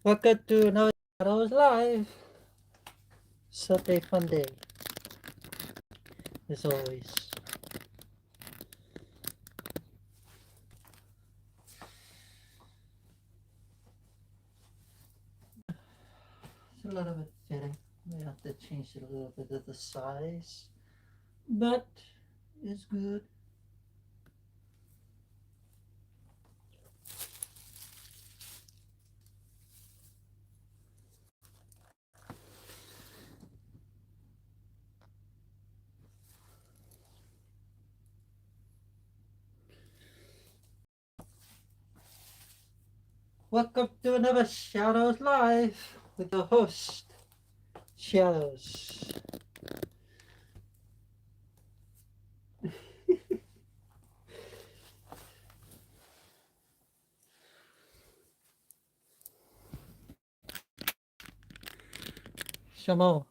Welcome to another Shadows Live. Such a fun day, as always. It's a little bit fitting. We have to change it a little bit of the size, but it's good. Welcome to another Shadows Live with the host, Shadows. Shamo.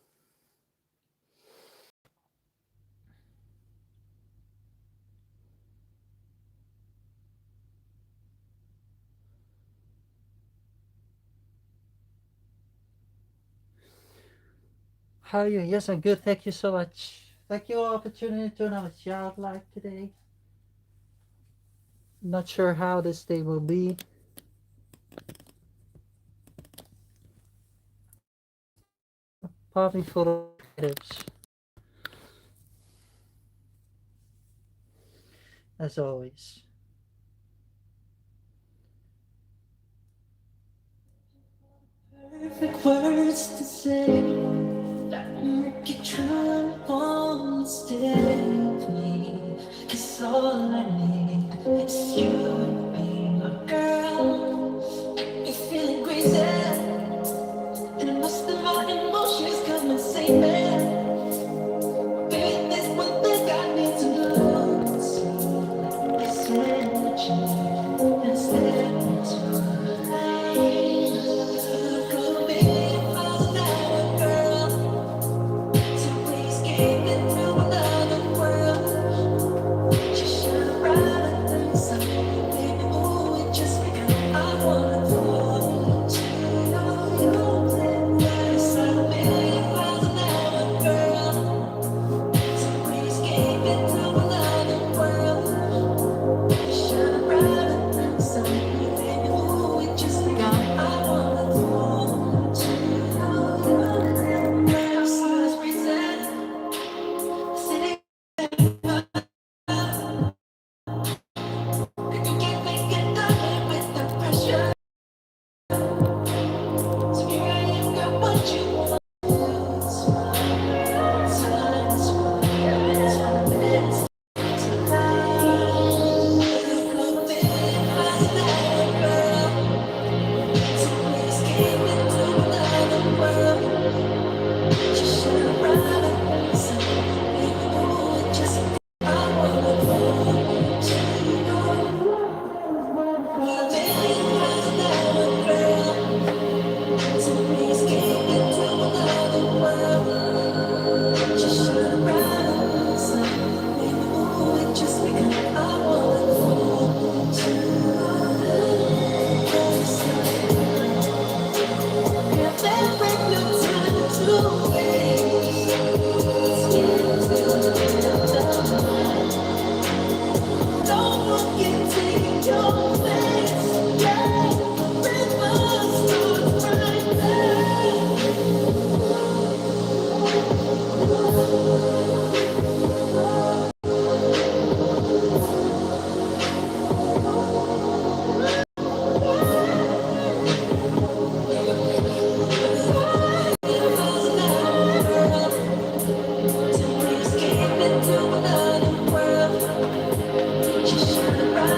How are you? Yes, I'm good. Thank you so much. Thank you all for tuning in to another Shadows Live today. Not sure how this day will be. Probably full of creatives, as always. Perfect words to say that make you try to stay with me. 'Cause all I need is you and me, my girl. You're feeling crazy, and most of my emotions come and say, man, baby, there's one thing I need to know. This energy and step into life. Could be an hour, girl. So please keep it to another world. Just shine brighter than the sun. Baby, ooh, it just begun. I wanna fall to your place. Like a million miles an hour, girl. So please keep it to another world. Just shine brighter than the sun. Baby, ooh, it just begun. I wanna fall to your place. Stars present. City. You can't make it nothing with the pressure. So here I am, got what you want. It's fine, it's fine, it's fine, it's tonight. Could be my night, girl. So please keep it to another world. Just shine brighter than the sun. Baby, ooh, it just I wanna fall to you. A million miles an hour, girl. So please keep it to another world. Just shine brighter than the sun. Baby, ooh, it just begun. I wanna fall to the sun. If every new time to waste, it's into the night. Don't forget to your face. Yeah, the river starts right there. So please keep it to another world. Just shine bright.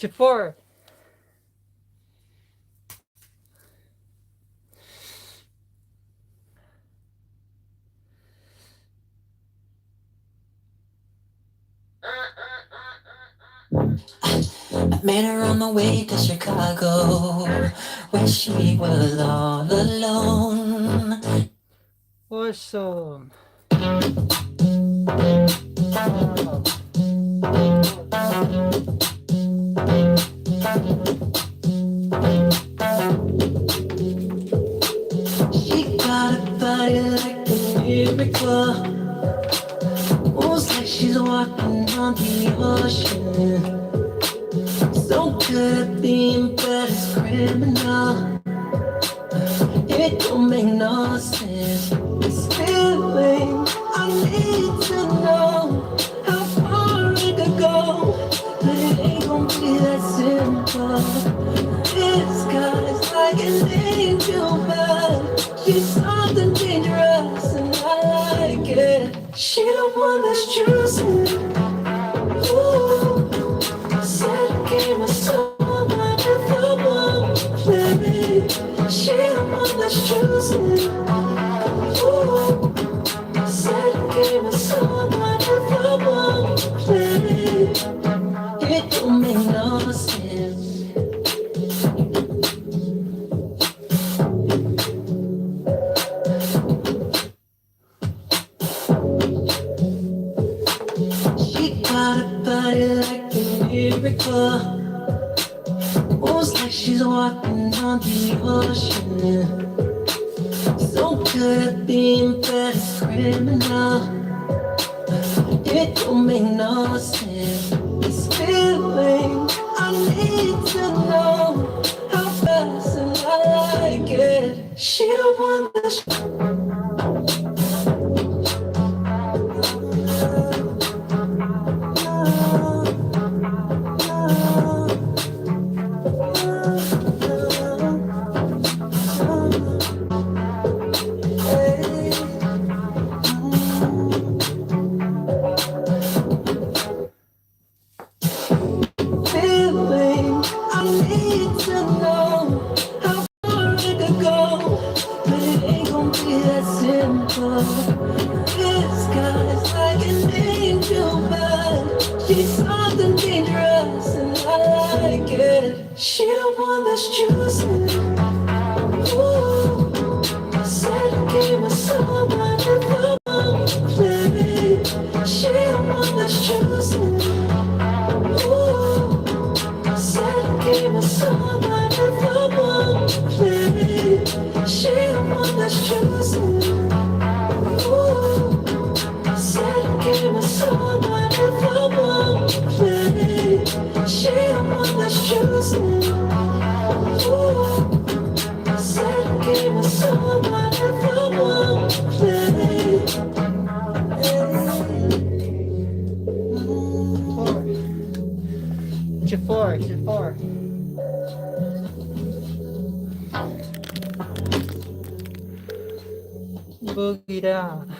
Jafar. I met her on my way to Chicago, where she was all alone. Awesome. She got a body like a miracle, moves like she's walking on the ocean. So good at being bad as criminal. It don't make no sense. This feeling, I need to know how far it could go. But it ain't gonna be that simple. This guy's like an angel, but she's something dangerous, and I like it. She the one that's choosing. Ooh, said I gave my soul, I never won't play. She the one that's choosing. Ooh, said I gave my soul, I never won't play. It don't make no sense. She got a body like a miracle, moves like she's walking on the ocean. So good at being bad as criminal. It don't make no sense. This feeling, I need to know how fast, and I like it. She the one that's feeling. I need to know how far it could go, but it ain't gonna be that simple. This guy's like an angel, but she's something dangerous, and I like it. She the one that's choosing. Ooh, said I gave my soul, I never won't play. She the one that's choosing. Ooh, said I gave my soul, I never won't play. She the one that's choosing. Ooh, said I gave my soul, I never won't play. She the one that's choosing. Ooh, said I gave my soul, I never won't play. Jafar. Jafar. Boogie down.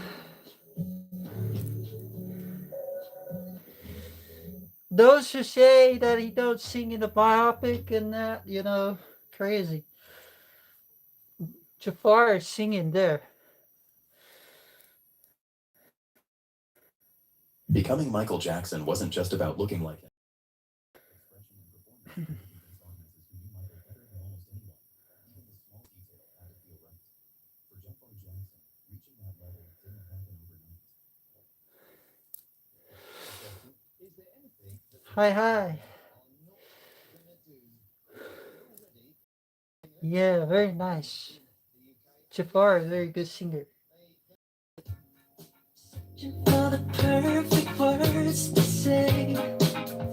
Those who say that he don't sing in the biopic and that, crazy. Jafar is singing there. Becoming Michael Jackson wasn't just about looking like him. Hi, hi. Yeah, very nice. Jafar, very good singer. For the perfect words to say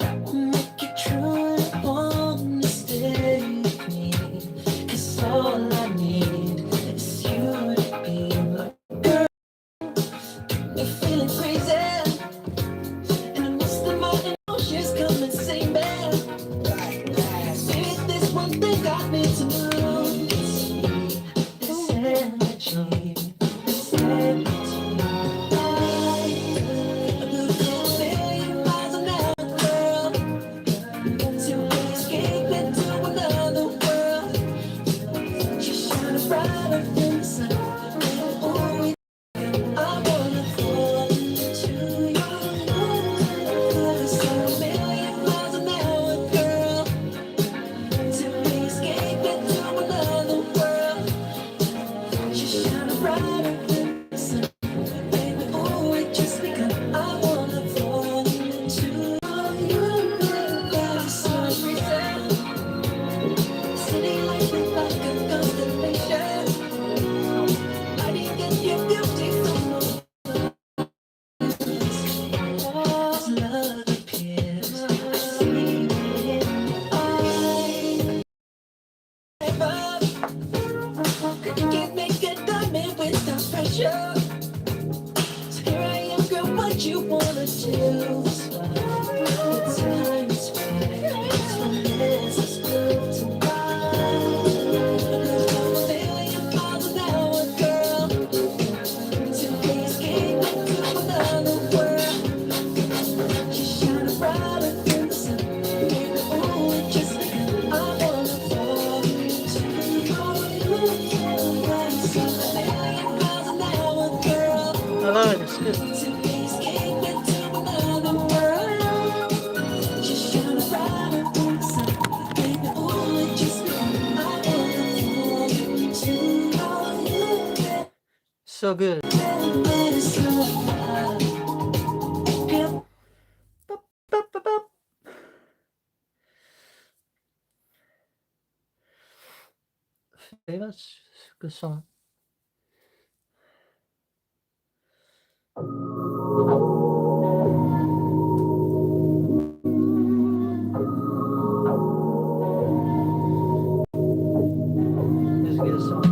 that will make you truly want to stay with me. 'Cause all I need is you to be my girl. You're feeling crazy, and I must have my emotions come and say, man, maybe this one thing got me to move. It's energy, it's energy. what you wanna do is fine. The time is right. It's when this is good to ride. I'm a million miles an hour, girl. Till we escape into another world. Just shine brighter than the sun. Baby, ooh, it just I wanna fall into you. I'm a million miles an hour, girl. I love it. It's good. Till we escape into another world. Just shine brighter than the sun. Baby, ooh, it just I wanna fall into you. So good. It's so fun. Boop, boop, boop, boop. Famous. Good song. It's a good song.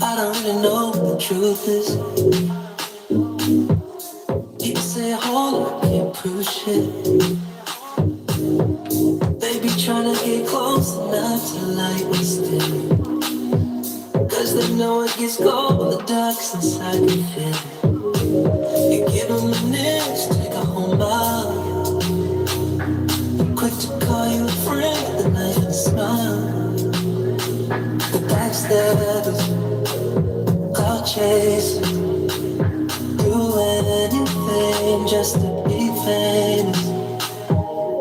I don't really know what the truth is. People say hold up, can't prove shit. Baby tryna get close enough to light me still. Cause they know it gets cold, the dark's inside me feel. You give them a niche, take a home out. Quick to call you a friend with a knife and a smile. The backstabbers, cloud chasers, do anything just to be famous.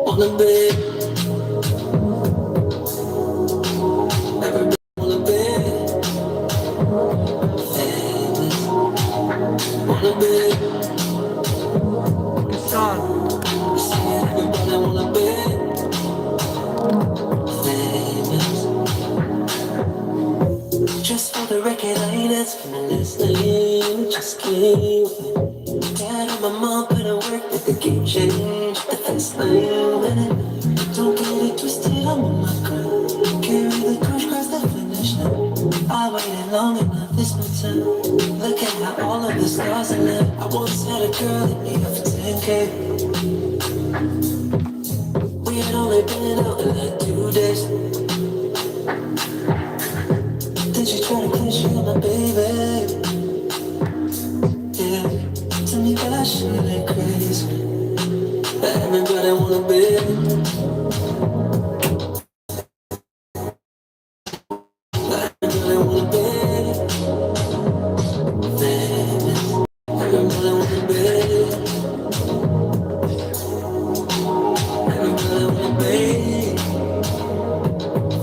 Wanna be, everybody wanna be famous. Wanna be, Good song. see everybody wanna be famous. Just for the record, I ain't asking for listening. Just keep dad and my mom put in work that the game change. The fast lane. Don't get it twisted, I'm on my grind. Carry the crush across the finish line. I waited long enough, this my time. Look at how all of the stars align. I once had a girl that me up for 10K. We had only been out in like 2 days. Then she tried to claim she got my baby. Yeah, tell me why she ain't crazy. Everybody wanna be. Everybody wanna be famous. Everybody wanna be. Everybody wanna be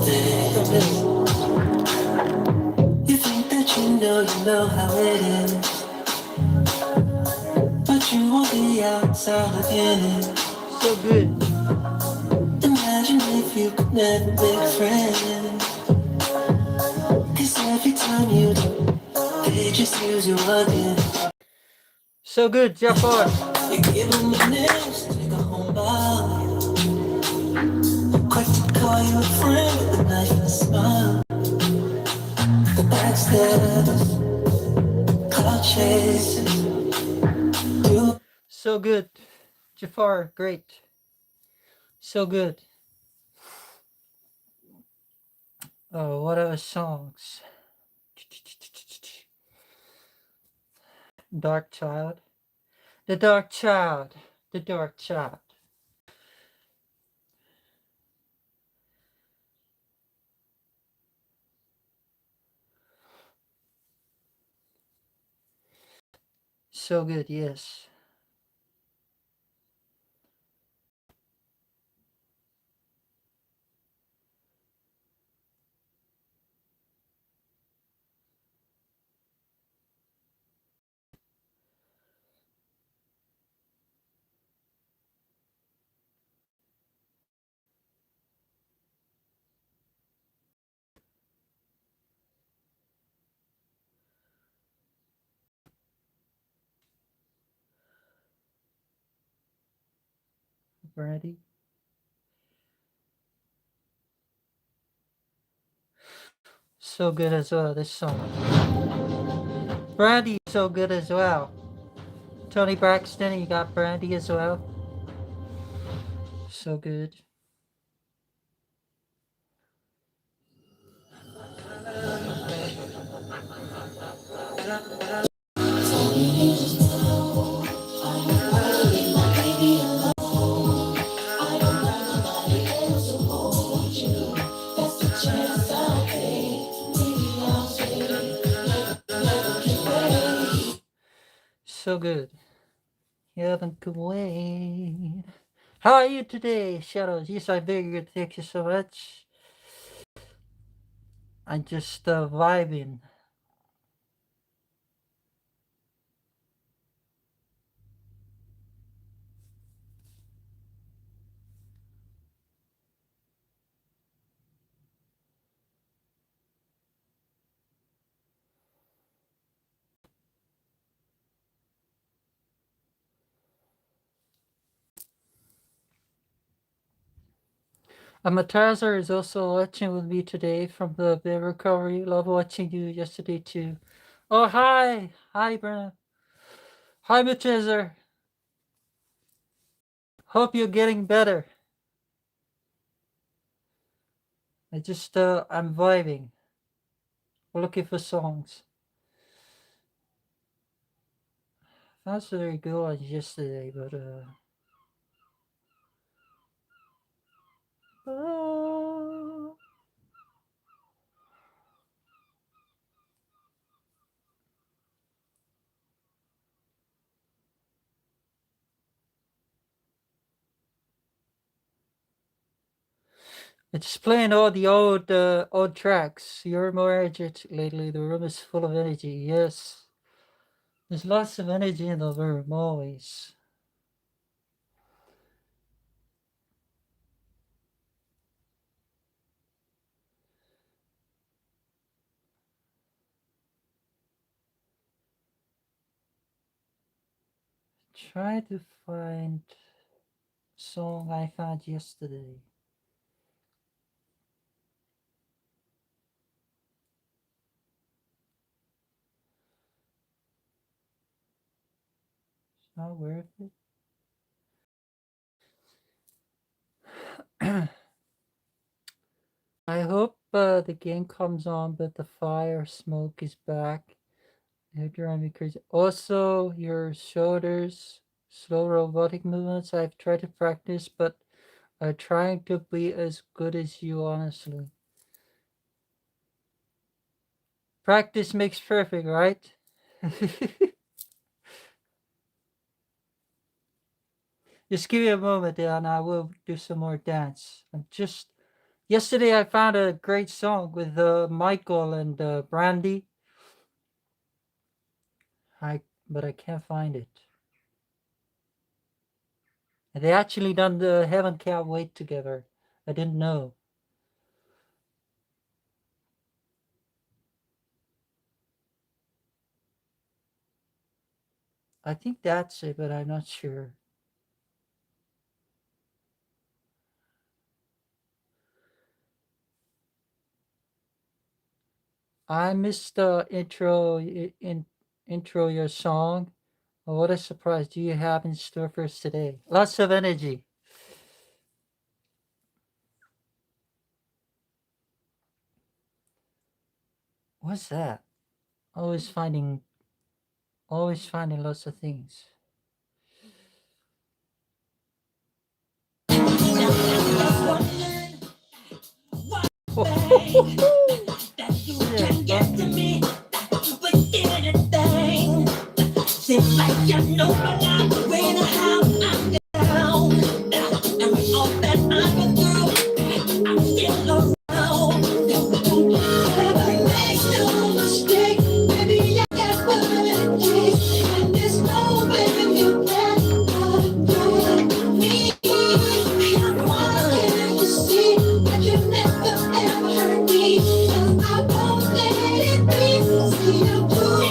famous. You think that you know how it is, but you on the outside looking in. So good. Imagine if you could never make friends. Cause every time you do, they just use you again. So good, Jafar. You give them a niche, take a home by. Quick to call you a friend with a knife and a smile. The backstabbers, cloud chasers, do. So good. Jafar, great. So good. Oh, what other songs? Dark Child. The Dark Child. The Dark Child. So good, yes. Ready? so good as well, this song. Brandy is so good as well. Tony Braxton, you got Brandy as well. So good. So good. Heaven could wait. How are you today, Shadows? Yes, I'm very good. Thank you so much. I'm just vibing. Matazar is also watching with me today from the bed recovery. Love watching you yesterday too. Oh, hi. Hi, Brenna. Hi, Matazar. Hope you're getting better. I'm vibing. We're looking for songs. That's very good one yesterday, but oh. It's playing all the old tracks. You're more energetic lately. The room is full of energy. Yes, there's lots of energy in the room always. Try to find song I found yesterday. It's not worth it. I hope the game comes on, but the fire smoke is back. You're driving me crazy. Also, your shoulders, slow robotic movements. I've tried to practice, but I'm trying to be as good as you, honestly. Practice makes perfect, right? Just give me a moment and I will do some more dance. Yesterday I found a great song with Michael and Brandy. But I can't find it. And they actually done the Heaven Can't Wait together. I didn't know. I think that's it, but I'm not sure. I missed the intro your song. Oh, what a surprise do you have in store for us today? Lots of energy. What's that? Always finding lots of things. Seems like you know my life when how I'm down, and with all that I've been through, I'm still around. Never make no mistake, baby, I got what it takes, and there's no way you can undo me. I wanted to see that you never ever hurt me, 'cause I won't let it be. See you do it.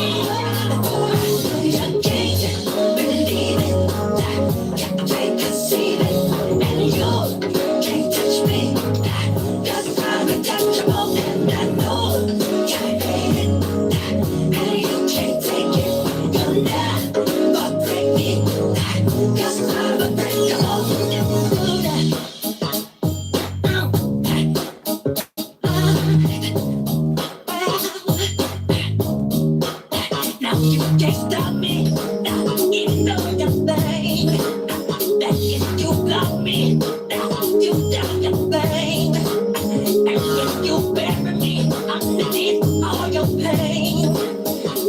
pain.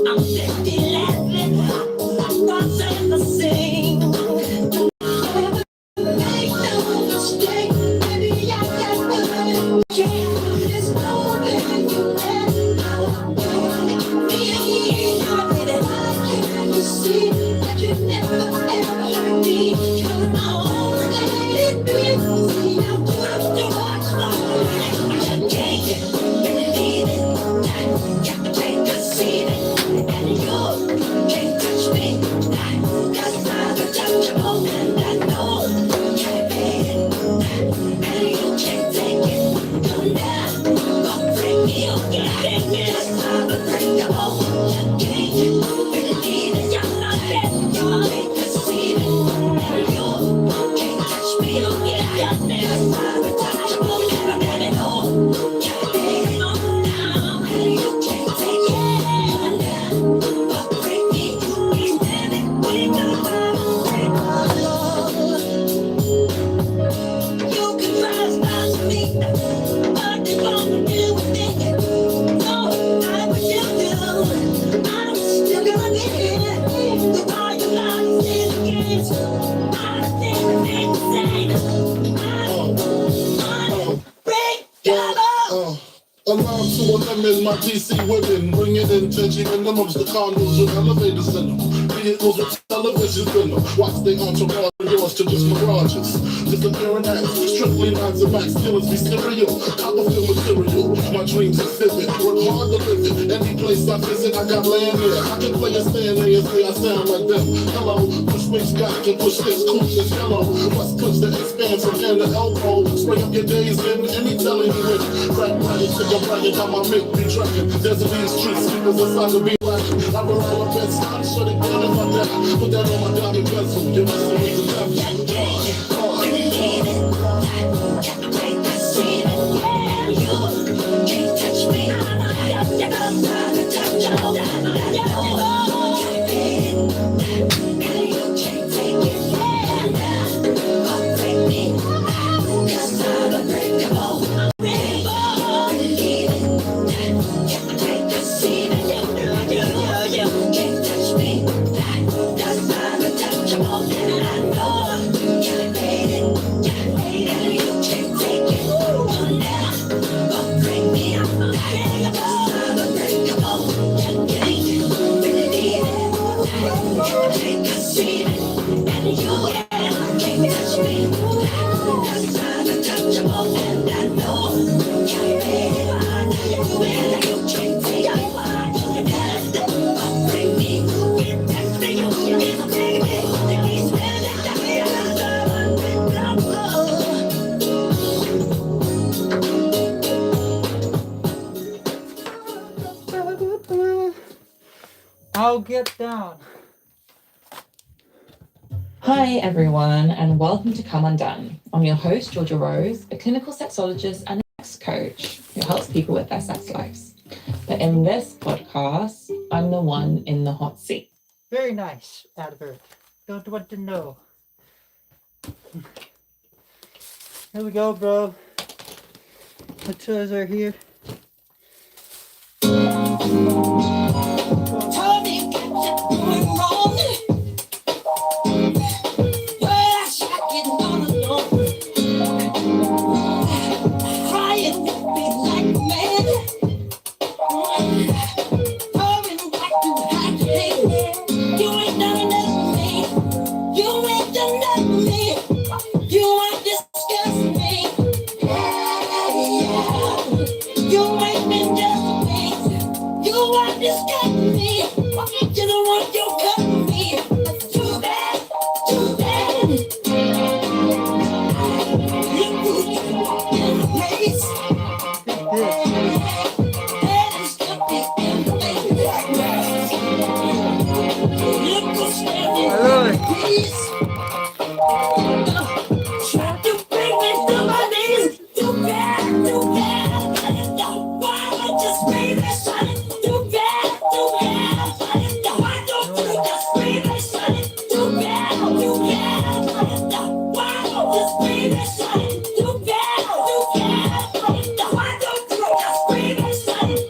I'm simply laughing, thoughts and the same. Make no mistake, baby, I got good. There's no way you let go. Can you see that you never ever hurt me? You're my only beauty. I'm too much love. I can't believe it. Got to take a seat, and you can't touch me. Cause I'm untouchable, and I know you can't beat it. And you can't take it. You're never gonna break me. You got it. Cause I'm unbreakable. You can't believe it. You're not dead. You can't deceive it. And you can't touch me. You got it. Cause I'm untouchable, and I got it all. Can't beat it. And you can't take it. You're never gonna break me. He's standing with the unbreakable. You can rise past me, but you won't do a thing. No, I would you do. I'm still gonna be here. The more you lie in the gates, I think it's insane. I'm unbreakable. Alarm to a lemon, my DC women, bring it in, changing in amongst the condos with elevators in them. Vehicles with televisions in them. Watch they entourage yours to just mirages. Disappearing acts, strictly lines and max killers be serial. Copperfield material, my dreams are vivid. Work hard to live it. Any place I visit, I got land there. I can play a stand there and say I sound like them. Hello, push me Scott can push this, cool this yellow. West Coast that expands from hand to elbow. Spray up your days in any telling you it. Rap money to your bragging how my make be tracking. There's these streets, people's inside to be lacking. I rely on best, I'm shut it down if I die. Put that on my diamond pencil, give me some reason to have I'll get down. Hi everyone, and welcome to Come Undone. I'm your host, Georgia Rose, a clinical sexologist and a sex coach who helps people with their sex lives. But in this podcast, I'm the one in the hot seat. Very nice, advert. Don't want to know. Here we go, bro. The toys are here. Tell me what's going wrong. Well, I shot it all alone. Crying won't be like a man. Pouring like you had to pay. You ain't done enough for me. You ain't done enough for me. You ain't disgusting me. Yeah. You ain't been just for me. You ain't disgusting me. You don't want your company. Too bad, too bad. Look who's in the place. That is coming in the place. Look who's standing in the peace. Try to bring me to my knees. Too bad, too bad. Why don't you scream and shut it? Too bad, too bad. Why don't you just scream and shut it? Too bad, too bad. Why don't you scream and shut it? Too bad, too bad. Why don't you just scream and shut it?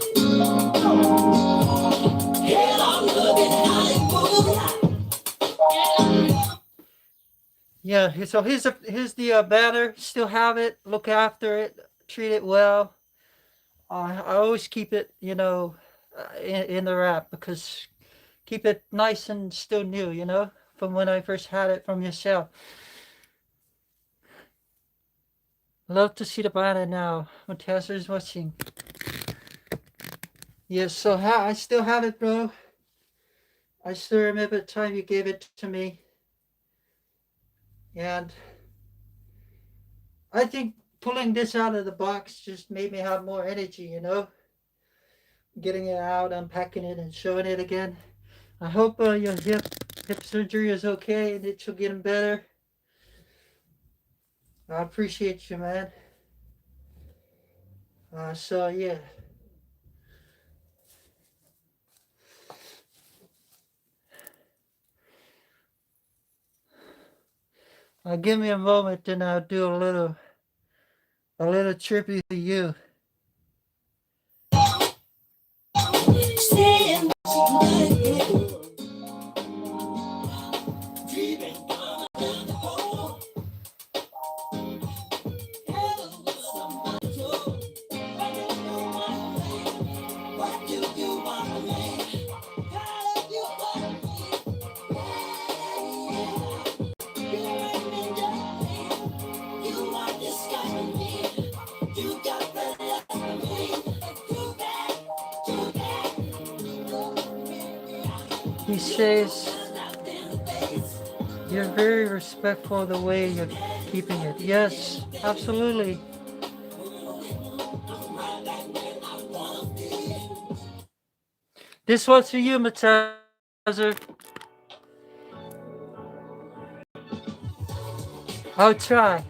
Yeah, so here's the banner. Still have it. Look after it. Treat it well. I always keep it, in the wrap because keep it nice and still new, from when I first had it from yourself. Love to see the banner now when Tessa is watching. Yes, so I still have it, bro. I still remember the time you gave it to me. And I think pulling this out of the box just made me have more energy, getting it out, unpacking it, and showing it again. I hope your hip surgery is okay and that you're getting better. I appreciate you, man. So yeah. Give me a moment and I'll do a little tribute to you. He says, you're very respectful of the way you're keeping it. Yes, absolutely. This one's for you, Matazer. I'll try.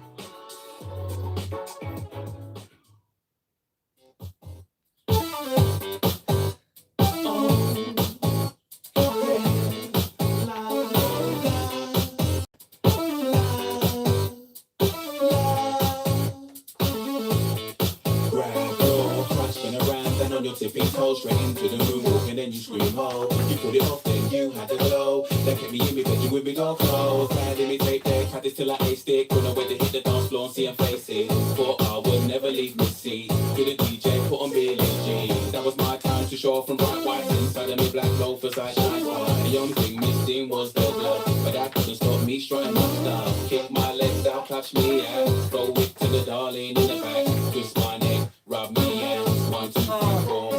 Tipping toes straight into the moonwalk and then you scream ho. You put it off, then you had to glow. They kept me in me, but you with me go close. Bad imitate their practice till I aced it. Couldn't wait to hit the dance floor and see them faces. Thought I would never leave the seat. Didn't DJ, put on Billie Jean. That was my time to show off from bright white inside of me black loafers I shine bright. The only thing missing was the glove, but that couldn't stop me strutting my stuff. Kick my legs out, clutch me out. Throw it to the darling in the back. Twist my neck, rub me out. 1, 2, 3, 4.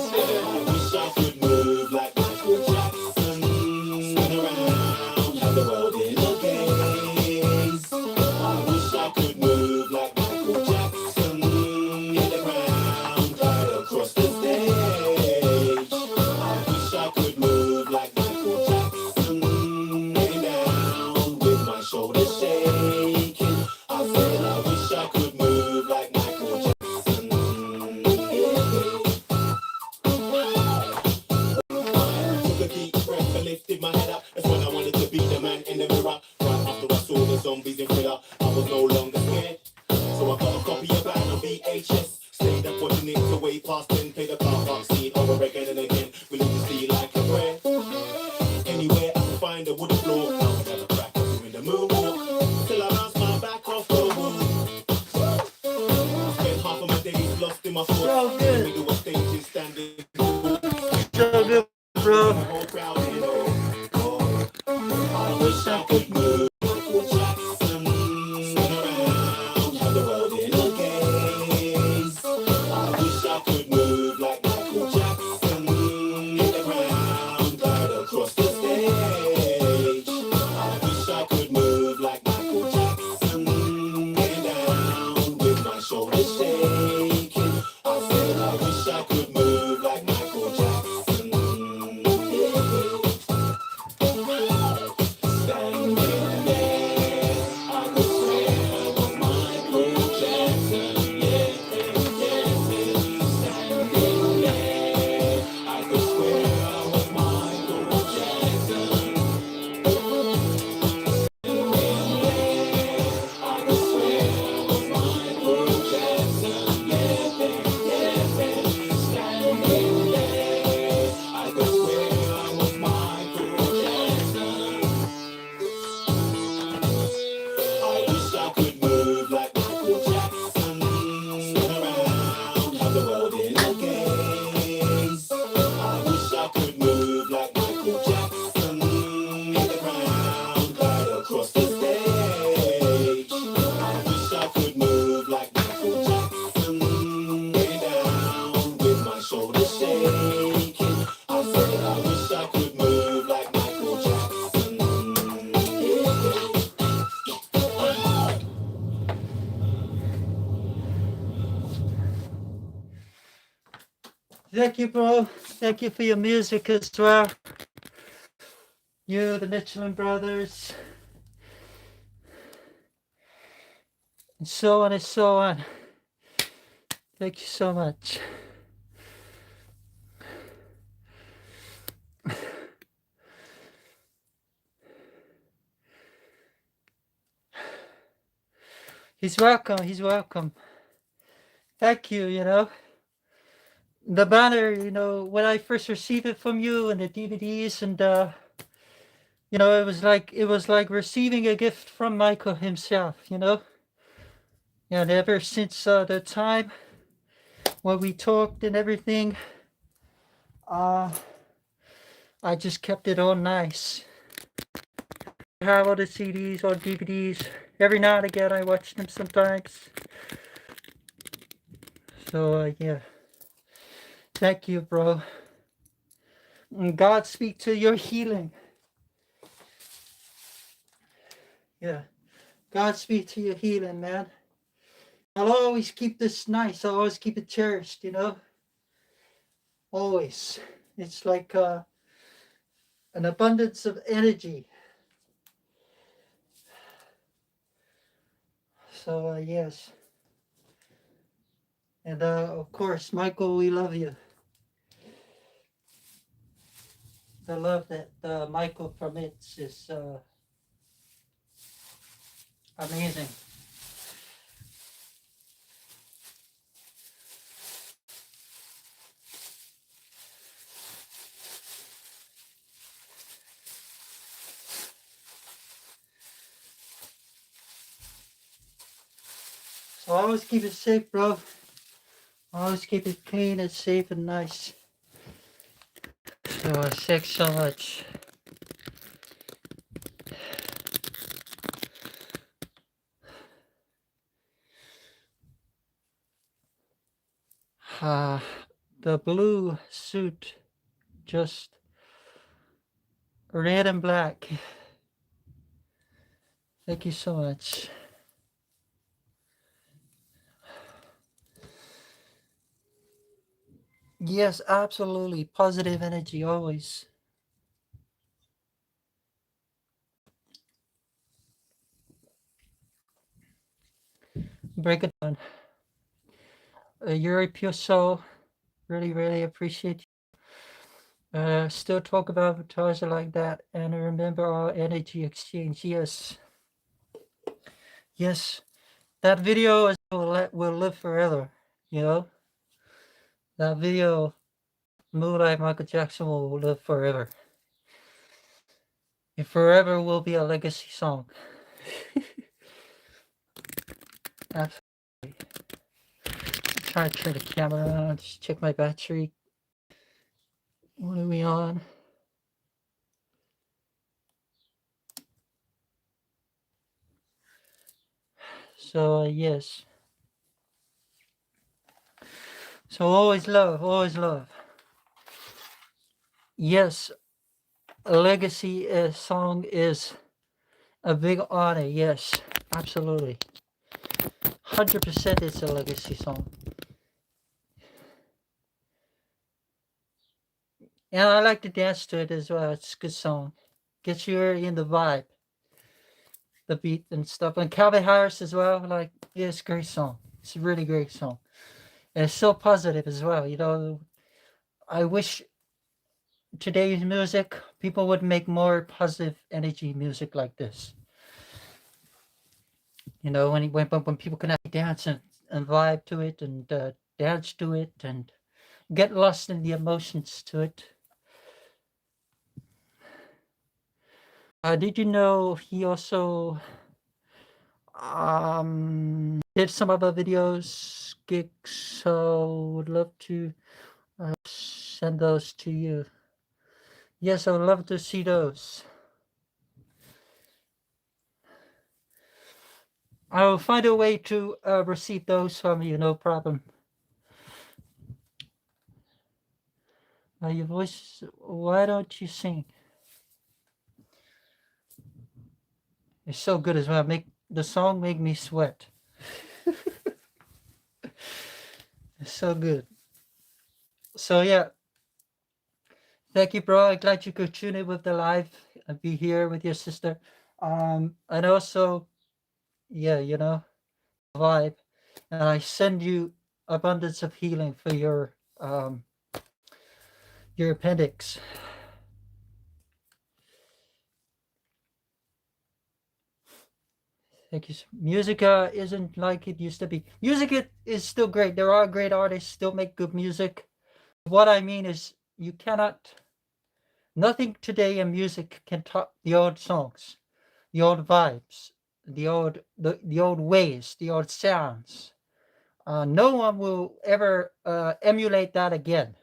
Zombies in thriller, I was no longer scared. So I got a copy of that on VHS. Stayed up watching it till way past 10. Play the car park scene over again and again. Religiously like a prayer. Anywhere I can find a wooden floor, I would have a crack at doing the moonwalk. Till I bounce my back off the wall. Spent half of my days lost in my thoughts. So good. Middle of stages standing. So good, bro. The whole crowd, I wish I could move. Thank you, bro. Thank you for your music as well. You, the Michelin Brothers, and so on and so on. Thank you so much. He's welcome. He's welcome. Thank you, you know. The banner, you know, when I first received it from you and the DVDs and you know, it was like receiving a gift from Michael himself, you know. And ever since the time when we talked and everything, I just kept it all nice. I have all the CDs or DVDs. Every now and again I watch them sometimes. So yeah. Thank you, bro. And God speak to your healing. Yeah. God speak to your healing, man. I'll always keep this nice. I'll always keep it cherished, you know? Always. It's like an abundance of energy. So, yes. And of course, Michael, we love you. The love that Michael permits is amazing. So always keep it safe, bro. Always keep it clean and safe and nice. So thanks so much. The blue suit, just red and black. Thank you so much. Yes, absolutely. Positive energy always. Break it down. You're a pure soul. Really, really appreciate you. Still talk about Vitalizer like that and remember our energy exchange. Yes. Yes. That video will live forever, you know? That video, Moonlight Michael Jackson, will live forever. It forever will be a legacy song. Absolutely. I'm trying to turn the camera on, just check my battery. What are we on? So, yes. So, always love, always love. Yes, a legacy song is a big honor. Yes, absolutely. 100% it's a legacy song. And I like to dance to it as well. It's a good song. Gets you in the vibe, the beat and stuff. And Calvin Harris as well. Like, yeah, it's a great song. It's a really great song. And it's so positive as well. You know, I wish today's music, people would make more positive energy music like this. You know, when people can actually dance and vibe to it and dance to it and get lost in the emotions to it. Did you know he also did some other videos, gigs? So would love to send those to you. Yes, I would love to see those. I will find a way to receive those from you, no problem. Your voice, why don't you sing? It's so good as well. The song make me sweat. It's so good. So yeah, thank you, bro. I'm glad you could tune in with the live and be here with your sister. And also, yeah, vibe. And I send you abundance of healing for your appendix. Thank you. Music isn't like it used to be. Music is still great. There are great artists still make good music. What I mean is you cannot nothing today in music can top the old songs, the old vibes, the old ways, the old sounds. No one will ever emulate that again.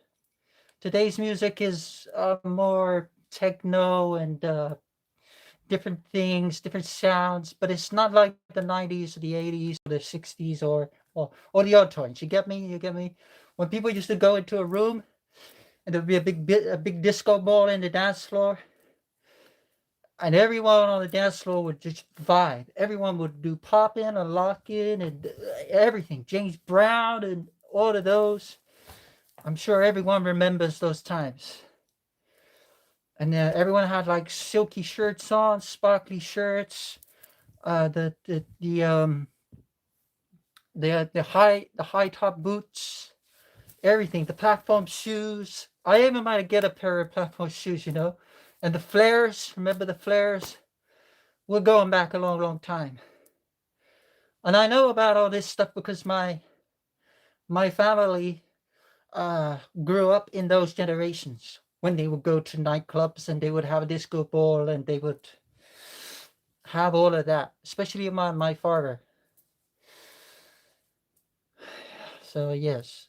Today's music is more techno and different things, different sounds, but it's not like the 90s, the 80s, or the 60s, or the old tones. You get me? You get me? When people used to go into a room and there'd be a big disco ball in the dance floor, and everyone on the dance floor would just vibe. Everyone would do pop in and lock in and everything. James Brown and all of those. I'm sure everyone remembers those times. And everyone had like silky shirts on, sparkly shirts. The high top boots, everything. The platform shoes. I even might get a pair of platform shoes, and the flares. Remember the flares? We're going back a long, long time. And I know about all this stuff because my family grew up in those generations when they would go to nightclubs and they would have a disco ball and they would have all of that, especially my father. So yes.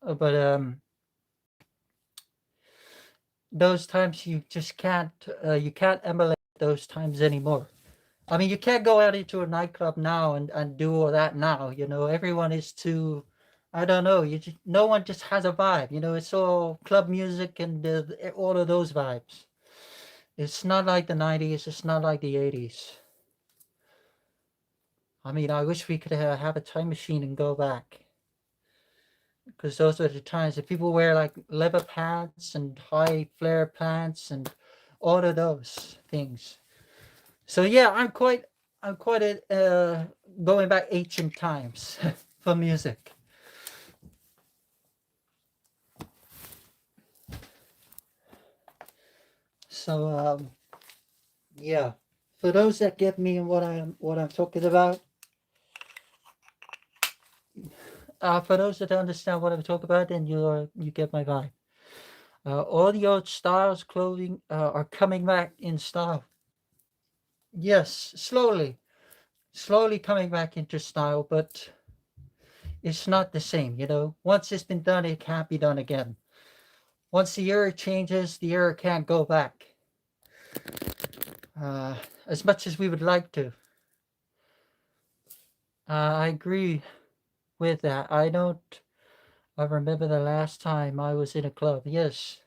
But those times you can't emulate those times anymore. I mean, you can't go out into a nightclub now and do all that now. Everyone is too. I don't know. No one just has a vibe. It's all club music and all of those vibes. It's not like the 90s. It's not like the 80s. I mean, I wish we could have a time machine and go back. Because those are the times that people wear like leather pants and high flare pants and all of those things. So yeah, I'm quite going back ancient times for music. So yeah, for those that get me and what I'm talking about, for those that understand what I'm talking about, then you get my vibe. All the old styles, clothing are coming back in style. Yes, slowly coming back into style, but it's not the same. Once it's been done, it can't be done again. Once the era changes, the era can't go back. As much as we would like to. I agree with that. I remember the last time I was in a club. Yes.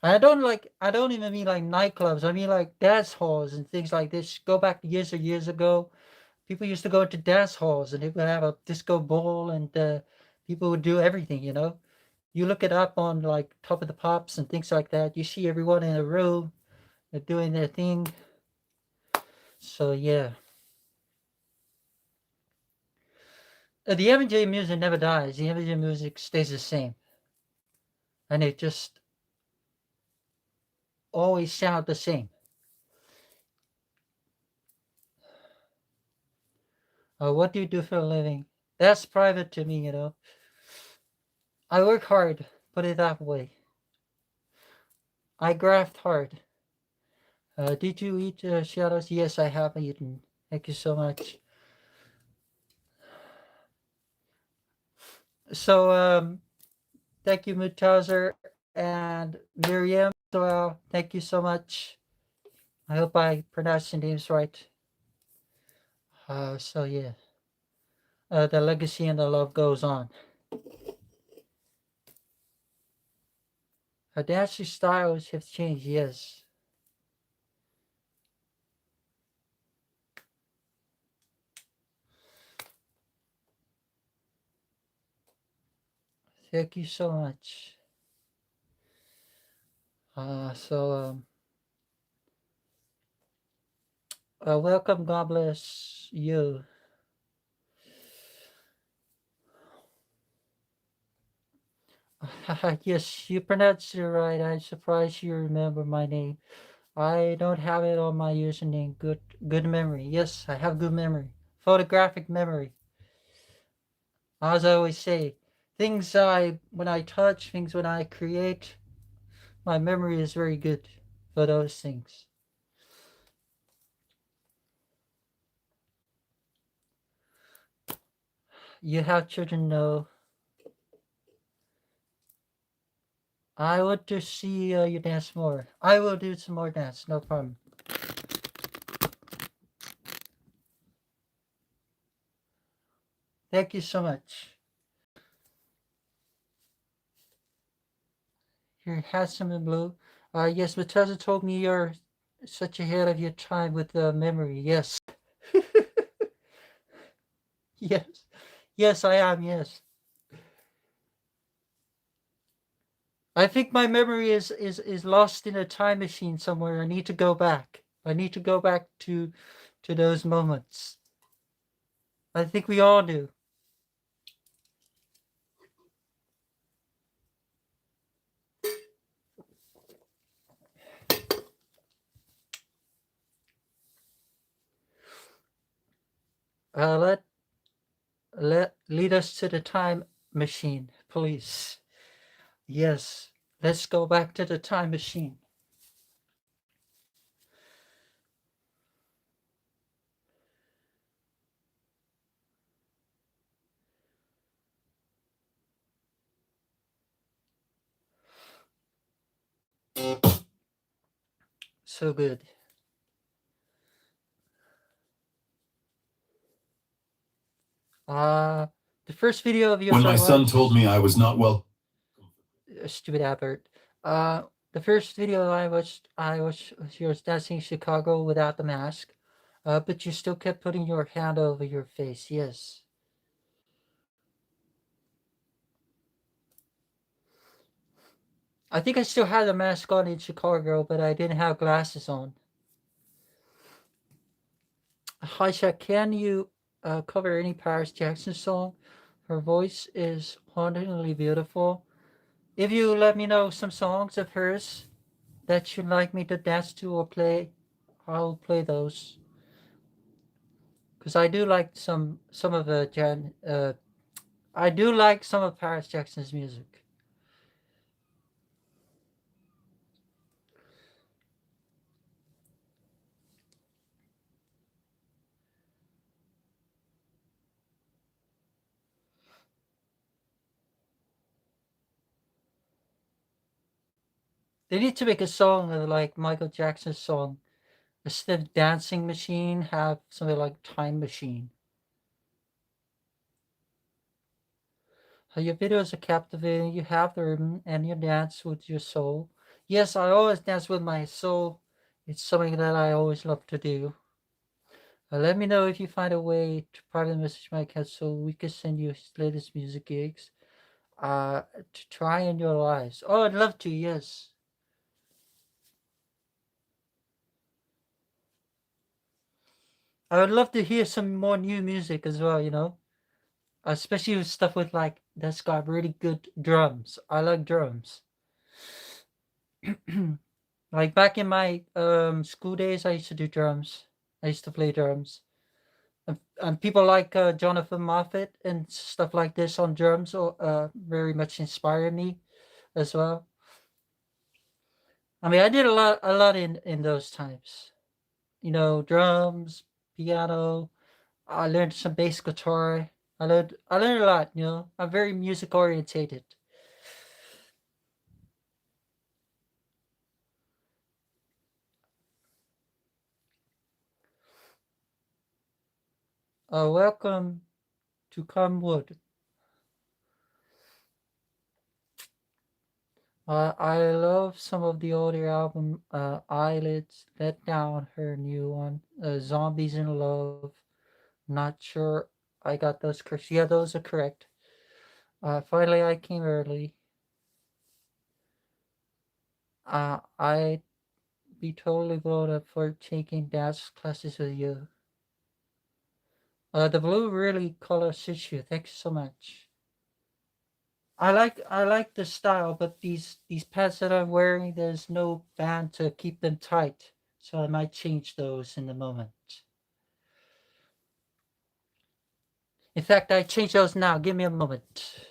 I don't even mean like nightclubs. I mean like dance halls and things like this. Go back years or years ago. People used to go into dance halls and they would have a disco ball and people would do everything. You look it up on like Top of the Pops and things like that. You see everyone in a room doing their thing. So yeah. The MJ music never dies. The MJ music stays the same. And it just always sound the same. What do you do for a living? That's private to me. I work hard, put it that way. I graft hard. Did you eat shadows? Yes, I have eaten. Thank you so much. So, thank you, Mutazar and Miriam as well. Thank you so much. I hope I pronounced your names right. So yeah, the legacy and the love goes on. Dancing styles have changed, yes. Thank you so much. So welcome. God bless you. Yes, you pronounced it right. I'm surprised you remember my name. I don't have it on my username. Good memory. Yes, I have good memory. Photographic memory. As I always say, things when I touch, things when I create, my memory is very good for those things. You have children, no. I want to see you dance more. I will do some more dance, no problem. Thank you so much. You're handsome in blue. Yes, Matilda told me you're such ahead of your time with memory. Yes. Yes. Yes, I am. Yes. I think my memory is lost in a time machine somewhere. I need to go back. I need to go back to those moments. I think we all do. Let lead us to the time machine, please. Yes. Let's go back to the time machine. So good. Uh the first video of yours When I my son watched, told me I was not well, stupid advert. The first video I watched was yours dancing in Chicago without the mask. But you still kept putting your hand over your face. Yes. I think I still had the mask on in Chicago, but I didn't have glasses on. Haisha, can you cover any Paris Jackson song? Her voice is hauntingly beautiful. If you let me know some songs of hers that you'd like me to dance to or play, I'll play those. Because I do like some of the I do like some of Paris Jackson's music. They need to make a song like Michael Jackson's song. Instead of dancing machine, have something like time machine. Your videos are captivating. You have the rhythm and you dance with your soul. Yes, I always dance with my soul. It's something that I always love to do. Let me know if you find a way to private message my cat so we can send you his latest music gigs. To try in your lives. Oh, I'd love to. Yes. I would love to hear some more new music as well. Especially with stuff with that's got really good drums. I like drums. Like back in my school days, I used to do drums. I used to play drums. And people like Jonathan Moffat and stuff like this on drums very much inspire me as well. I mean, I did a lot in those times. Drums, piano. I learned some bass guitar. I learned a lot. I'm very music orientated. Welcome to Comwood. I love some of the older album. Eyelids, Let Down, her new one. Zombies in Love. Not sure I got those correct. Yeah, those are correct. Finally, I came early. I'd be totally voted for taking dance classes with you. The blue really color suits you. Thanks so much. I like the style, but these pants that I'm wearing, there's no band to keep them tight, so I might change those in a moment. In fact, I change those now. Give me a moment.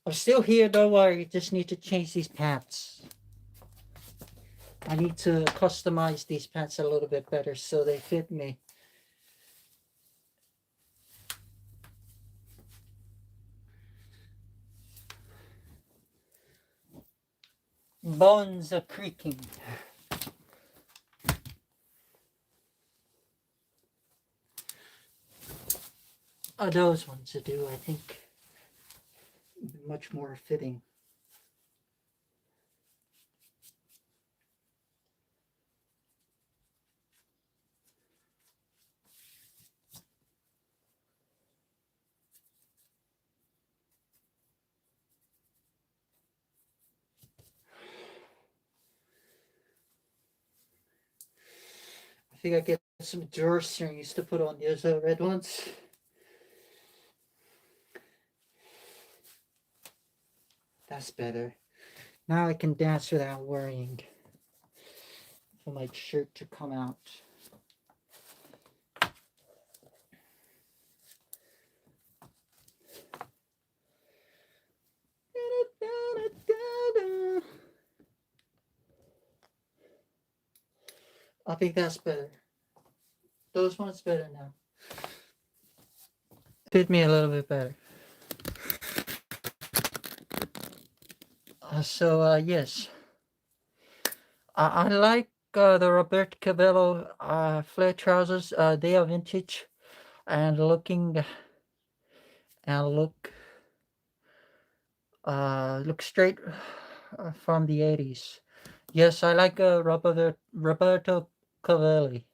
I'm still here. Don't worry. Just need to change these pants. I need to customize these pants a little bit better so they fit me. Bones are creaking. Those ones to do, I think, much more fitting. I think I get some drawstrings to put on those red ones. That's better. Now I can dance without worrying for my shirt to come out. I think that's better. Those ones better now. Fit me a little bit better. Yes. I like the Roberto Cavallo flare trousers. They are vintage and look straight from the 80s. Yes, I like Roberto Cavalli.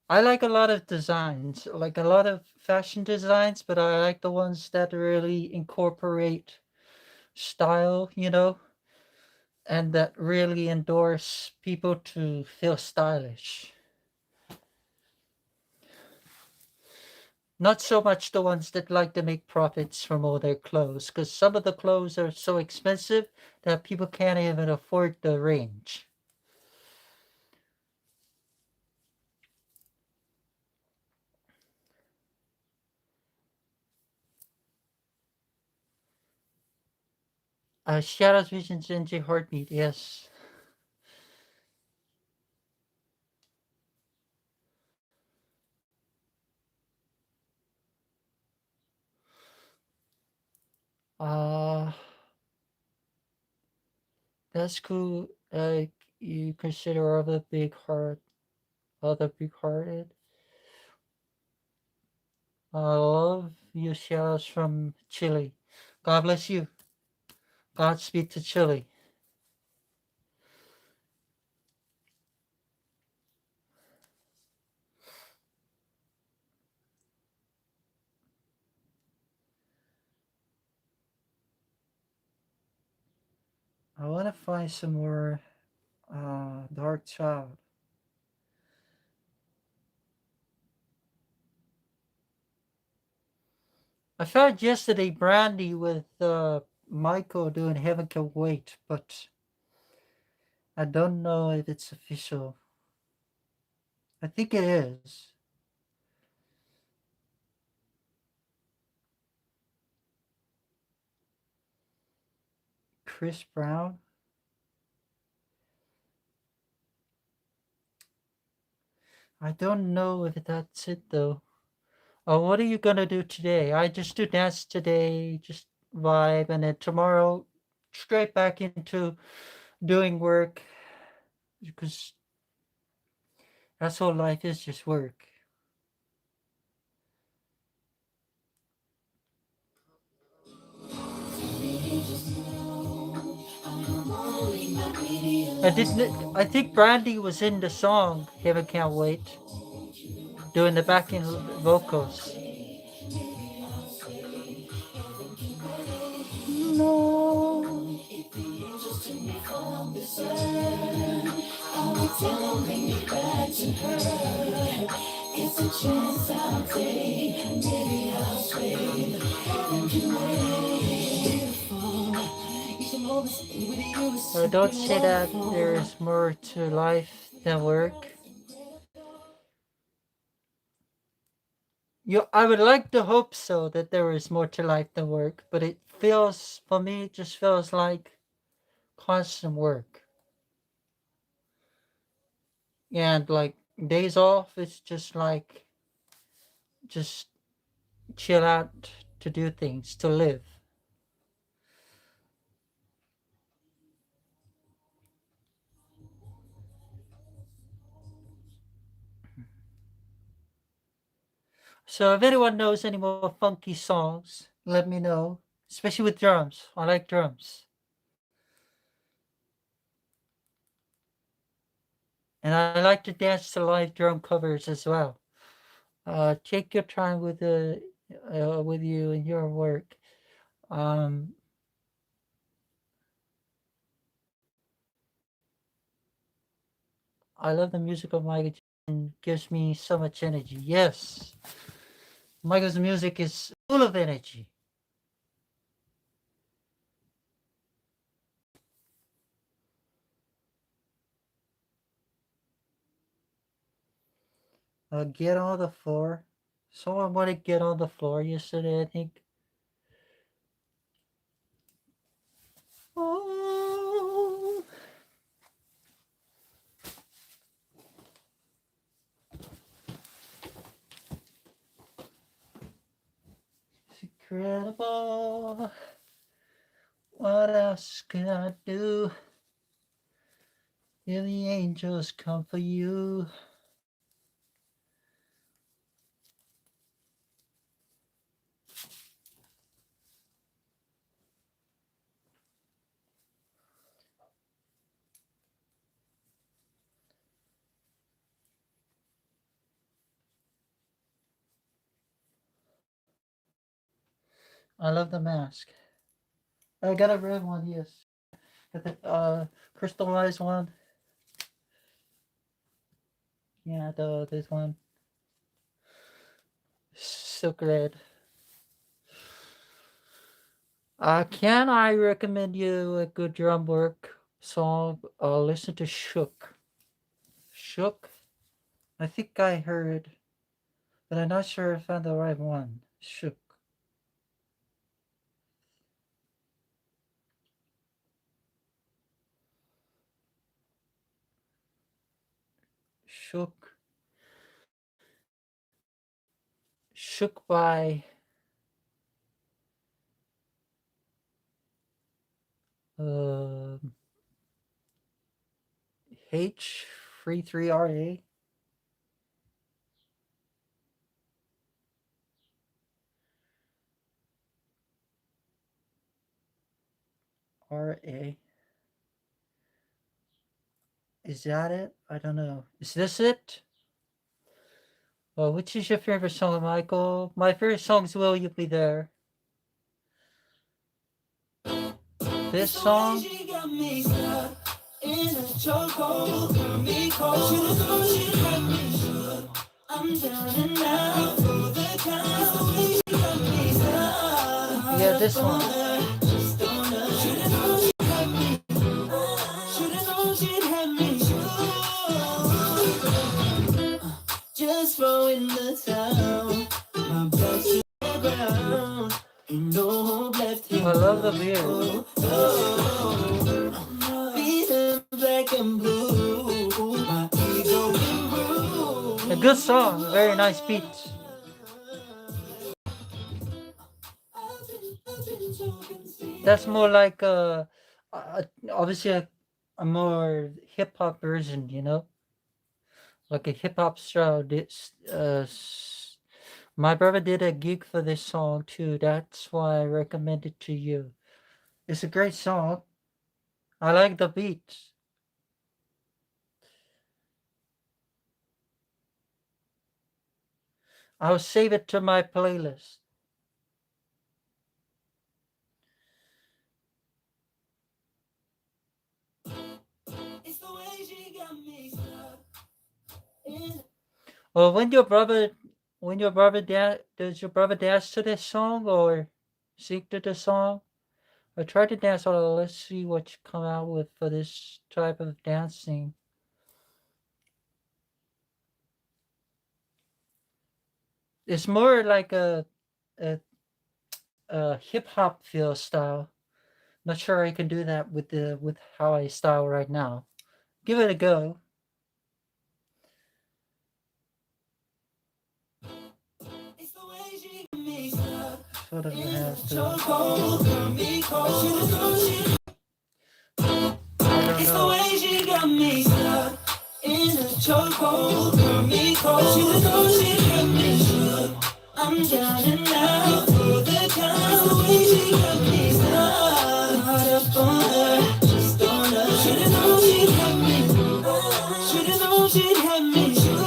I like a lot of designs, like a lot of fashion designs, but I like the ones that really incorporate style, and that really endorse people to feel stylish. Not so much the ones that like to make profits from all their clothes, because some of the clothes are so expensive that people can't even afford the range. Shadows, Visions, NJ Heartbeat, yes. Uh, that's cool. You consider other big hearted. I love you, Shadows from Chile. God bless you. Godspeed to Chile. I want to find some more Dark Child. I found yesterday Brandy with Michael doing Heaven Can Wait, but I don't know if it's official. I think it is. Chris Brown? I don't know if that's it though. Oh, what are you gonna do today? I just do dance today, just vibe, and then tomorrow straight back into doing work because that's all life is, just work. I think Brandy was in the song Heaven Can't Wait, doing the backing vocals. No. Don't say that there's more to life than work. I would like to hope so, that there is more to life than work, but it feels, for me, it just feels like constant work. And like days off, it's just like, just chill out, to do things, to live. So if anyone knows any more funky songs, let me know. Especially with drums. I like drums. And I like to dance to live drum covers as well. Take your time with you and your work. Um, I love the music of Michael Jackson. Gives me so much energy. Yes, Michael's music is full of energy. Get on the floor. Someone wanted to get on the floor yesterday, I think. Oh, it's incredible. What else can I do? If the angels come for you. I love the mask. I got a red one, yes. Got the crystallized one. Yeah, this one. Silk red. Can I recommend you a good drum work song? Listen to Shook. Shook? I think I heard, but I'm not sure if I found the right one. Shook. Shook. Shook by uh, H33RA. RA. Is that it? I don't know. Is this it? Well, which is your favorite song, Michael? My favorite song is Will You Be There? This song? Yeah, this one. Just throwing the towel, my back to the ground. Ain't no hope left here. I love the beard. Feeling black and blue, my ego improved. A good song, very nice beat. That's more like obviously a more hip hop version, you know, like a hip hop style. My brother did a gig for this song too. That's why I recommend it to you. It's a great song. I like the beat. I'll save it to my playlist. It's the way she got me stuck in. Well, when your brother does your brother dance to this song or sing to the song? I tried to dance on it. Let's see what you come out with for this type of dancing. It's more like a, a hip hop feel style. Not sure I can do that with how I style right now. Give it a go. It's the way she got me stuck Sort of in a have to. chokehold. Got me cold. I don't It's the know. way she got me stuck in a chokehold. Got me cold. She got me shook. I'm down and out for the count. It's the way she got me stuck. Hard up on her, just on her. Should've known she'd have me. Should've known she'd have me shook.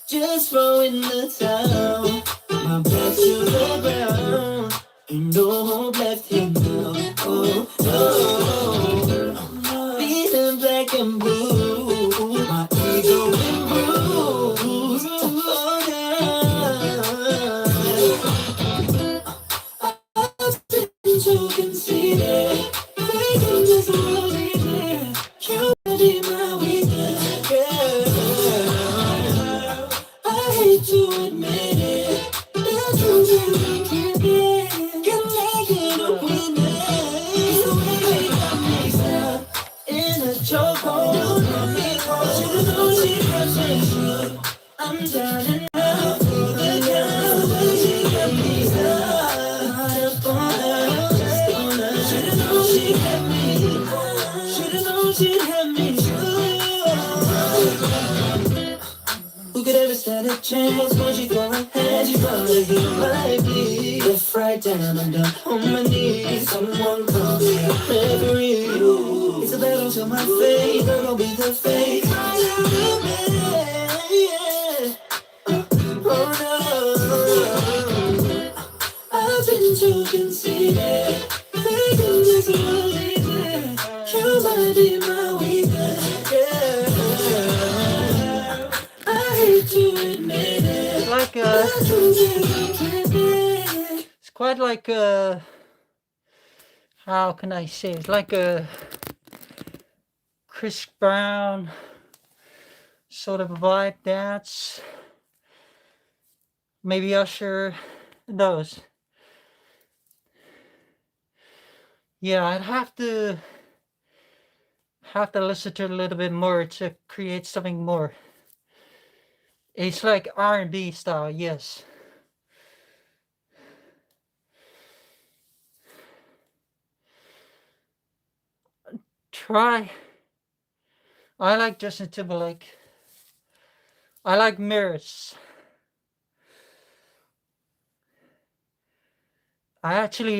Just throwing the towel. My back to the ground. Ain't no hope left here now. Oh, no. Feeling black and blue. My ego and bruised. Oh, yeah. I've been so conceited. Thinking this will be there. You be my weakness. Yeah. I hate to admit it. The truth is I can't be. Can make it a witness. The way you got me stuck in a chokehold. Got me caught. Should've known she got me shook. I'm down and out for the count. The way she got me stuck. Hard up on her, just on her. Should've known she'd have me. Should've known she'd have me shook. Who could ever stand a chance when she throw her hands? She probably feel my bleed. Left right down, I'm down on my knees. Someone call me a referee. It's a battle to my fate. Girl, don't be the fate. Oh no, I've been too conceited. Thinking this was easy. You might be my weakness. Yeah. I hate to admit it. It's like it's quite like how can I say? It's like a Chris Brown sort of vibe dance. Maybe Usher. Those. Yeah, I'd have to listen to it a little bit more to create something more. It's like R&B style, yes. Try. I like Justin Timberlake. I like Mirrors. I actually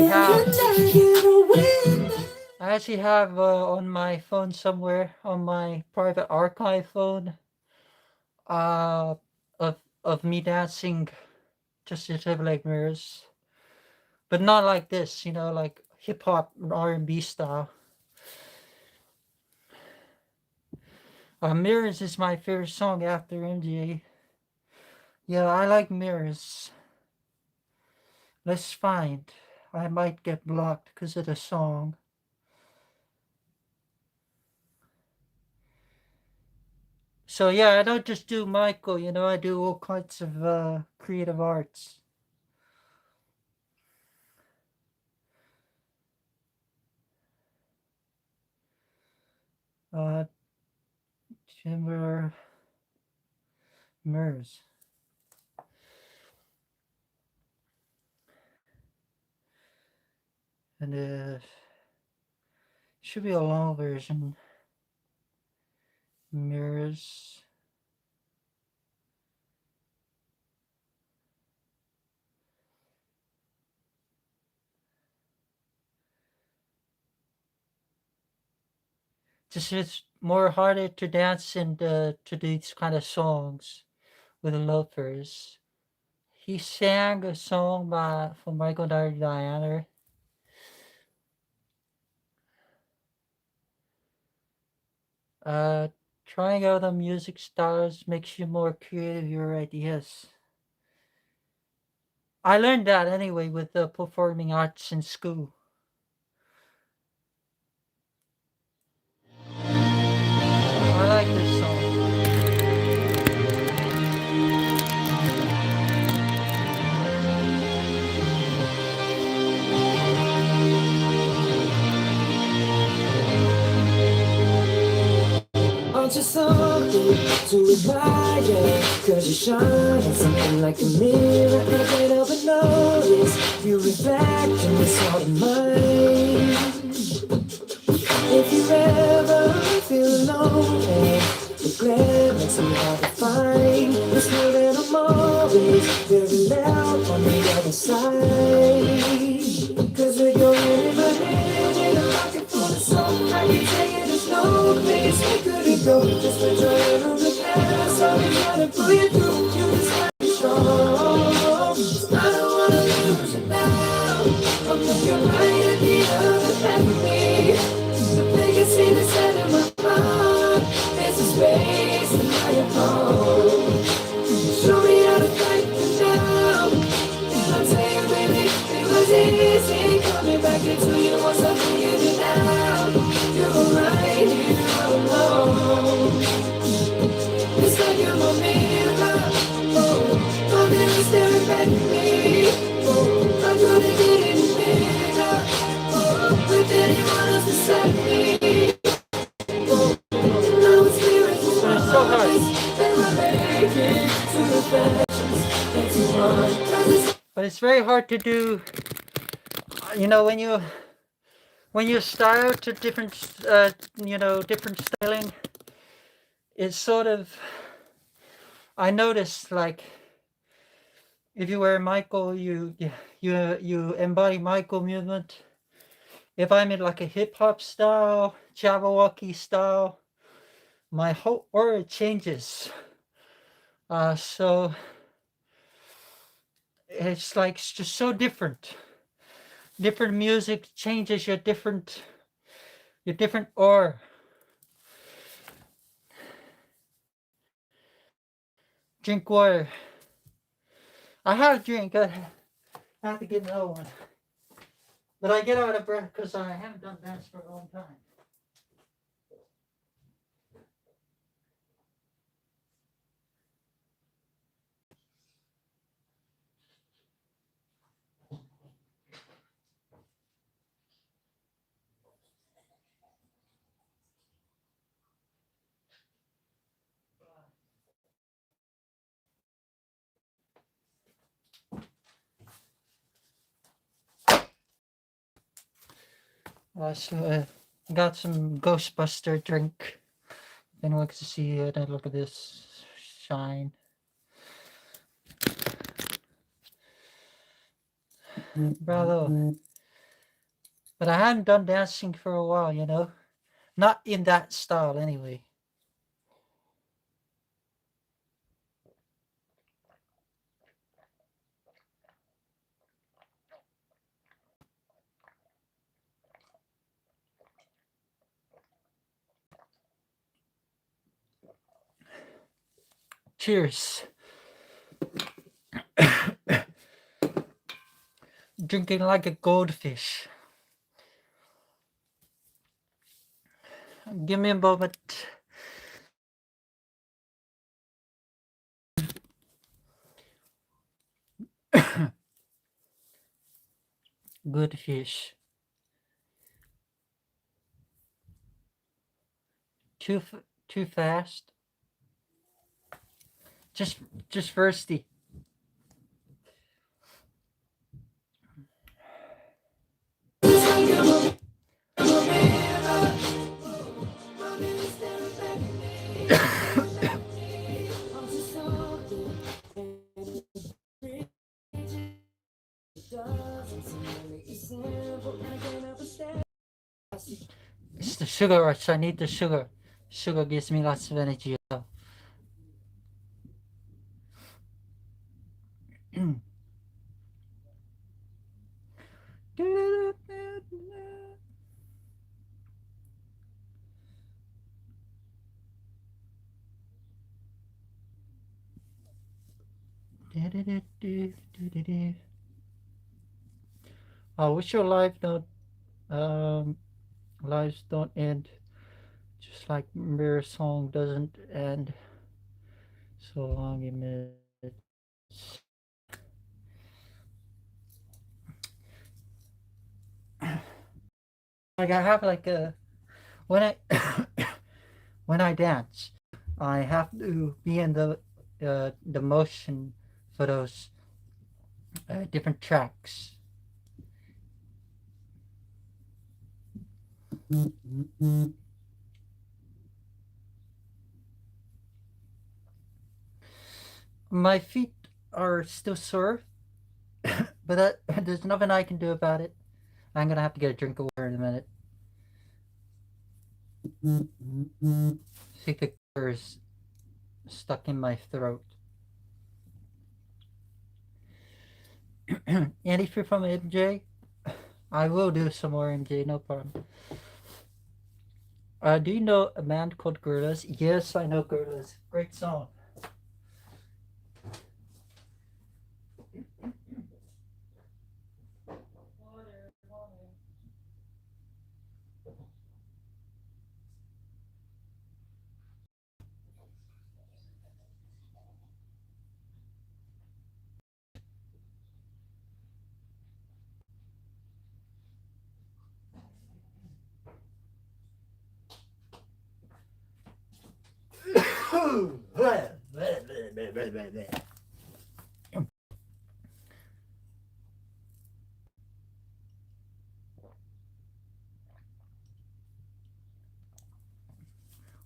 have on my phone somewhere, on my private archive phone, uh, of me dancing Justin Timberlake Mirrors, but not like this, like hip hop R&B style. Mirrors is my favorite song after MJ. Yeah, I like Mirrors. Let's find. I might get blocked because of the song. So yeah, I don't just do Michael, I do all kinds of creative arts. Timber Mirrors. And should be a long version. Mirrors. Just it's more harder to dance and to these kind of songs. with the Loafers. He sang a song from Michael Diana. Trying out the music styles makes you more creative your ideas. I learned that anyway with the performing arts in school. I like this song. Aren't you something to admire? Cause you shine on something like a mirror. I can't help but notice you reflect in this heart of mine. If you ever feel alone, the glare makes me hard to find. It's more that I'm always very loud on the other side. Cause with your hand in my hand and a pocket full of soul, I can tell you there's no place we couldn't go. Just put your hand on the gas, I'll be trying to pull you through. You just gotta be strong. I don't wanna lose you now. I'm looking right at the other half of me. The biggest thing that's out of my mind is the space in my home. Show me how to fight it down. And I'll tell you, baby, it was easy coming back into you once I figured it out. You're right here all alone. It's like you're my mirror. Oh, my mirror staring back at me. Oh, I couldn't get any bigger. Oh, with anyone else beside me. Oh, now it's clear as It's so hard. But it's very hard to do. You know, when you style to different, different styling, it's sort of. I noticed, like, if you wear Michael, you embody Michael movement. If I'm in like a hip hop style, Jabberwocky style, my whole aura changes. So it's like it's just so different. Different music changes your different aura. Drink water. I have a drink. I have to get another one. But I get out of breath because I haven't done dance for a long time. So got some Ghostbuster drink. Anyone wants to see it? And look at this shine. Bravo. But I hadn't done dancing for a while, you know? Not in that style, anyway. Cheers. Drinking like a goldfish. Give me a moment. Good fish. Too fast. Just thirsty. It's the sugar rush. I need the sugar. Sugar gives me lots of energy. I wish your lives don't end just like Mirror Song doesn't end so long in minutes. Like I have like a when I when I dance, I have to be in the motion for those different tracks. My feet are still sore, but there's nothing I can do about it. I'm gonna have to get a drink of water in a minute. I think the color is stuck in my throat. And if you're from MJ, I will do some more MJ, no problem. Do you know a band called Gorillaz? Yes, I know Gorillaz. Great song.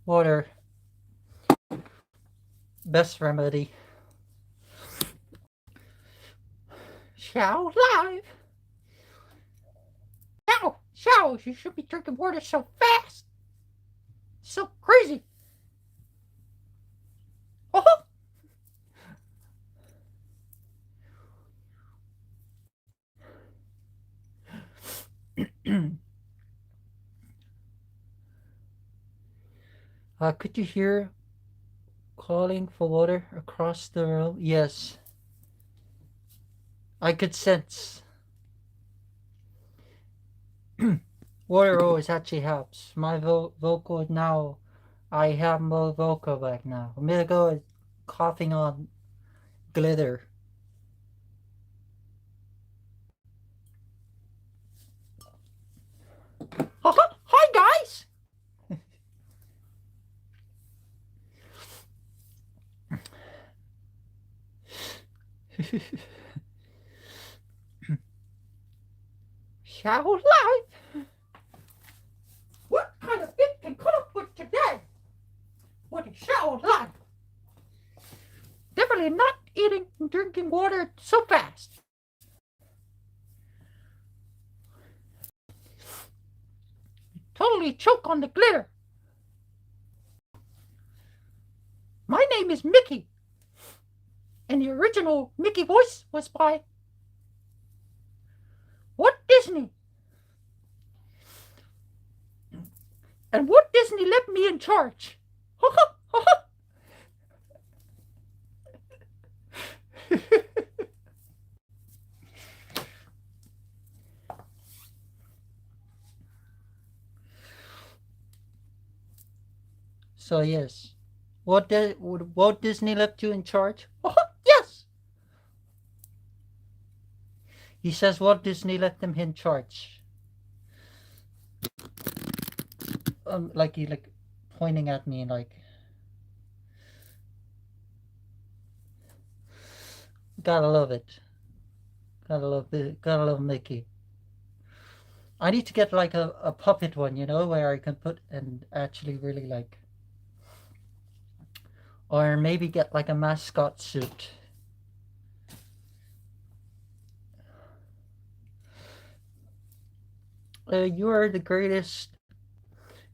Water, best remedy. Show live. Show, you should be drinking water so fast. So crazy. Oh. Could you hear calling for water across the room? Yes. I could sense. Water always actually helps. My vocal now, I have more vocal back now. A minute ago, I was coughing on glitter. Hi, guys! Shower live! What kind of bit can cut up with today? What is shower live? Definitely not eating and drinking water so fast. Totally choke on the glitter. My name is Mickey. And the original Mickey voice was by Walt Disney. And Walt Disney left me in charge. So yes, Walt Disney left you in charge? Yes. He says Walt Disney left him in charge. Like he pointing at me like. Gotta love it. Gotta love Mickey. I need to get like a puppet one, where I can put and actually really like. Or maybe get like a mascot suit. You are the greatest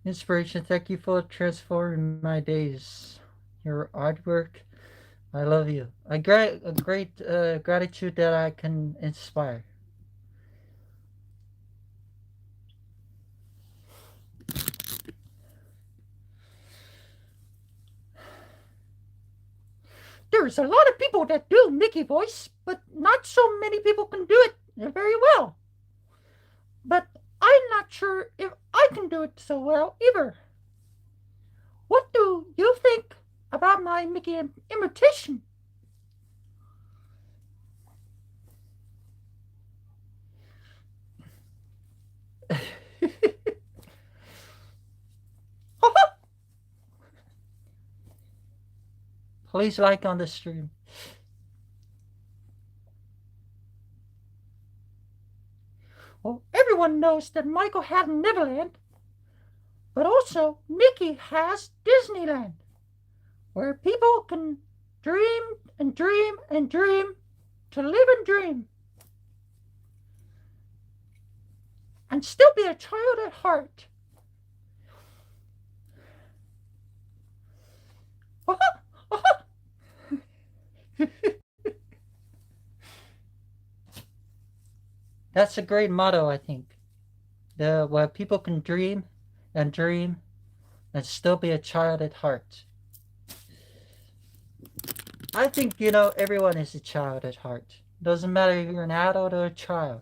inspiration. Thank you for transforming my days. Your artwork I love you. A great gratitude that I can inspire. There's a lot of people that do Mickey voice, but not so many people can do it very well. But I'm not sure if I can do it so well either. What do you think about my Mickey imitation? Please like on the stream. Well, everyone knows that Michael had Neverland, but also Mickey has Disneyland, where people can dream and dream and dream to live and dream and still be a child at heart. That's a great motto, I think. Where people can dream and dream and still be a child at heart. I think, everyone is a child at heart. Doesn't matter if you're an adult or a child.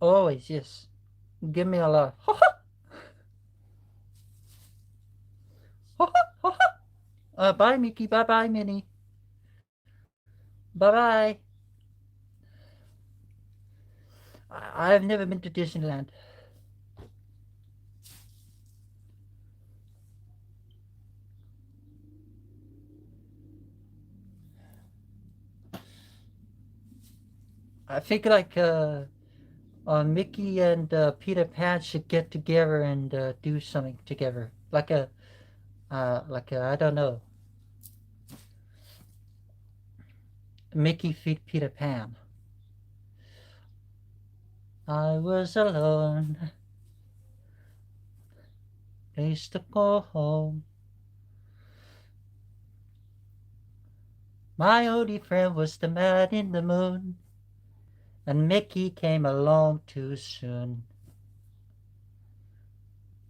Always, yes. Give me a laugh. Bye, Mickey. Bye bye, Minnie. Bye bye. I've never been to Disneyland. I think like Mickey and Peter Pan should get together and do something together, like a I don't know, Mickey feed Peter Pan. I was alone, place to go home. My only friend was the man in the moon, and Mickey came along too soon.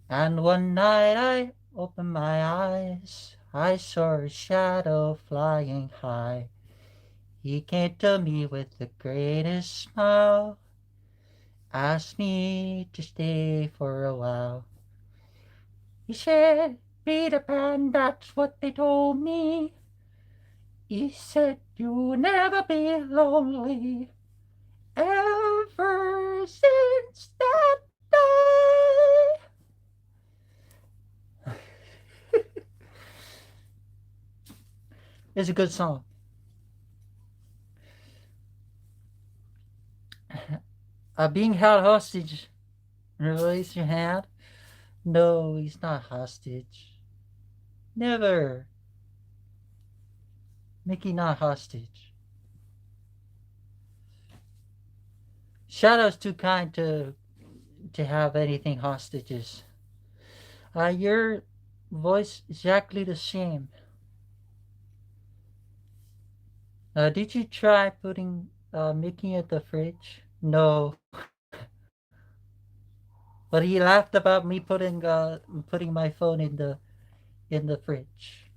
And one night I opened my eyes, I saw a shadow flying high. He came to me with the greatest smile, asked me to stay for a while. He said, Peter Pan, that's what they told me. He said, you'll never be lonely. Ever since that day. It's a good song. Being held hostage. Release your hand. No, he's not hostage. Never. Mickey not hostage. Shadow's too kind to have anything hostages. Your voice exactly the same. Did you try putting Mickey at the fridge? No. But he laughed about me putting my phone in the fridge.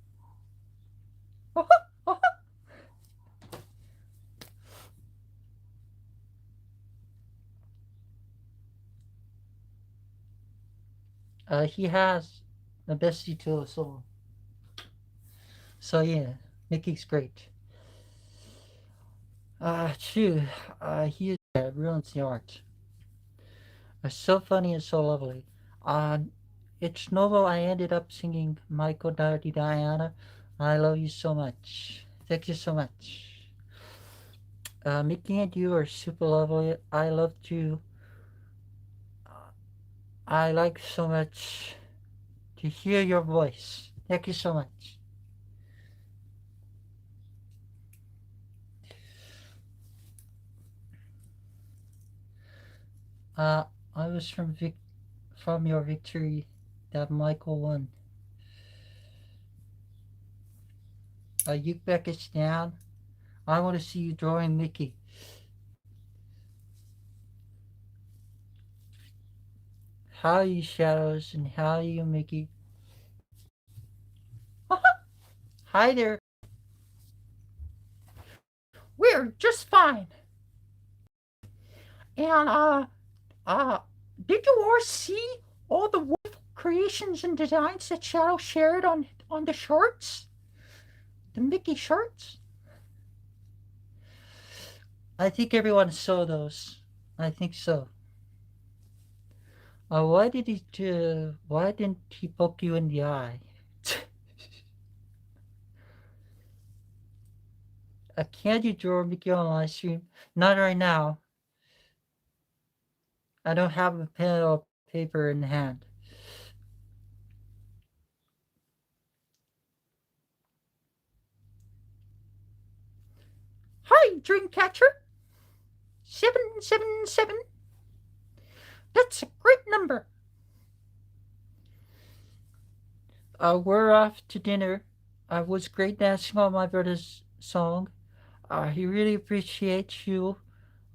He has the best to us all. So yeah, Mickey's great. True. He ruins the art. So funny and so lovely. Uh, it's novel. I ended up singing Michael Dirty Diana. I love you so much. Thank you so much. Mickey and you are super lovely. I love you. I like so much to hear your voice. Thank you so much. Uh, I was from your victory that Michael won. Uzbekistan down. I want to see you drawing Mickey. How are you, Shadows, and how are you, Mickey? Hi there. We're just fine. And uh, did you all see all the wonderful creations and designs that Shadow shared on the shorts, the Mickey shorts? I think everyone saw those. I think so. Why did he? Why didn't he poke you in the eye? Can't you draw Mickey on live stream? Not right now. I don't have a pen or paper in hand. Hi, Dreamcatcher. 777. That's a great number. We're off to dinner. It was great dancing on my brother's song. He really appreciates you.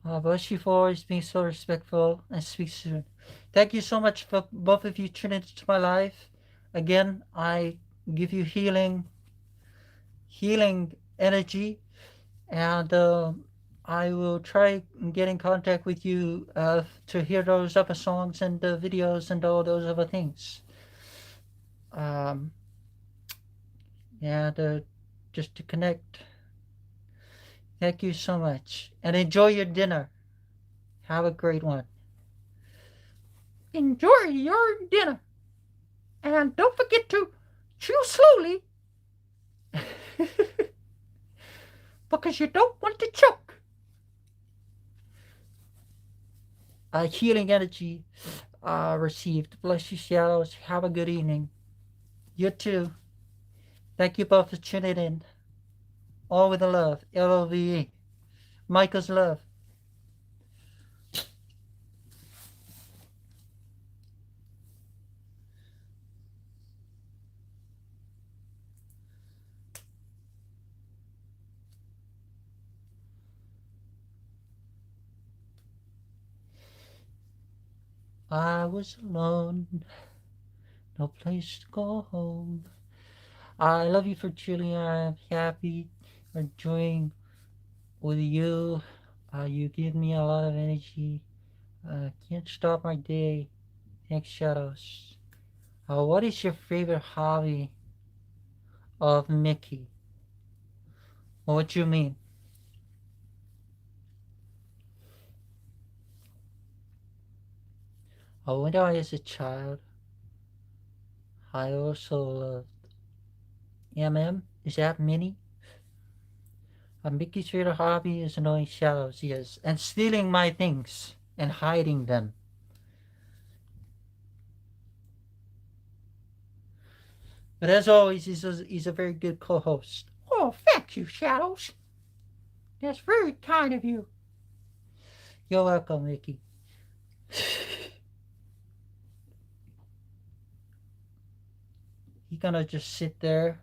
Bless you for always being so respectful, and speak soon. Thank you so much for both of you tuning into my life. Again, I give you healing energy, and I will try and get in contact with you to hear those other songs and the videos and all those other things. Um, and just to connect. Thank you so much, and enjoy your dinner. Have a great one. Enjoy your dinner, and don't forget to chew slowly because you don't want to choke. Healing energy received. Bless you, Shadows. Have a good evening. You too. Thank you both for tuning in. All with the love. LOVE. Michael's love. I was alone. No place to go home. I love you for truly. I'm happy, enjoying with you. You give me a lot of energy. Can't stop my day. Thanks, Shadows. What is your favorite hobby of Mickey? What do you mean? When I was a child, I also loved MM. Is that Minnie? Mickey's favorite hobby is annoying Shadows, yes, and stealing my things and hiding them. But as always, he's a very good co-host. Oh, thank you, Shadows. That's very kind of you. You're welcome, Mickey. He gonna just sit there.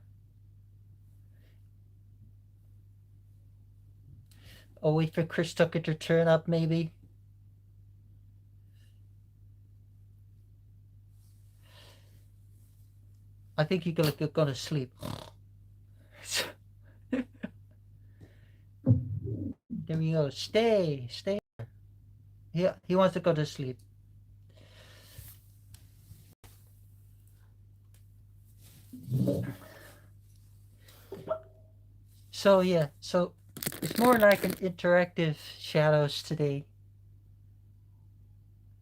Oh, wait for Chris Tucker to turn up, maybe. I think he's gonna go to sleep. There we go. Stay. He wants to go to sleep. So yeah, so it's more like an interactive Shadows today.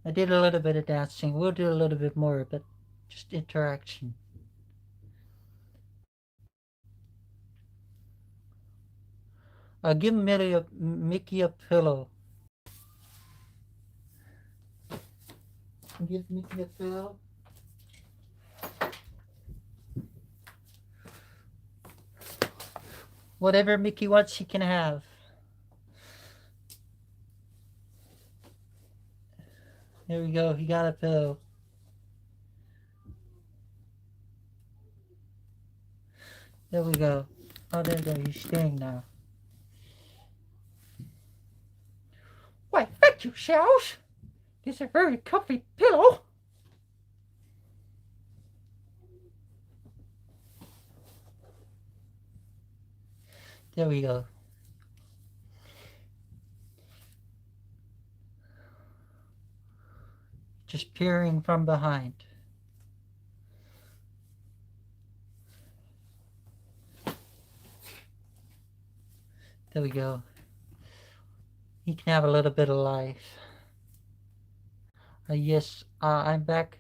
I did a little bit of dancing. We'll do a little bit more, but just interaction. Give Mickey a pillow. Give Mickey a pillow. Whatever Mickey wants, he can have. There we go. He got a pillow. There we go. Oh, there we go. He's staying now. Why, thank you, Shells. This is a very comfy pillow. There we go. Just peering from behind. There we go. He can have a little bit of life. Yes, I'm back.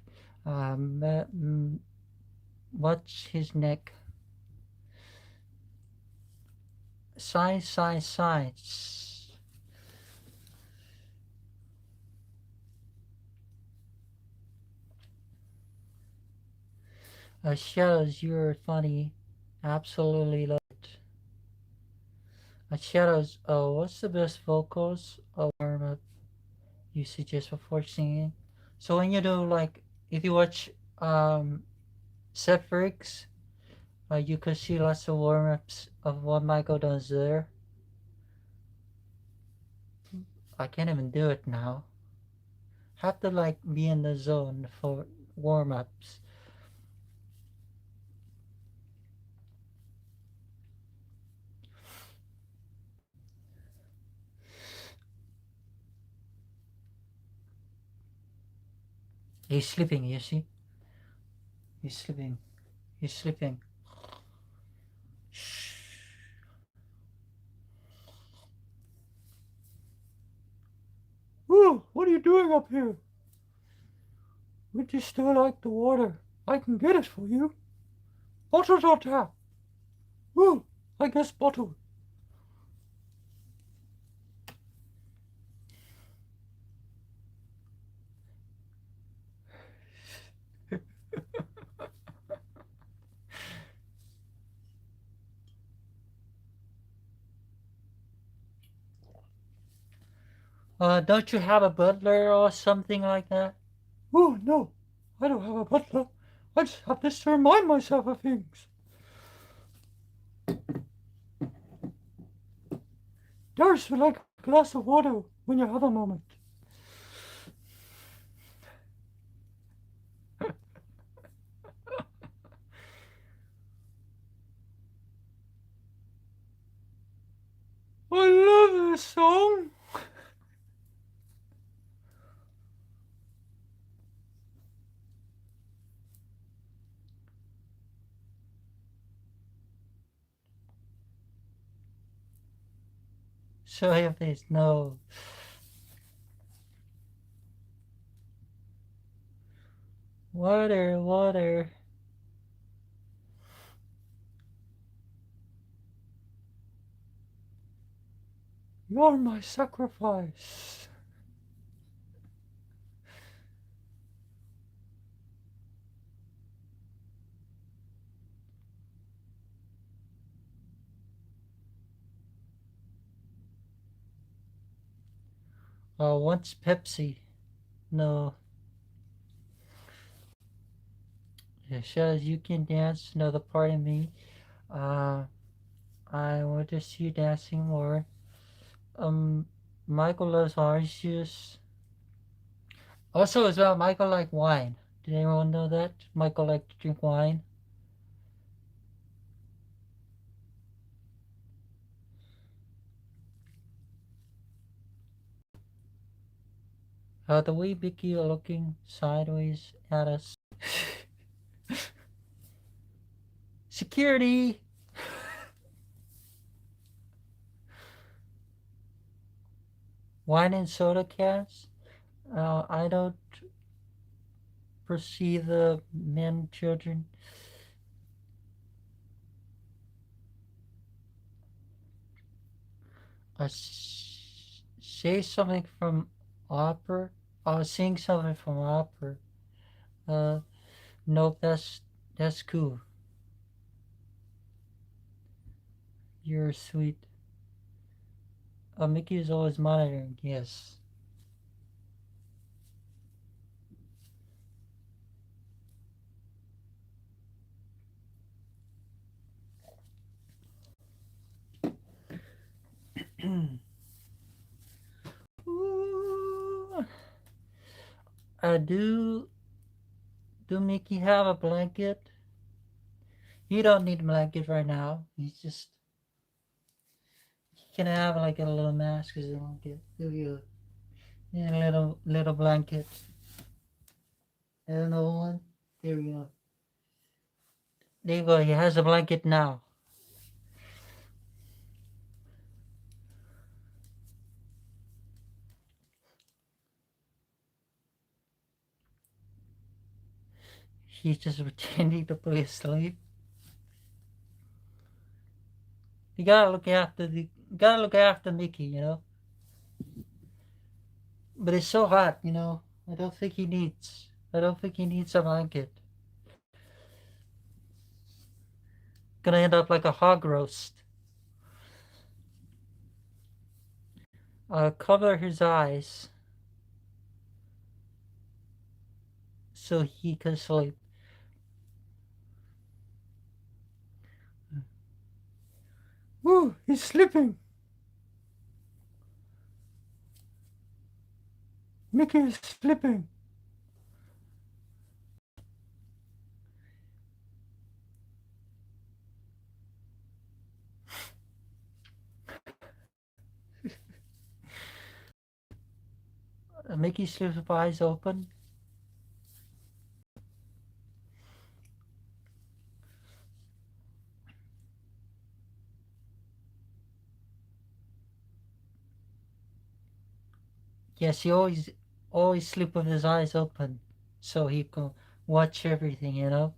What's his neck? Science. Shadows, you're funny. Absolutely love it. Shadows, what's the best vocals or warm up you suggest before singing? So when you do, like, if you watch Seth Briggs, you could see lots of warm ups of what Michael does there. I can't even do it now. Have to like be in the zone for warm ups. He's sleeping, you see? He's sleeping. He's sleeping. Shh. Ooh, what are you doing up here? Would you still like the water? I can get it for you. Bottle's on tap. Ooh, I guess bottle. Don't you have a butler or something like that? Oh, no. I don't have a butler. I just have this to remind myself of things. There's like a glass of water when you have a moment. I love this song. Show your face. No. Water. You're my sacrifice. What's Pepsi? No. It shows you can dance. Another part of me. I want to see you dancing more. Michael loves orange juice. Also, as well, Michael liked wine. Did anyone know that? Michael liked to drink wine. The way Vicky are looking sideways at us. Security! Wine and soda cans? I don't perceive the men, children. Say something from opera. Sing something from opera. Nope, that's cool. You're sweet. Mickey is always monitoring. Yes. Ooh. Do Mickey have a blanket? You don't need a blanket right now. He can have like a little mask as a blanket. Give you a little blanket. Another one. There we go. There you go. He has a blanket now. He's just pretending to be asleep. You gotta look after Mickey, you know. But it's so hot, you know. I don't think he needs a blanket. Gonna end up like a hog roast. Cover his eyes so he can sleep. Woo, he's sleeping. Mickey is sleeping. Mickey sleeps with eyes open. Yes, he always sleep with his eyes open, so he can watch everything, you know.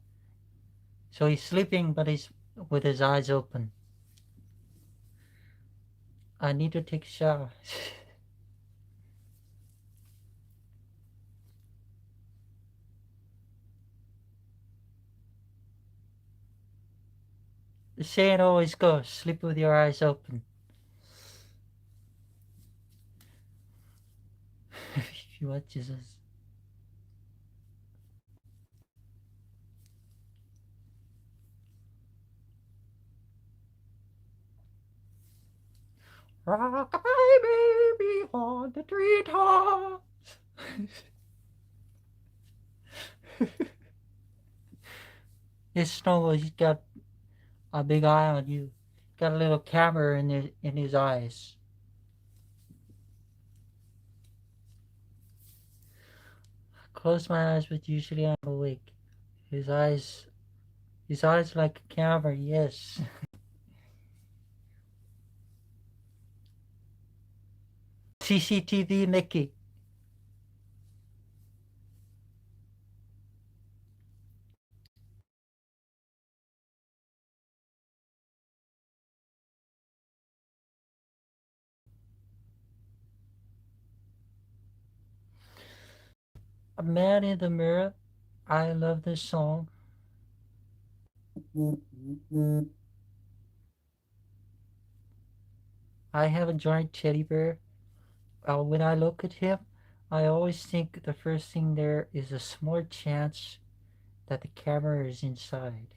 So he's sleeping, but he's with his eyes open. I need to take a shower. The saying always goes, sleep with your eyes open. He watches us. Rock-a-bye, baby, on the treetop. His Snowball, he's got a big eye on you. Got a little camera in his eyes. Close my eyes, but usually I'm awake. His eyes like a camera. Yes. CCTV Mickey. A Man in the Mirror. I love this song. I have a giant teddy bear. When I look at him, I always think the first thing there is a small chance that the camera is inside.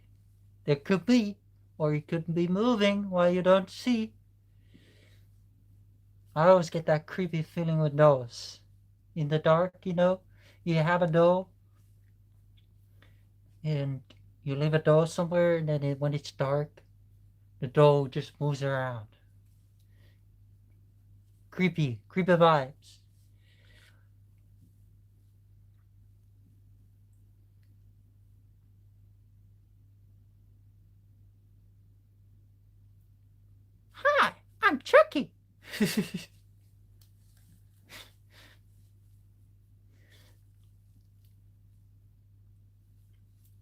There could be, or it could be moving while you don't see. I always get that creepy feeling with dolls. In the dark, you know, you have a doll and you leave a doll somewhere, and then when it's dark, the doll just moves around. Creepy vibes. Hi, I'm Chucky.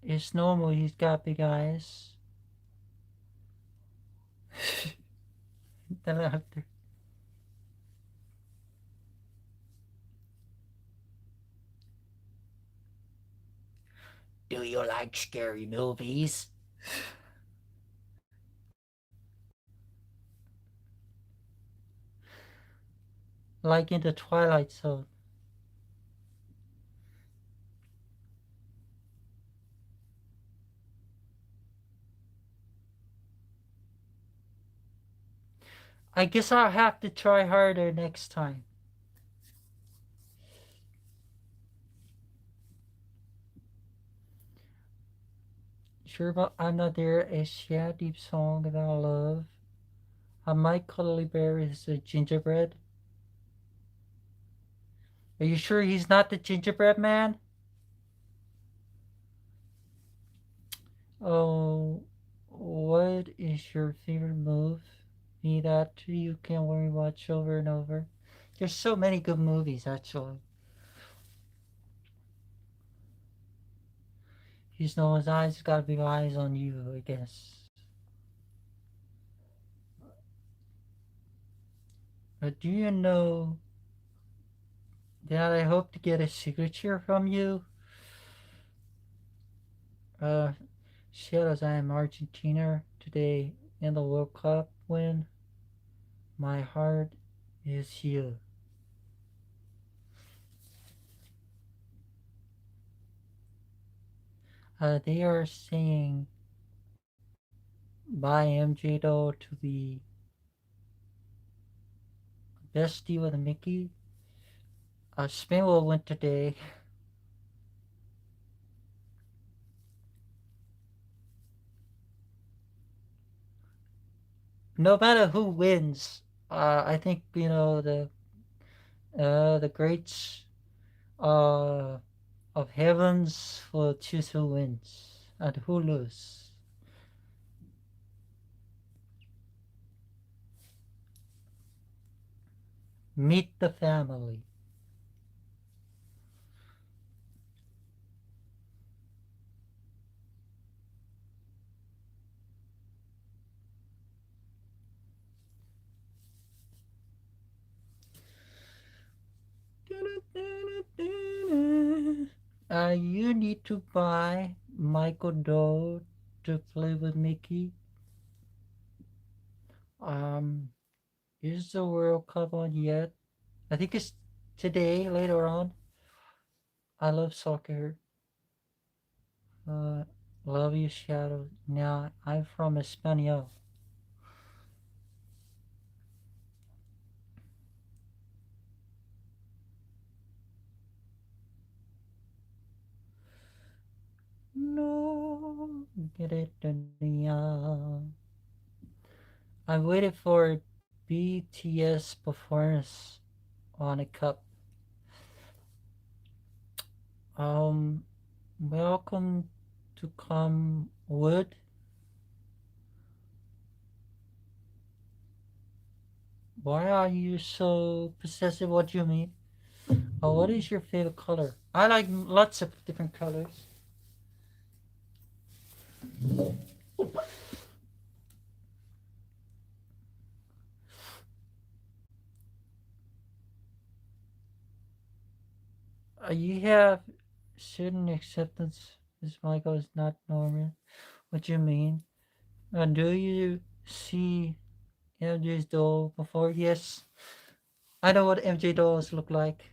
It's normal, he's got big eyes. The laughter. Do you like scary movies? Like in the Twilight Zone. I guess I'll have to try harder next time. Sure, but I'm not there. A sad deep song that I love. Mike Cuddly Bear is a gingerbread. Are you sure he's not the gingerbread man? Oh, what is your favorite move? Me that you can watch over and over. There's so many good movies, actually. He's no one's eyes, gotta be eyes on you, I guess. But do you know that I hope to get a signature from you? Uh, Shadows, I am Argentina today in the World Cup win. My heart is you. They are saying by MJ Doe to the bestie with a Mickey. Spain will win today. No matter who wins, I think the greats uh, of heavens will choose who wins and who loses. Meet the family. You need to buy Michael Doe to play with Mickey. Um, is the World Cup on yet? I think it's today, later on. I love soccer. Uh, love you, Shadow. Now, I'm from Espanol. No, get it, Dunia. I waited for BTS performance on a cup. Um, welcome to come Wood. Why are you so possessive? What do you mean? Oh, what is your favorite color? I like lots of different colors. You have certain acceptance. This Michael is not normal. What do you mean? Do you see MJ's doll before? Yes, I know what MJ dolls look like.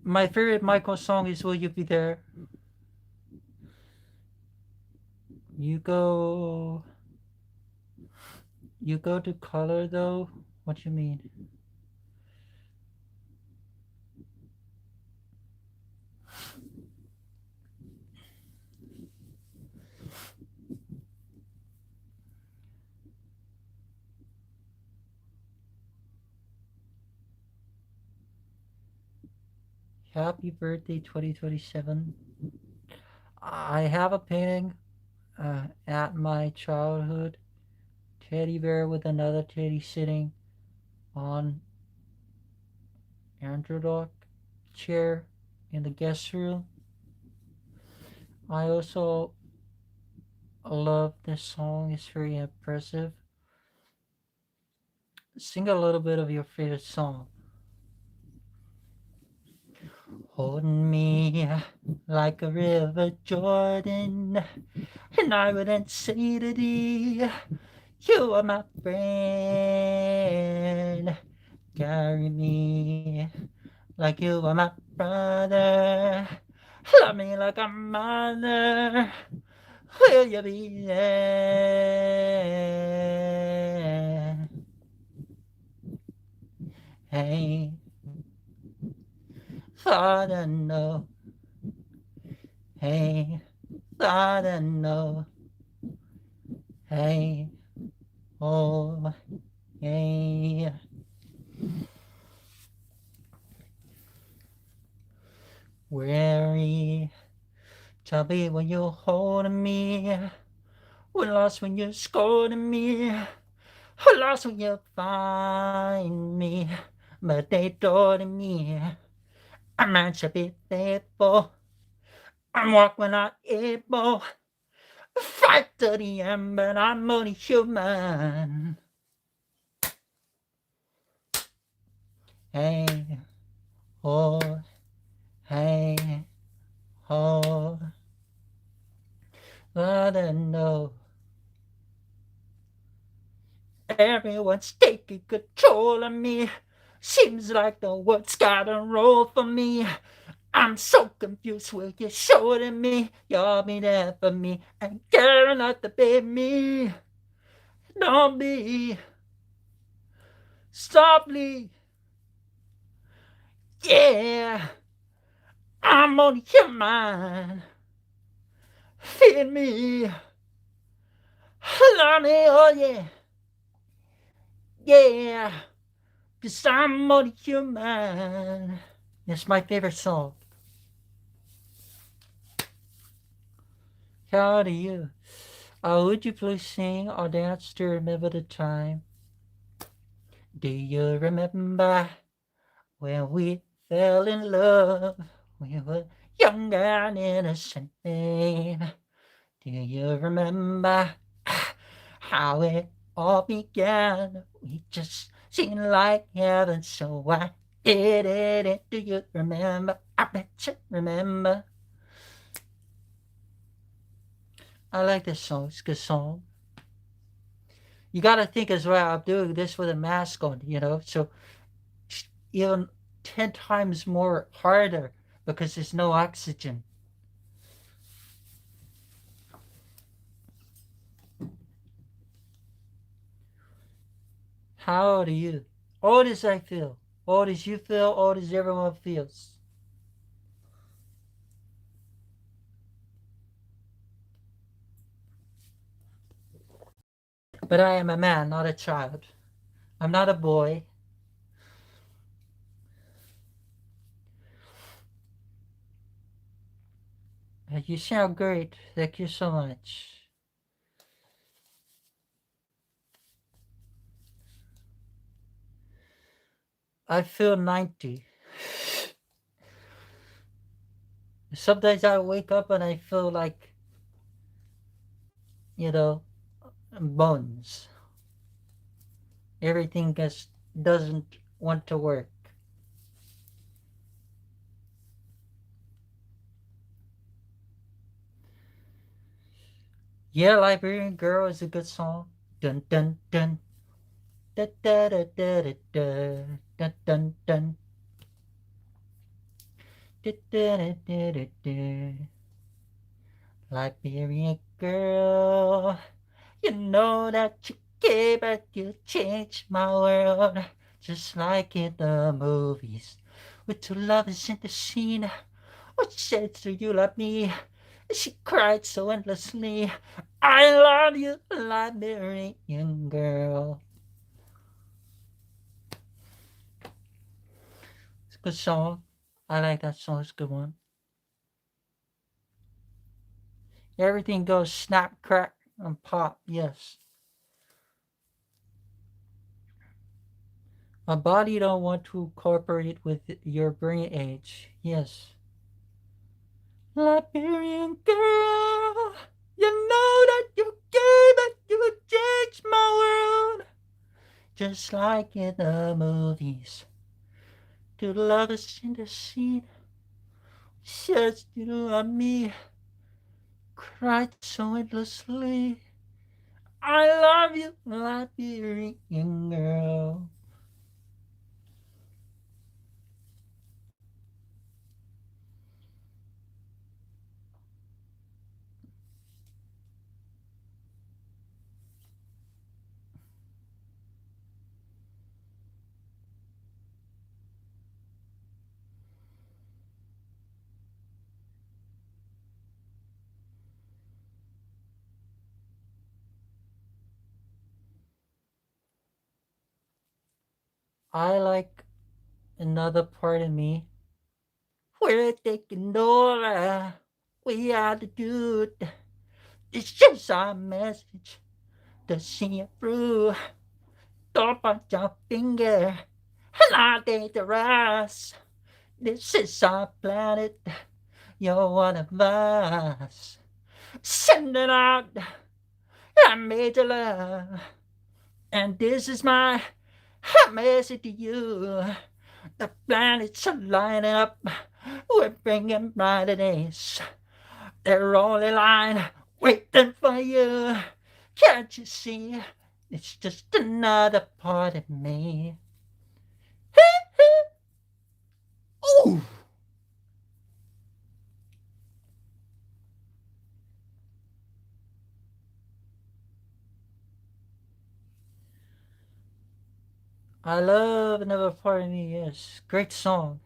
My favorite Michael song is "Will You Be There." You go. You go to color though. What do you mean? Happy birthday 2027. I have a painting at my childhood teddy bear with another teddy sitting on Andrew Dock chair in the guest room. I also love this song, it's very impressive. Sing a little bit of your favorite song. Hold me like a river Jordan, and I wouldn't say to thee, you are my friend. Carry me like you are my brother. Love me like a mother. Will you be there? Hey, Father, no. Hey, Father, no. Hey, oh, hey. Weary, tell me when you're holding me. We're lost when you're scolding me. We're lost when you find me. But they told me I'm not to be faithful. I'm walk when I'm able. Fight to the end, but I'm only human. Hey, oh, hey, oh. I don't know. Everyone's taking control of me. Seems like the world's got a role for me. I'm so confused. Will you show it to me? You'll be there for me and care not to be me. Don't be softly. Yeah, I'm on your mind. Feed me. Love me, oh yeah. Yeah, 'cause I'm on your mind. It's my favorite song. How do you? Would you please sing or dance to remember the time? Do you remember when we fell in love? We were young and innocent, babe. Do you remember how it all began? We just seemed like heaven, so I did it. Do you remember? I bet you remember. I like this song. It's a good song. You got to think as well, I'm doing this with a mask on, so even 10 times more harder because there's no oxygen. How old are you? Old as I feel. Old as you feel, old as everyone feels. But I am a man, not a child. I'm not a boy. You sound great. Thank you so much. I feel 90. Sometimes I wake up and I feel like, you know, bones. Everything just doesn't want to work. Yeah, Liberian Girl is a good song. Dun dun dun. Da da da da da da. Dun dun dun. Da da da da da da. Liberian Girl. You know that you gave but you changed my world. Just like in the movies. With two lovers in the scene. What said to you love me? She cried so endlessly. I love you, Liberian Girl. It's a good song. I like that song. It's a good one. Everything goes snap, crack, and pop. Yes. My body don't want to cooperate with your brain age. Yes. Liberian Girl, you know that you gave it, you changed my world. Just like in the movies. To the lovers in the scene. Says you love me. Cried so endlessly. I love you, Liberian Girl. I like another part of me. We're taking over. We are the dude. This is our message to see it through. Don't point your finger and I take the rest. This is our planet. You're one of us. Sending out a major love. And this is my message to you. The planets are lining up. We're bringing brighter days. They're all in line waiting for you. Can't you see? It's just another part of me. Ooh. I love another part of me. Yes, great song.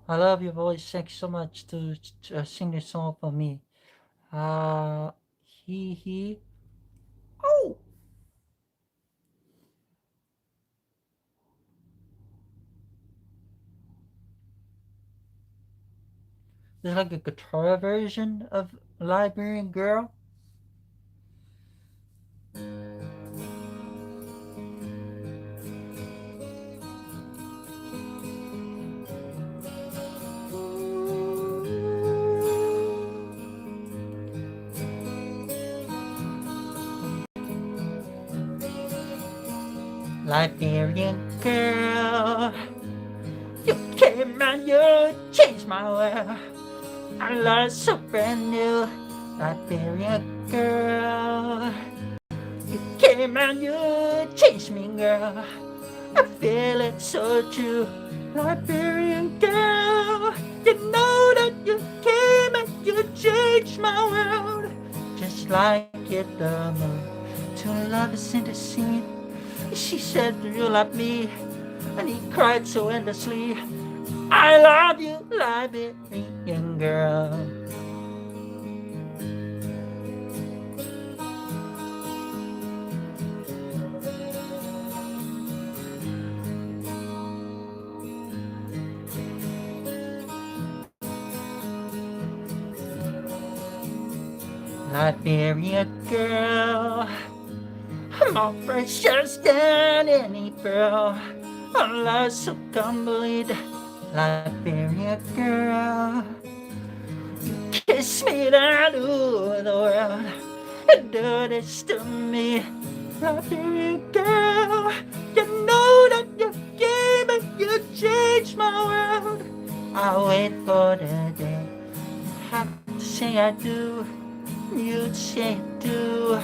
I love your voice. Thanks so much to sing this song for me. Uh, he. Oh, there's like a guitar version of Liberian Girl. Liberian girl, you came and you changed my world. Our love's so brand new. Liberian girl, you came and you changed me, girl. I feel it so true. Liberian girl, you know that you came and you changed my world. Just like it, the moon. Two lovers in the scene. She said, "Do you love me?" And he cried so endlessly. I love you, Liberian girl. Liberian girl, more precious than any pearl. Our love's so complete. Liberian girl, kiss me down to the world and do this to me. Liberian girl, you know that you came and you changed my world. I wait for the day I have to say I do. You'd say it too.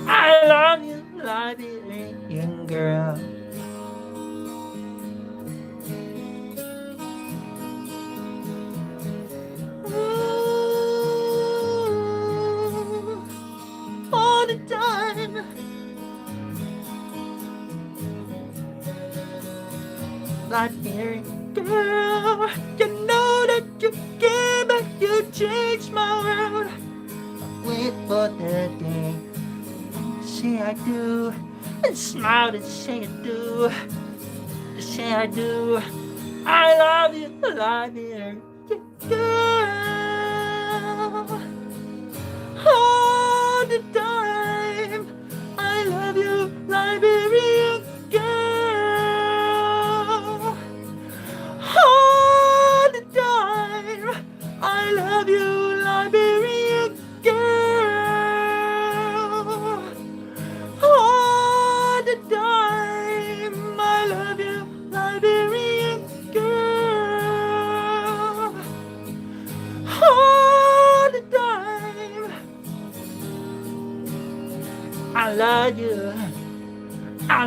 I love you, Liberian girl. Ooh, all the time. Liberian girl, you know that you came and you changed my world. Wait for the day, say I do, and smile and say I do, say I do. I love you, Liberian girl, all the time. I love you, Liberian girl, all the time. I love you, Liberian girl, all the time. I love you, Liberian girl, all the time. I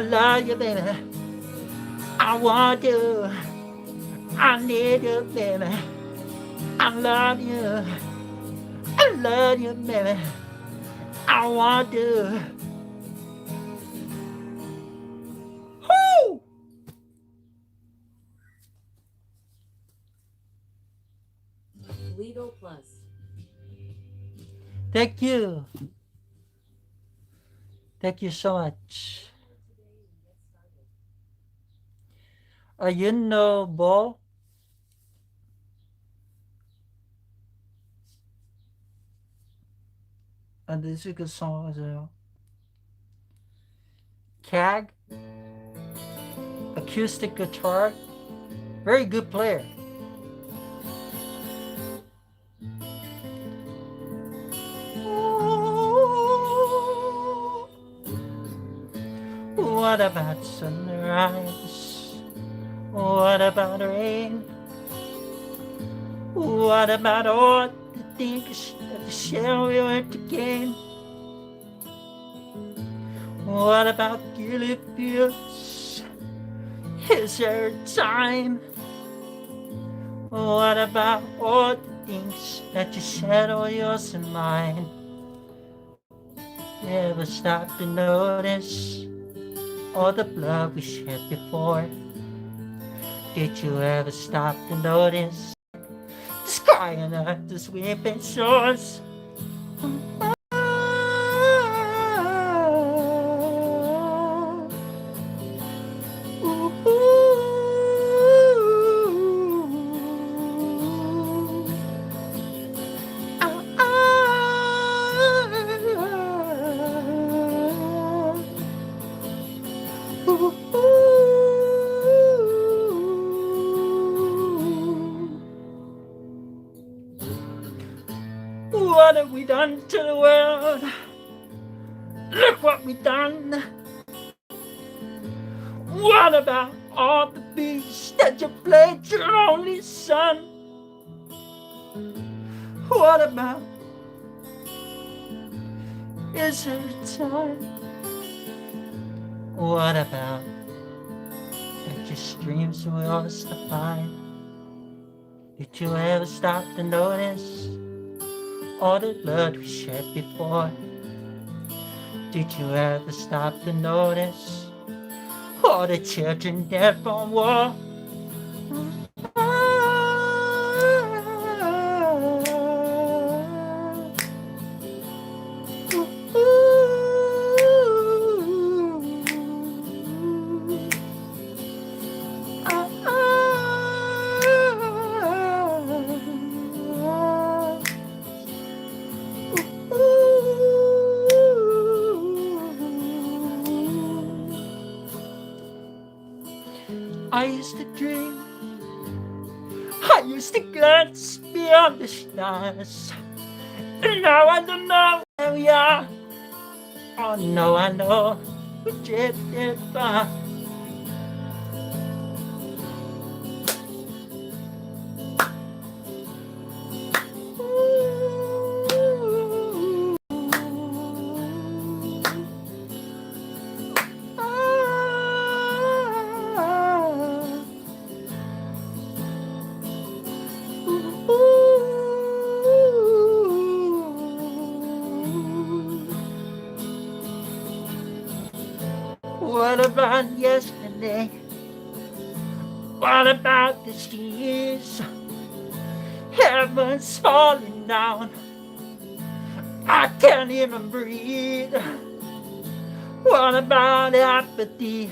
love you, baby. I want you, I need you, baby. I love you, baby. I want you. Woo! Legal Plus. Thank you. Thank you so much. You know Ball? And this is a good song as well. Cag, acoustic guitar, very good player. What about sunrise? What about rain? What about all the things that the shell we went to gain? What about Gilly Fields? Is there time? What about all the things that you said were yours and mine? Never stop to notice all the blood we shed before. Did you ever stop to notice the sky and earth, the sweeping shores? What have we done to the world? Look what we done. What about all the beats that you played your only son? What about, is there time? What about that your streams were yours to find? Did you ever stop to notice all the blood we shed before? Did you ever stop to notice all the children dead from war? I used to dream, I used to glance beyond the stars. And now I don't know where we are. Oh no, I know we drifted far. What about yesterday? What about this years? Heaven's falling down. I can't even breathe. What about apathy?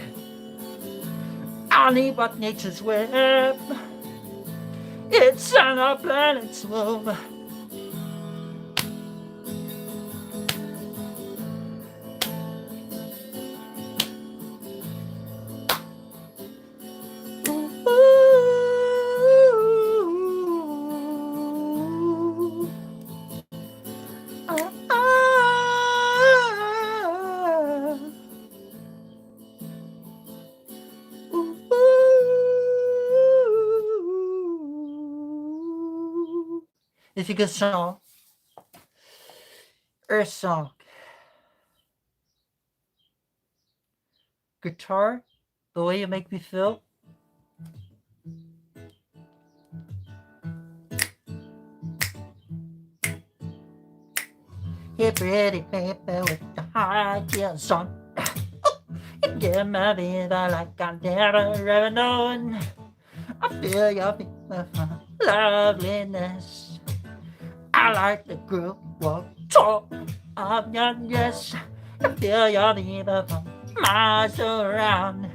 I need what nature's web. It's on our planet's womb. It's a good song. Earth song. Guitar, the way you make me feel. Hey, pretty baby with the high heels on. You get my vida like I've never ever known. I feel your beautiful loveliness. I like the group walk talk of your dress. I feel your beautiful miles around.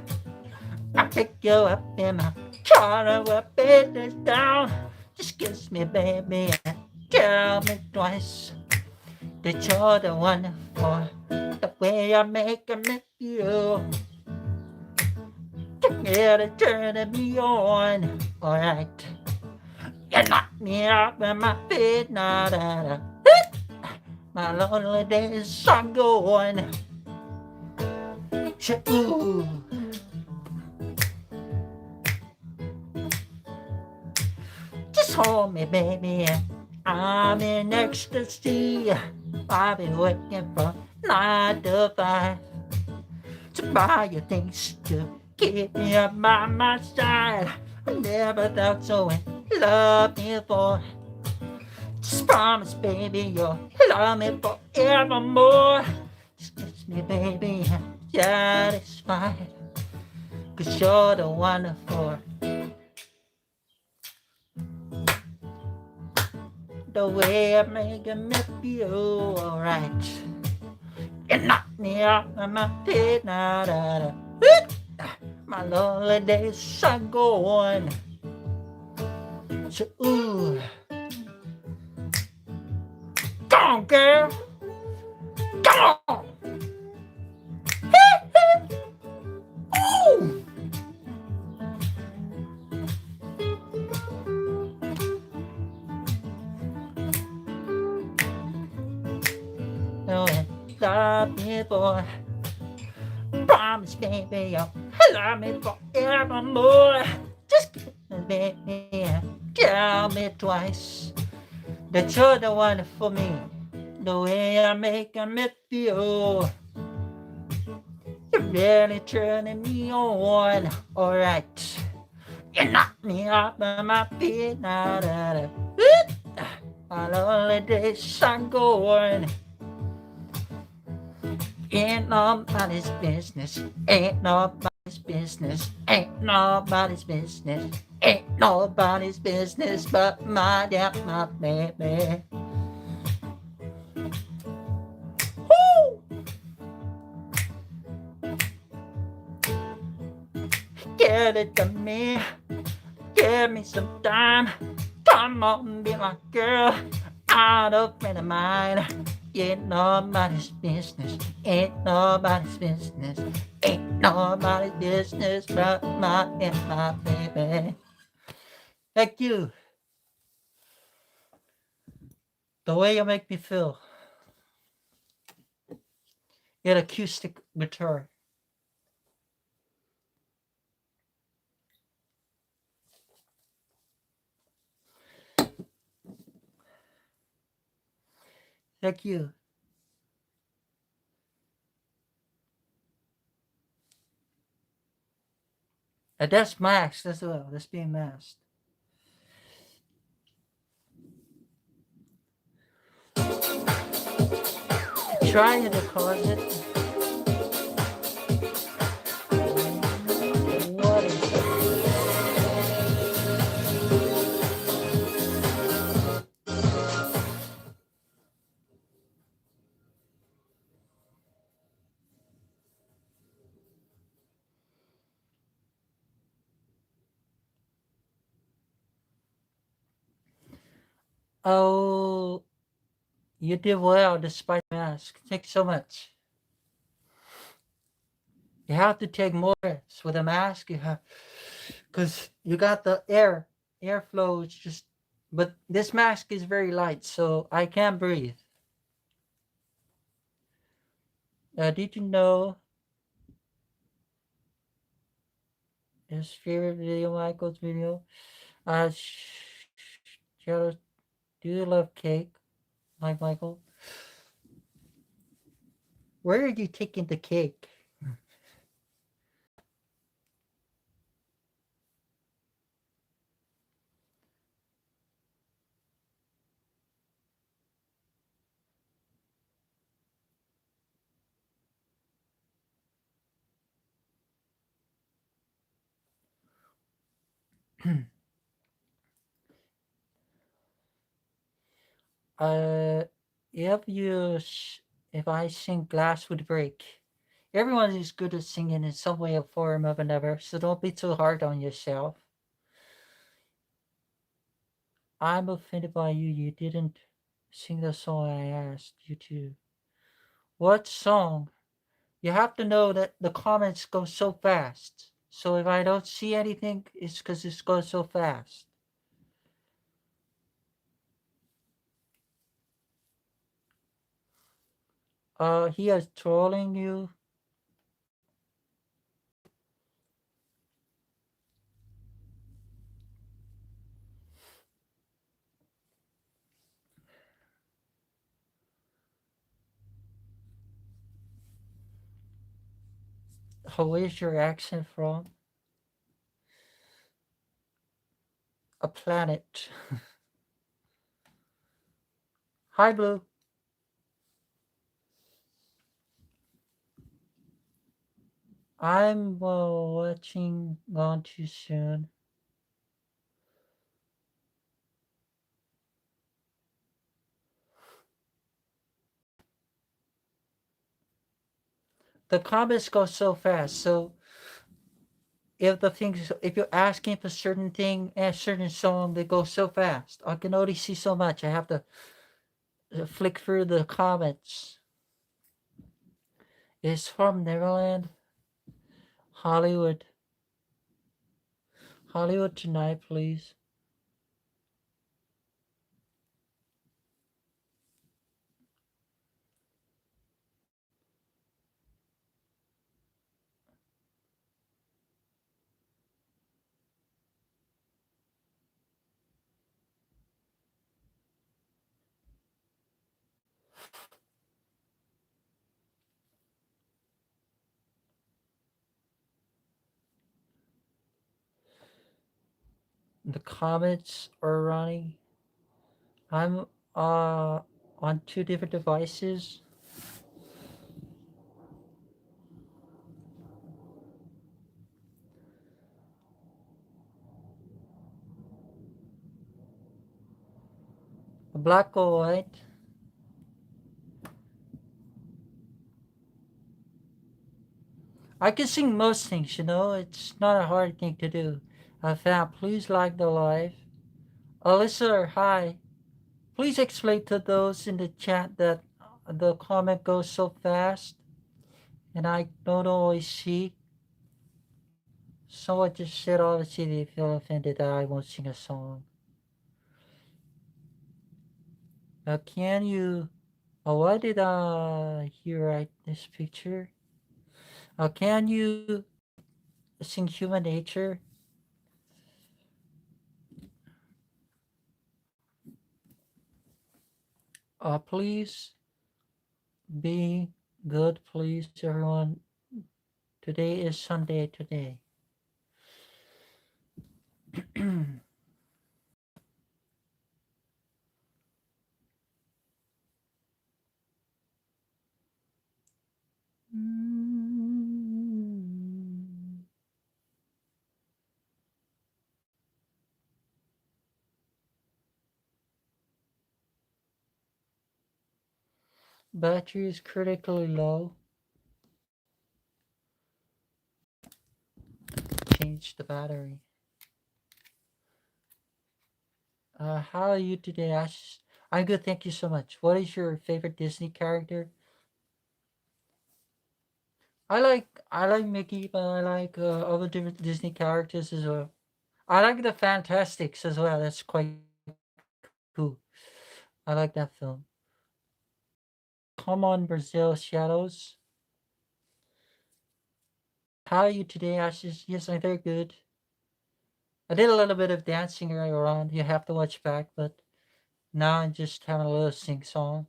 I pick you up in my car with business down. Just kiss me, baby, and tell me twice that you're the one for the way I make a miss you. Together turning me on, alright. You knock me out with my feet, nah, da, da. My lonely days are gone. Ooh. Just hold me, baby. I'm in ecstasy. I've been working from 9 to 5 to buy you things to keep me up by my side. I never thought so in love before. Just promise, baby, you'll love me forevermore. Just kiss me, baby, and satisfied. 'Cause you're the one for the way I make it miss you, alright. You knock me off of my feet, nah, da, da. My lonely days are gone. So, ooh. Come on, girl. Come on. Ooh. No, love me, boy. Promise, baby, you'll love me forevermore. Just kiss me, baby, and tell me twice that you're the one for me. The way I make a miss you. You're really turning me on, alright. You knock me off of my feet, nah, da, da. My lonely days are gone. Ain't nobody's business, ain't nobody's business, ain't nobody's business, ain't nobody's business but my damn my baby. Woo! Get it to me, give me some time. Come on, be my girl, out of friend of mine. Ain't nobody's business, ain't nobody's business, ain't nobody's business but my and my baby. Thank you. The way you make me feel. An acoustic guitar. Thank you. And that's masked as well. That's being masked. Trying to cause it. What is it? Oh, you did well despite the mask. Thanks so much. You have to take more breaths with a mask. You have, because you got the airflow. It's just, but this mask is very light, so I can't breathe. Did you know his favorite video, Michael's video? Shadow, do you love cake, like Michael? Where are you taking the cake? Uh, if you if I sing glass would break, Everyone is good at singing in some way or form of another, so don't be too hard on yourself. I'm offended by you. You didn't sing the song I asked you to. What song? You have to know that the comments go so fast. So if I don't see anything, it's because it's going so fast. He is trolling you. Where's your accent from? A planet. Hi, Blue. I'm watching Gone Too Soon. The comments go so fast. So if you're asking for certain thing and certain song, they go so fast. I can only see so much. I have to flick through the comments. It's from Neverland, Hollywood. Hollywood tonight, please. The comments are running. I'm on two different devices. Black or white. I can sing most things, it's not a hard thing to do. I found please like the live. Alyssa, hi. Please explain to those in the chat that the comment goes so fast and I don't always see. Someone just said obviously they feel offended that I won't sing a song. Can you why did he write this picture? Can you sing Human Nature? Please be good, please, everyone. Today is Sunday today. Battery is critically low. Change the battery. How are you today, Ash? I'm good, thank you so much. What is your favorite Disney character? I like Mickey, but I like other different Disney characters as well. I like the Fantastics as well. That's quite cool. I like that film. Come on, Brazil Shadows. How are you today, Ashes? Yes, I'm very good. I did a little bit of dancing earlier on. You have to watch back, but now I'm just having a little sing song.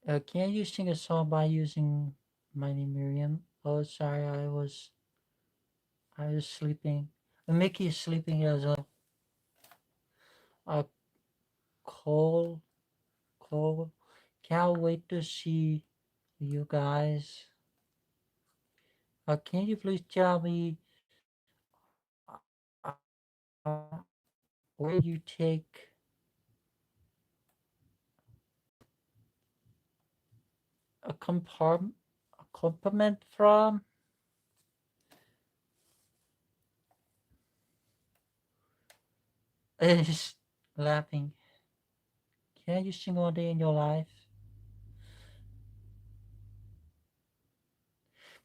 Can you sing a song by using my name Miriam? Oh, sorry, I was sleeping. Mickey is sleeping as well. Uh, Cole, Cole, can't wait to see you guys. Can you please tell me where you take a compliment from? Is laughing. Can you sing one day in your life?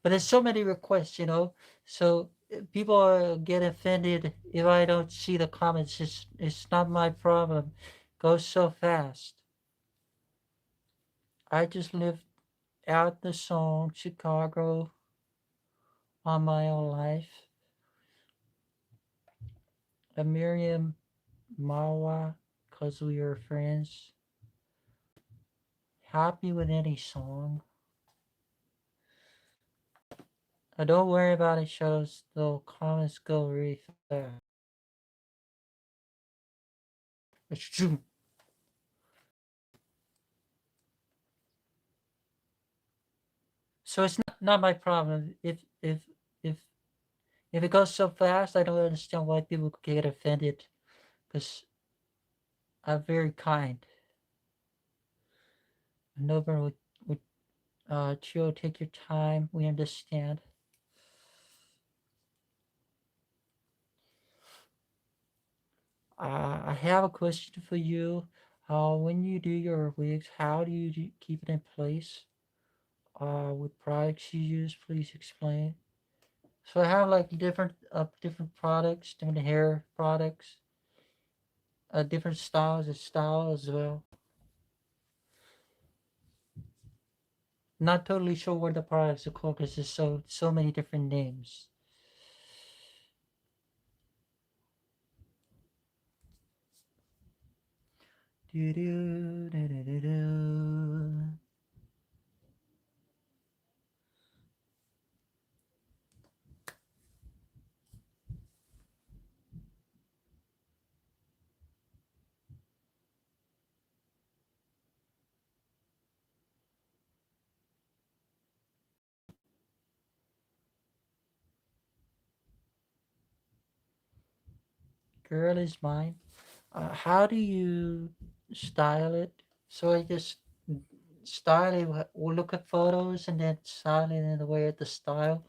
But there's so many requests, so people get offended if I don't see the comments. It's not my problem. Goes so fast. I just lived out the song Chicago all my own life. A Miriam Marwa, cause we are friends. Happy with any song. Don't worry about it, shows the comments go really fast. So it's not my problem. If if it goes so fast, I don't understand why people get offended. Because I'm very kind. Nobody would chill, take your time. We understand. I have a question for you. When you do your wigs, how do you keep it in place? What products you use? Please explain. So I have like different products, different hair products, different styles of style as well. Not totally sure what the products are called because there's so many different names. Do do do do do do. Girl is mine. How do you style it? So I just style it. We'll look at photos and then style it in the way of the style,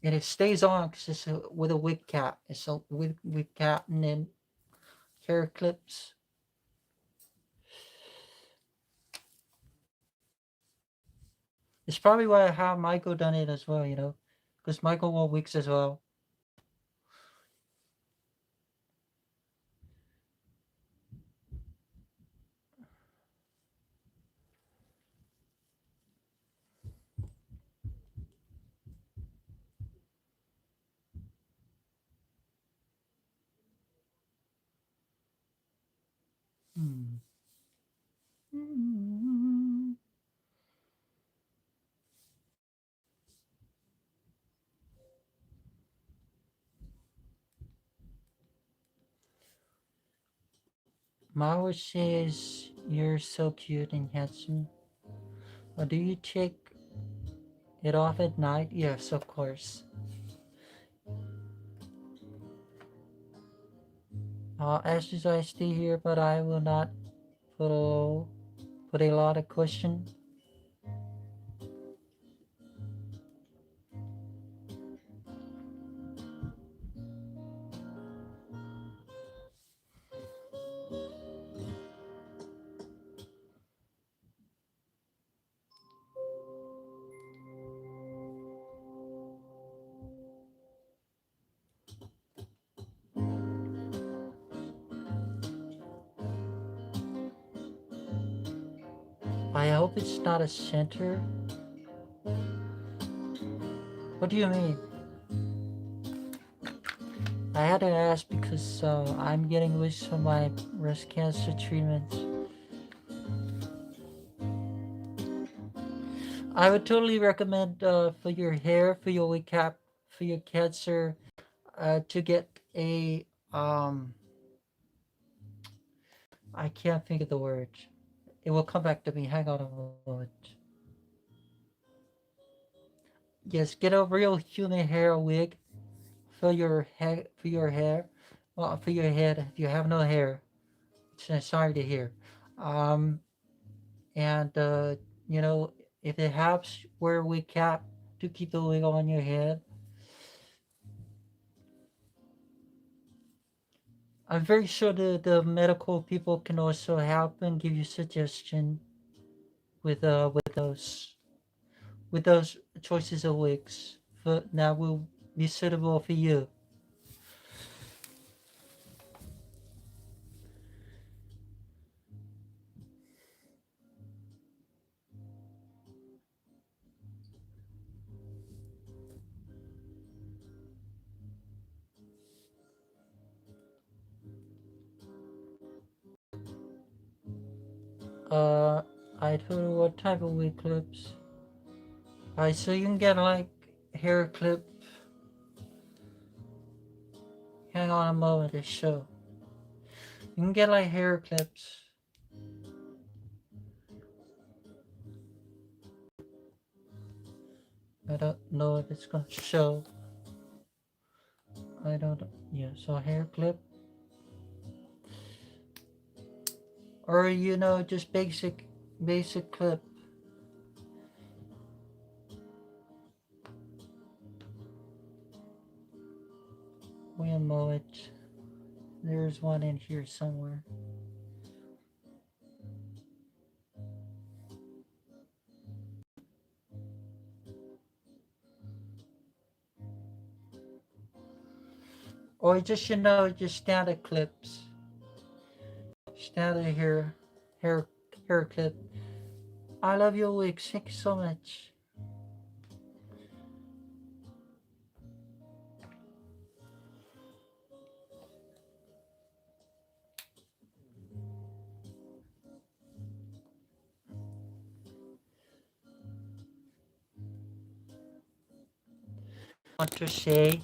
and it stays on because it's with a wig cap. It's a wig cap and then hair clips. It's probably why how Michael done it as well. Because Michael wore wigs as well. Hmm. Mara says you're so cute and handsome. Do you take it off at night? Yes, of course. As I stay here, but I will not put a lot of cushion. I hope it's not a center. What do you mean? I had to ask because I'm getting wish for my breast cancer treatment. I would totally recommend for your hair, for your wig cap, for your cancer, to get a I can't think of the word. It will come back to me. Hang on a moment. Yes, get a real human hair wig for your hair. For your hair, well, for your head. If you have no hair, sorry to hear. Um, and you know, if it helps, wear a wig cap to keep the wig on your head. I'm very sure the medical people can also help and give you suggestion with with those choices of wigs that will be suitable for you. Uh, I told you what type of wig clips. Alright, so you can get like hair clip. Hang on a moment to show. You can get like hair clips. I don't know if it's gonna show. I don't. Yeah, so hair clip, or just basic clip. Wait a moment. There's one in here somewhere. Or just just standard clips, standard hair hair clip. I love your wigs. Thank you so much. Want to say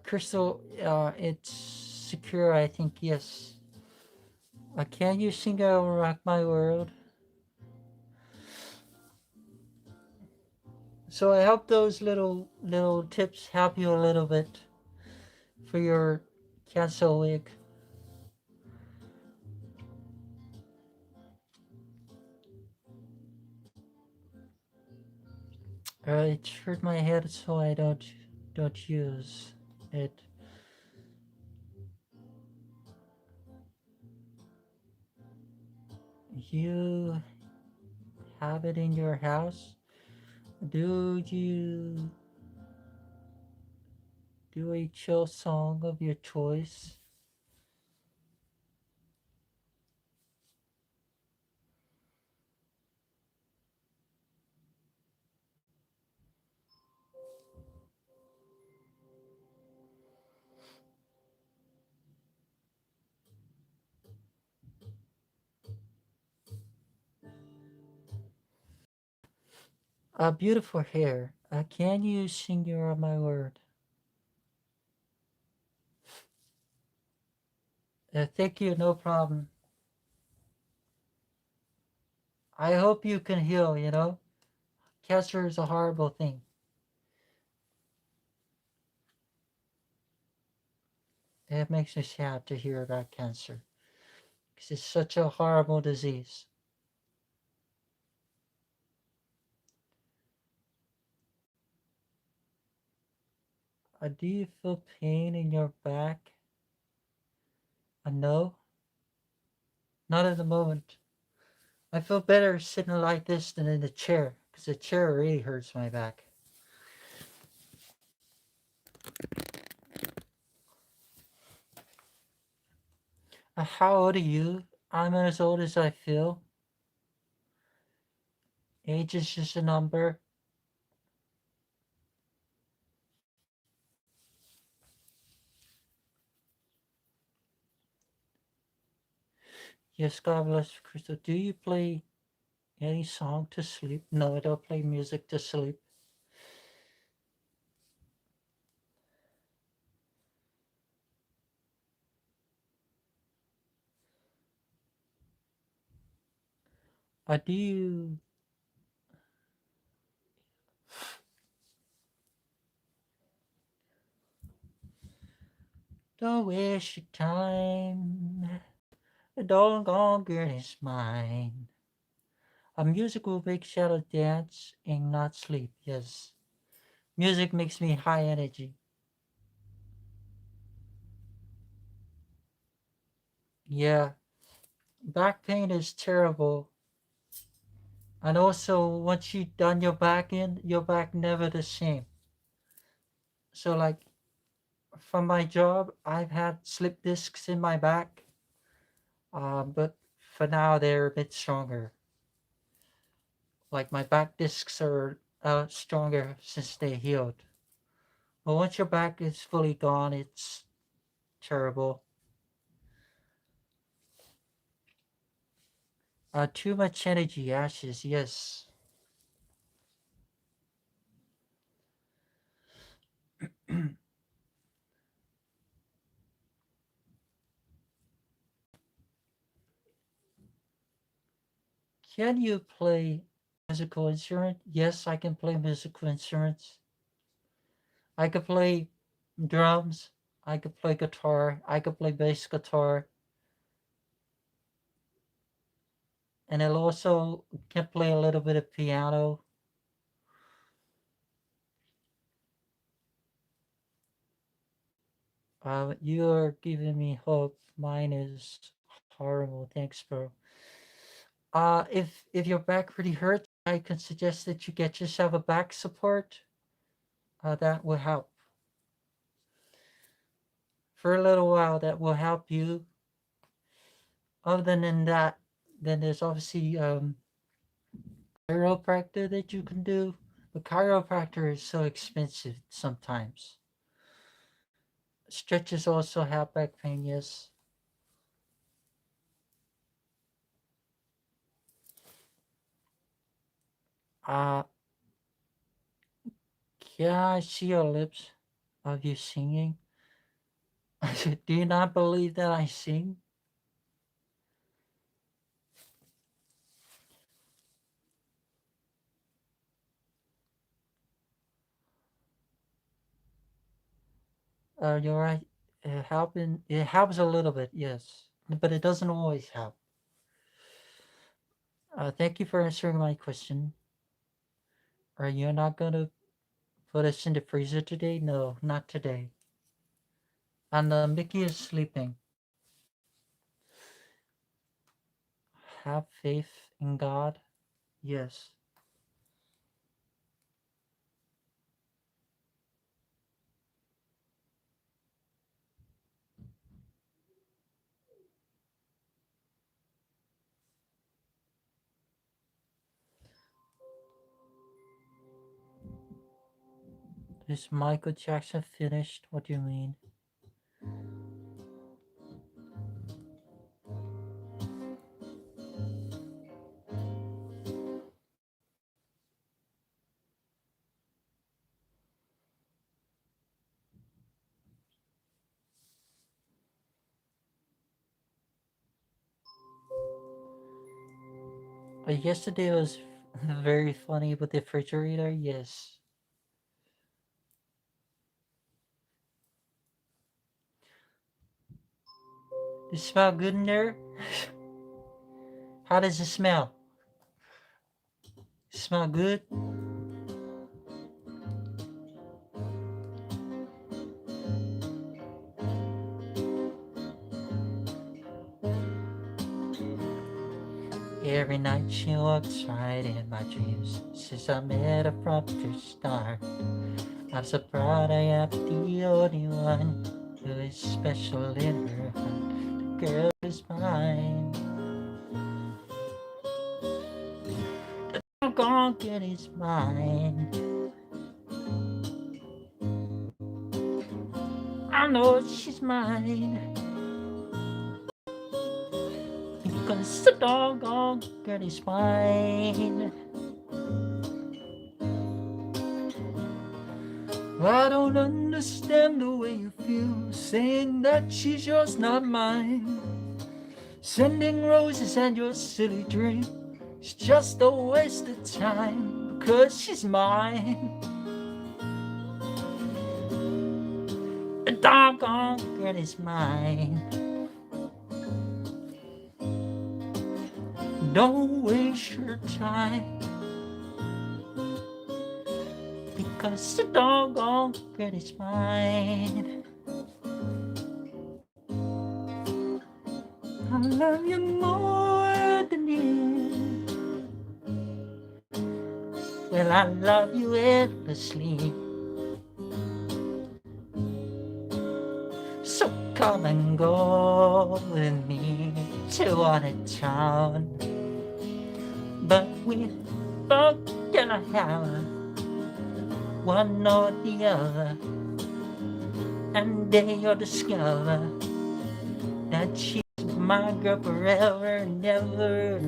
Crystal, it's secure, I think, yes. Can you sing Rock My World? So I hope those little tips help you a little bit for your cancel wig. It hurt my head, so I don't use it. You have it in your house? Do you do a chill song of your choice? Beautiful hair. Can you sing You're My Word? Thank you, no problem. I hope you can heal. Cancer is a horrible thing. It makes me sad to hear about cancer because it's such a horrible disease. Do you feel pain in your back? No, not at the moment. I feel better sitting like this than in the chair because the chair really hurts my back. How old are you? I'm as old as I feel. Age is just a number. Yes, God bless you, Crystal. Do you play any song to sleep? No, I don't play music to sleep. Do you... Don't waste your time. The longer is mine. A music will make shadow dance and not sleep. Yes. Music makes me high energy. Yeah. Back pain is terrible. And also, once you've done your back in, your back never the same. So, like, from my job, I've had slip discs in my back, but for now they're a bit stronger. Like my back discs are stronger since they healed. But once your back is fully gone, it's terrible. Too much energy, ashes. Yes. Can you play musical instrument? Yes, I can play musical instruments. I could play drums. I could play guitar. I could play bass guitar. And I also can play a little bit of piano. You're giving me hope. Mine is horrible. Thanks, bro. If your back really hurts, I can suggest that you get yourself a back support. That will help. For a little while, that will help you. Other than that, then there's obviously chiropractor that you can do. But chiropractor is so expensive sometimes. Stretches also help back pain, yes. Uh, can I see your lips of you singing? Do you not believe that I sing? You're right. It helps a little bit, yes. But it doesn't always help. Thank you for answering my question. Are you not gonna put us in the freezer today? No, not today. And Mickey is sleeping. Have faith in God. Yes. Is Michael Jackson finished? What do you mean? Yesterday was very funny with the refrigerator. Yes. It smell good in there? How does it smell? Smell good? Every night she walks right in my dreams. Since I met her from the start, I'm so proud I am the only one who is special in her heart. The girl is mine. gone get his mind. I know she's mine. Because the doggone girl is mine. I don't understand the way you feel, saying that she's yours, not mine. Sending roses and your silly dream, it's just a waste of time, because she's mine. The doggone girl is mine. Don't waste your time, because the doggone girl is mine. I love you more than you. Well, I love you endlessly. So come and go with me to a town. But we both gonna have one or the other, and then you'll discover that she's my girl forever and ever.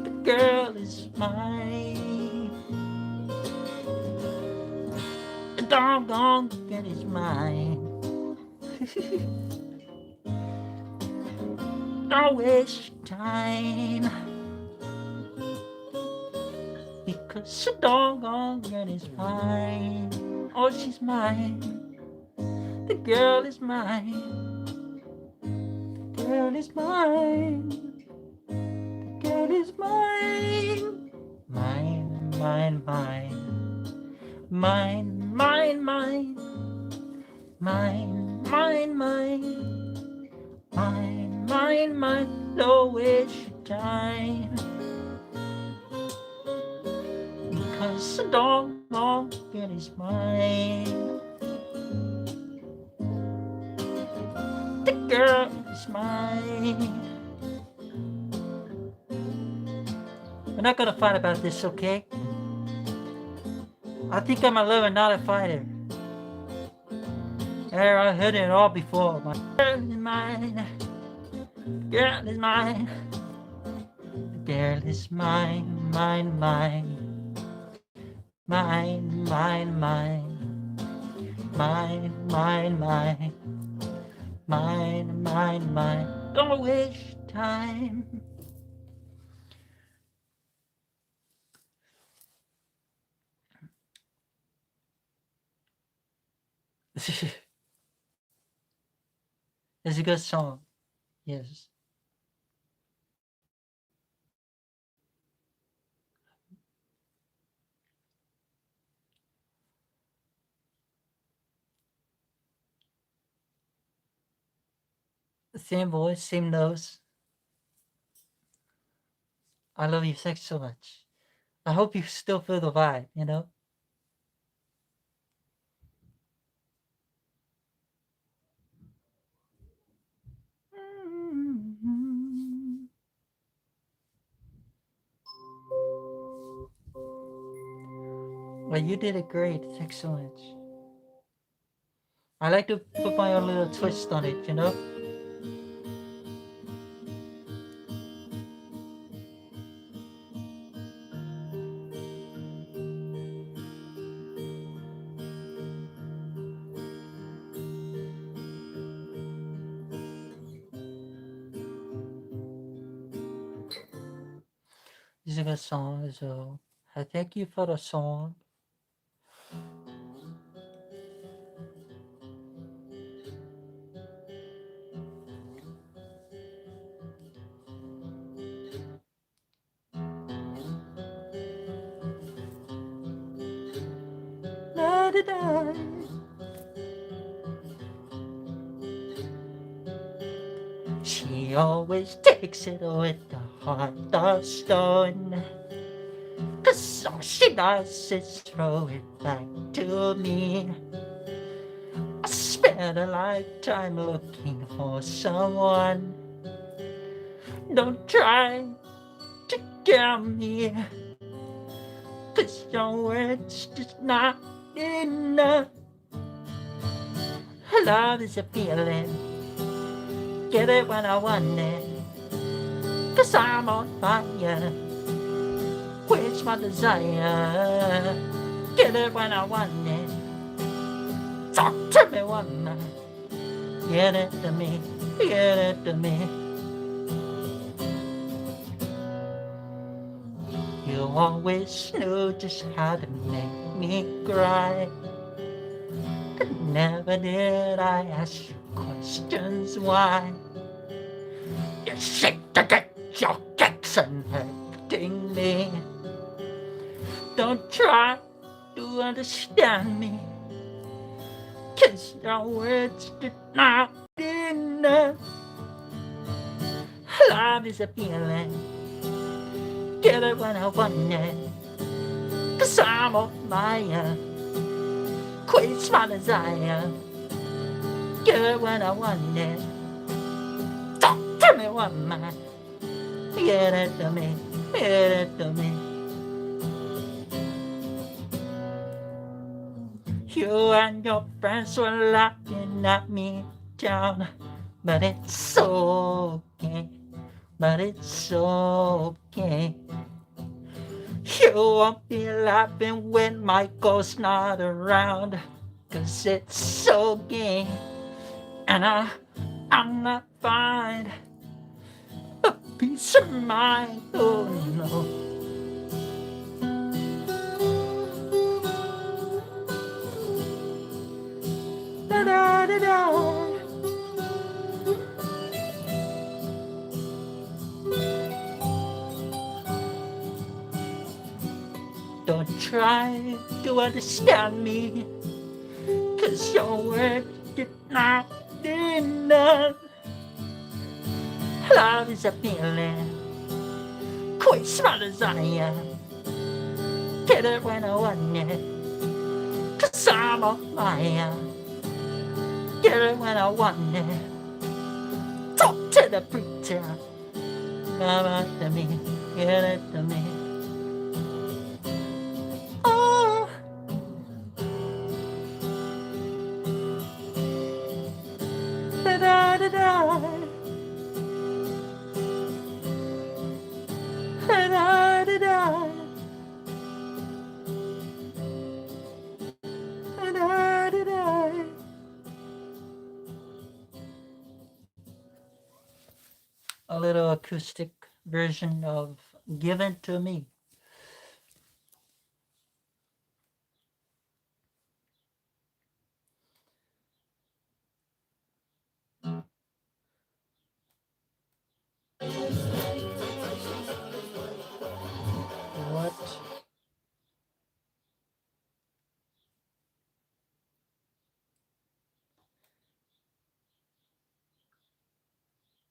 The girl is mine. The doggone girl is mine. Don't waste your time, because the doggone girl is mine. Oh, she's mine. The girl is mine. The girl is mine. The girl is mine. Mine, mine, mine. Mine, mine, mine. Mine, mine, mine. Mine, mine, mine. Don't waste your time, because the doggone girl is mine. The girl is mine. We're not gonna fight about this, okay? I think I'm a lover, not a fighter. There, I heard it all before. My girl is mine. The girl is mine. The girl is mine, mine, mine. Mine, mine, mine. Mine, mine, mine. Mine, mine, mine. Don't waste time. It's a good song. Yes. Same voice, same nose. I love you sex so much. I hope you still feel the vibe, you know? Well, you did it great. Thanks so much. I like to put my own little twist on it, you know? This is a good song, so I thank you for the song. Da-da-da. She always takes it with the heart of stone, 'cause all she does is throw it back to me. spent a lifetime looking for someone. Don't try to get me, 'cause your words just not enough. Love is a feeling, get it when I want it, 'cause I'm on fire, quench my desire, get it when I want it. Talk to me one night, get it to me, get it to me. You always knew just how to make me cry. Never did I ask you questions why. You seem to get your kicks and hurting me. Don't try to understand me, 'cause your words did not enough. Love is a feeling, get it when I want it, 'cause I'm on fire, quench my desire, get it when I want it. Talk to me one man, get it to me, get it to me. You and your friends were laughing at me down, but it's okay, but it's okay. You won't be laughing when Michael's not around, 'cause it's okay, and I'm not fine. A peace of mind, oh no. Da da da da. Don't try to understand me, 'cause your words did not enough. Love is a feeling, quench my desire, get it when I want it, 'cause I'm on fire, get it when I want it. Talk to the preacher, come out to me, get it to me. Oh, da da da da. A little acoustic version of Given to Me. What?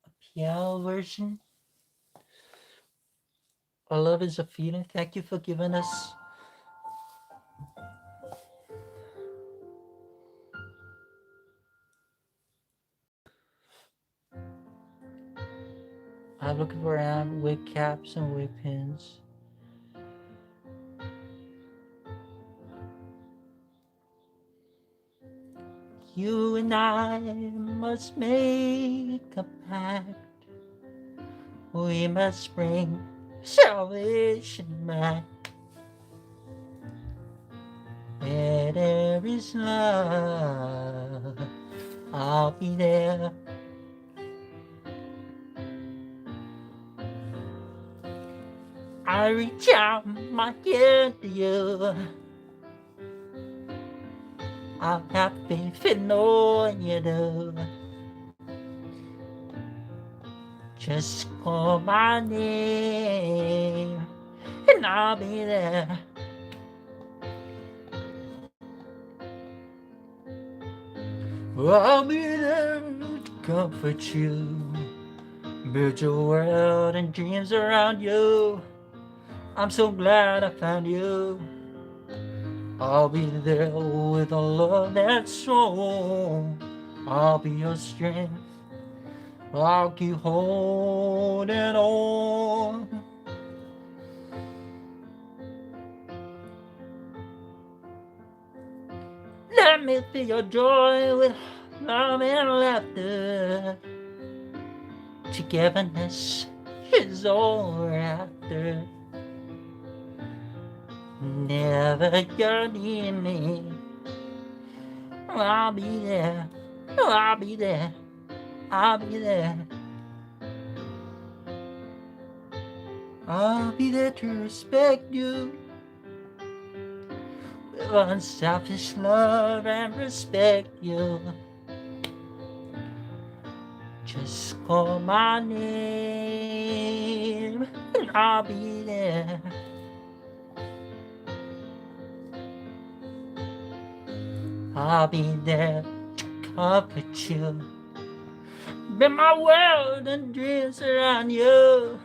A piano version? Our love is a feeling. Thank you for giving us I'm looking for wig caps and wig pins. You and I must make a pact. We must bring salvation back. Where there is love, I'll be there. I reach out my hand to you. I'll have faith in all you do. Just call my name and I'll be there. I'll be there to comfort you, build your world and dreams around you. I'm so glad I found you. I'll be there with a love that's strong. I'll be your strength. I'll keep holding on. Let me fill your joy with love and laughter. Togetherness is all we're after. Never you're near me. I'll be there. I'll be there. I'll be there. I'll be there to respect you with unselfish love and respect you. Just call my name and I'll be there. I'll be there to comfort you. Be my world and dreams around you.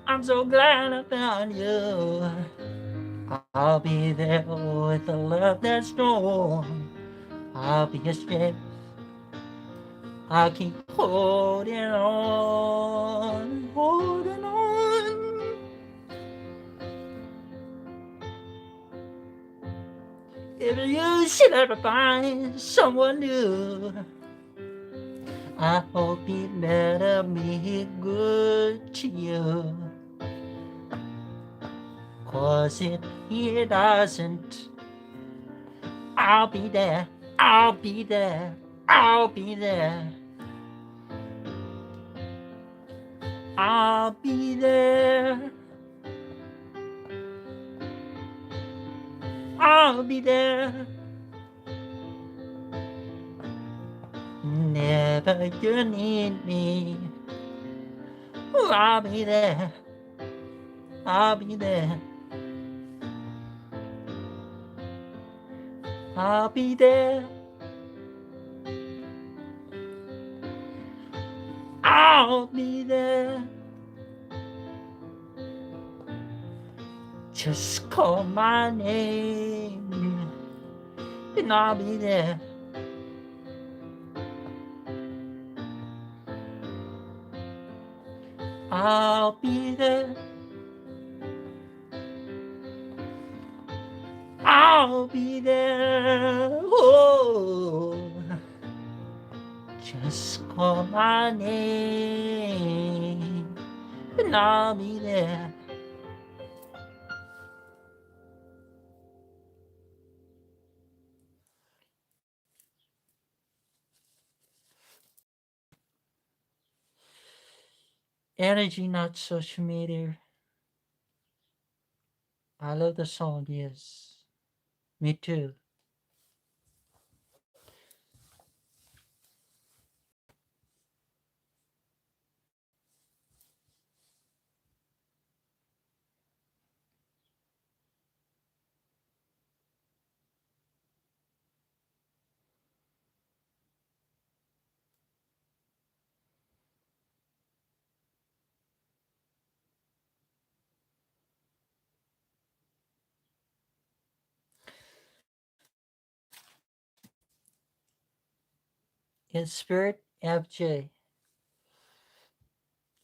I'm so glad I found you. I'll be there with a love that's strong. I'll be your strength. I'll keep holding on, holding on. If you should ever find someone new, I hope he better be good to you. 'Cause if he doesn't, I'll be there, I'll be there, I'll be there. I'll be there. I'll be there. Never you need me. I'll be there. I'll be there. I'll be there. I'll be there. Just call my name and I'll be there. I'll be there. I'll be there. Oh, just call my name and I'll be there. Energy, not social media. I love the song, yes. Me too. In spirit, FJ.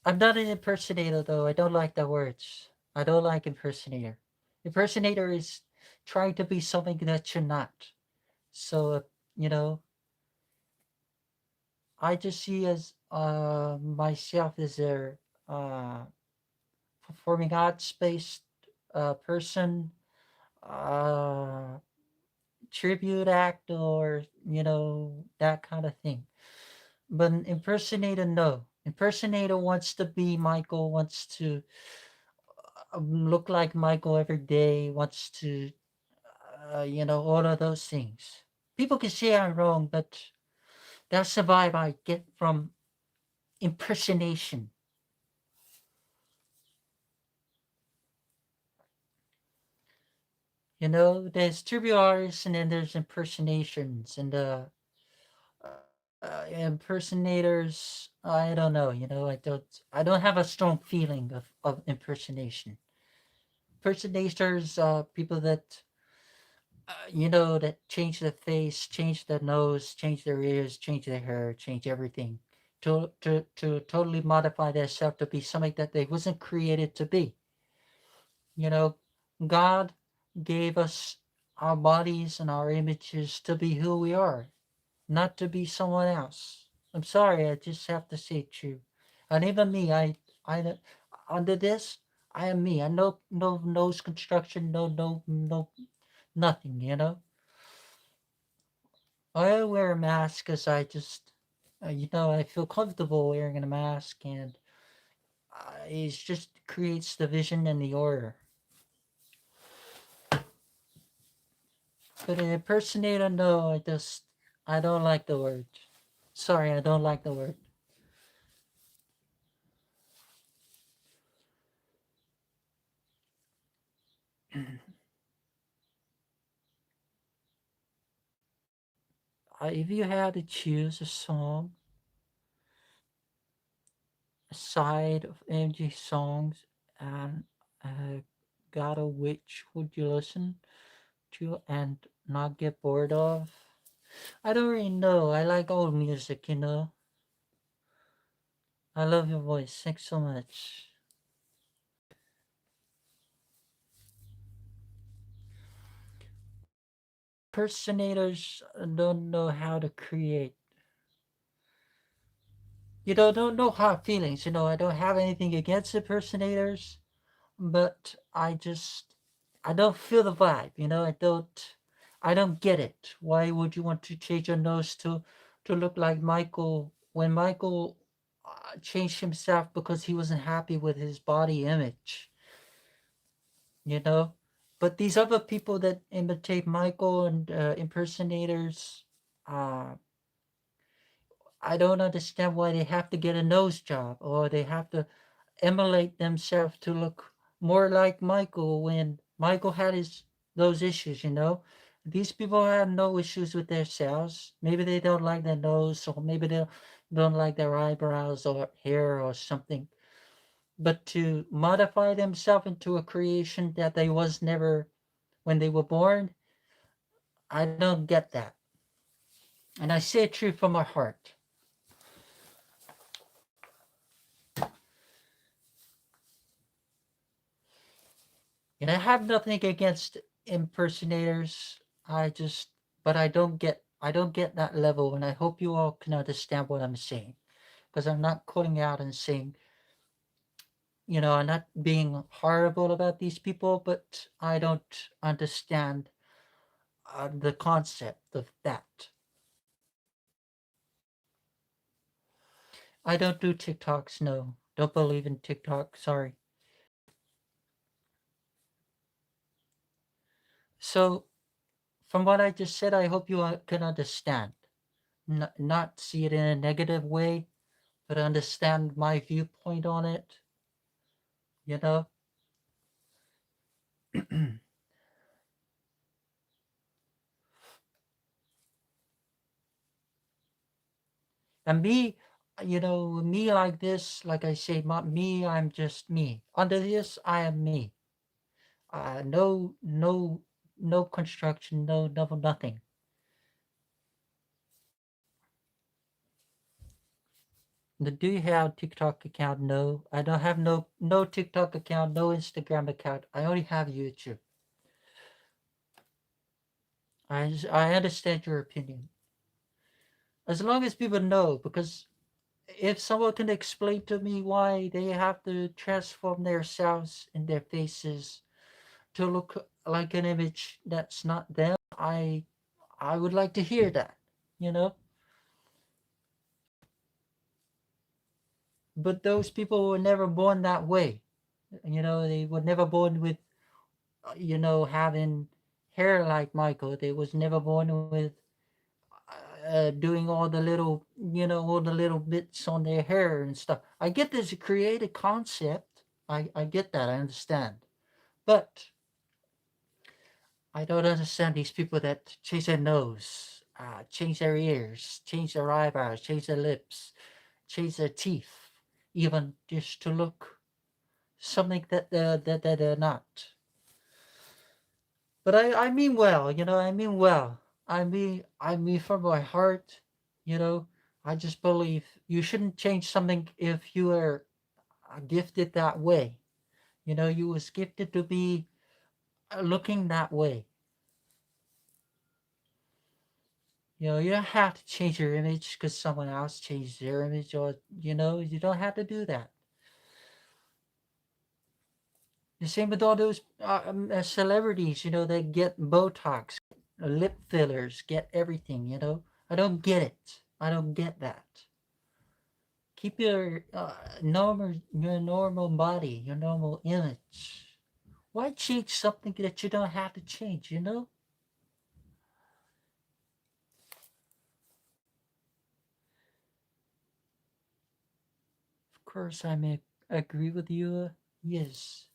I'm not an impersonator though. I don't like the words. I don't like impersonator. Impersonator is trying to be something that you're not. So, you know, I just see as myself as a uh, performing arts based person, uh, tribute act, or that kind of thing. But an impersonator, no. Impersonator wants to be Michael, wants to look like Michael every day, wants to, all of those things. People can say I'm wrong, but that's the vibe I get from impersonation. There's tribute artists and then there's impersonations and impersonators. I don't know. I don't have a strong feeling of impersonation. Impersonators, people that that change the face, change the nose, change their ears, change their hair, change everything, to totally modify themselves to be something that they wasn't created to be. You know, God gave us our bodies and our images to be who we are, not to be someone else. I'm sorry, I just have to say it true. And even me, I under this, I am me. I no nose construction, no nothing. I wear a mask because I just, I feel comfortable wearing a mask, and it just creates the vision and the order. But an impersonator, no, I don't like the word. Sorry, I don't like the word. If you had to choose a song aside of MG songs, and gotta, which would you listen to and not get bored of? I don't really know. I like old music. I love your voice. Thanks so much. Impersonators don't know how to create. Don't know hard feelings. I don't have anything against impersonators, but I don't feel the vibe. I don't get it. Why would you want to change your nose to look like Michael when Michael changed himself because he wasn't happy with his body image? You know, but these other people that imitate Michael and impersonators, uh, I don't understand why they have to get a nose job or they have to emulate themselves to look more like Michael when Michael had his those issues. These people have no issues with themselves. Maybe they don't like their nose, or maybe they don't like their eyebrows or hair or something. But to modify themselves into a creation that they was never when they were born, I don't get that. And I say it true from my heart. And I have nothing against impersonators. I just, but I don't get that level, and I hope you all can understand what I'm saying, because I'm not calling out and saying, I'm not being horrible about these people, but I don't understand the concept of that. I don't do TikToks. No, don't believe in TikTok. Sorry. So, from what I just said, I hope you can understand. Not see it in a negative way, but understand my viewpoint on it. You know, and me like this, like I say, me, I'm just me. Under this, I am me. No, no, no construction, no, nothing. Do you have TikTok account? No, I don't have no TikTok account, no Instagram account. I only have YouTube. I understand your opinion. As long as people know, because if someone can explain to me why they have to transform themselves and their faces to look like an image that's not them, I would like to hear that, you know. But those people were never born that way. They were never born with, having hair like Michael. They was never born with doing all the little bits on their hair and stuff. I get there's a creative concept. I get that. I understand. But I don't understand these people that change their nose, change their ears, change their eyebrows, change their lips, change their teeth, even just to look something that they're not. But I mean well, I mean well. I mean from my heart, you know. I just believe you shouldn't change something if you are gifted that way. You was gifted to be looking that way. You don't have to change your image because someone else changed their image, or you don't have to do that. The same with all those celebrities, they get Botox, lip fillers, get everything. I don't get it. I don't get that. Keep your normal body, your normal image. Why change something that you don't have to change? Of course, I may agree with you. Yes,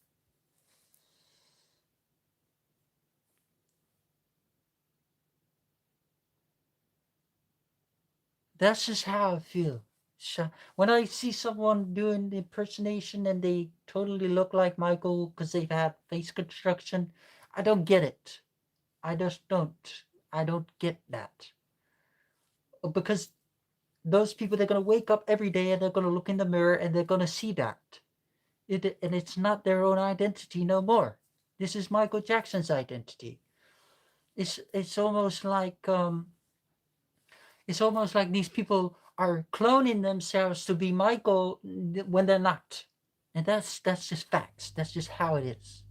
that's just how I feel. When I see someone doing the impersonation and they totally look like Michael because they've had face construction, I don't get it. I just don't. I don't get that. Because those people, they're going to wake up every day and they're going to look in the mirror and they're going to see that. And it's not their own identity no more. This is Michael Jackson's identity. It's almost like these people are cloning themselves to be Michael when they're not. And that's just facts. That's just how it is.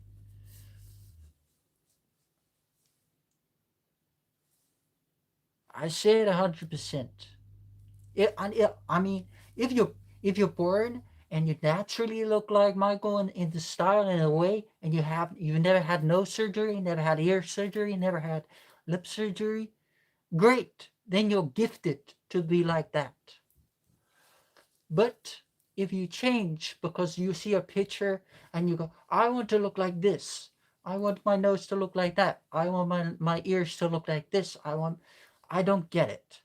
I say it 100%. I mean, if you're born and you naturally look like Michael in the style and in a way, and you've never had nose surgery, never had ear surgery, never had lip surgery, great. Then you're gifted to be like that. But if you change because you see a picture and you go, I want to look like this. I want my nose to look like that. I want my ears to look like this. I don't get it.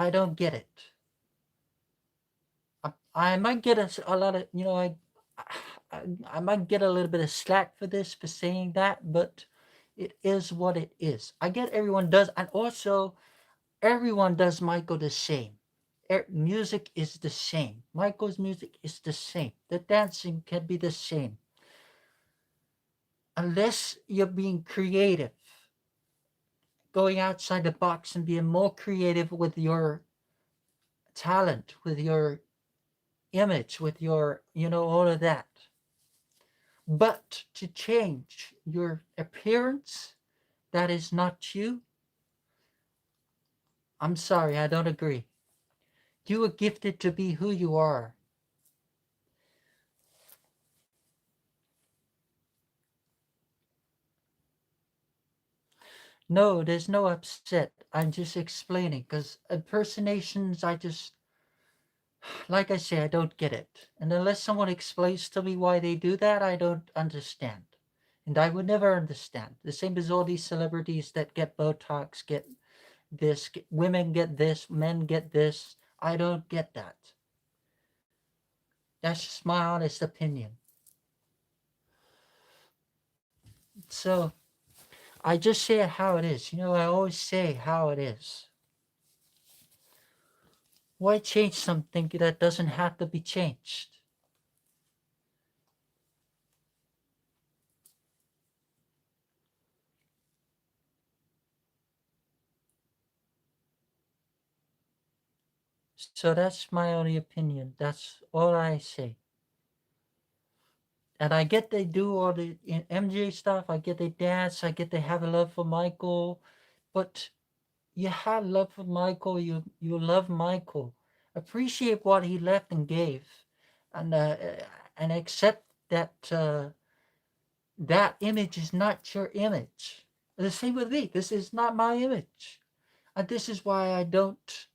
I don't get it. I might get a lot of, I might get a little bit of slack for this, for saying that, but it is what it is. I get everyone does, and also everyone does Michael the same. Music is the same. Michael's music is the same. The dancing can be the same. Unless you're being creative, going outside the box and being more creative with your talent, with your image, with your, all of that. But to change your appearance, that is not you. I'm sorry, I don't agree. You were gifted to be who you are. No, there's no upset. I'm just explaining because impersonations, like I say, I don't get it. And unless someone explains to me why they do that, I don't understand. And I would never understand. The same as all these celebrities that get Botox, get this, women get this, men get this. I don't get that. That's just my honest opinion. So I just say it how it is. I always say how it is. Why change something that doesn't have to be changed? So that's my only opinion. That's all I say. And I get they do all the MJ stuff. I get they dance. I get they have a love for Michael. But you have love for Michael. You love Michael. Appreciate what he left and gave, and accept that that image is not your image. The same with me. This is not my image, and this is why I don't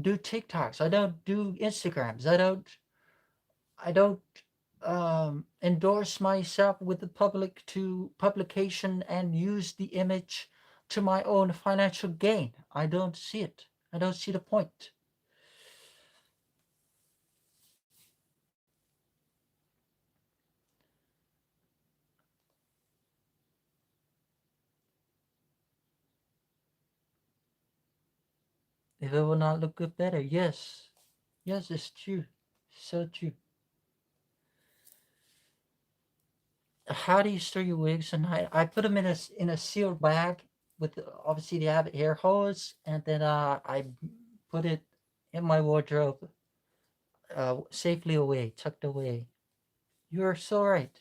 do TikToks. I don't do Instagrams. I don't endorse myself with the public to publication and use the image to my own financial gain. I don't see it. I don't see the point. If it will not look good better, yes. Yes, it's true. So true. How do you store your wigs? And I put them in a sealed bag with obviously they have air hose, and then I put it in my wardrobe, safely away, tucked away. You are so right.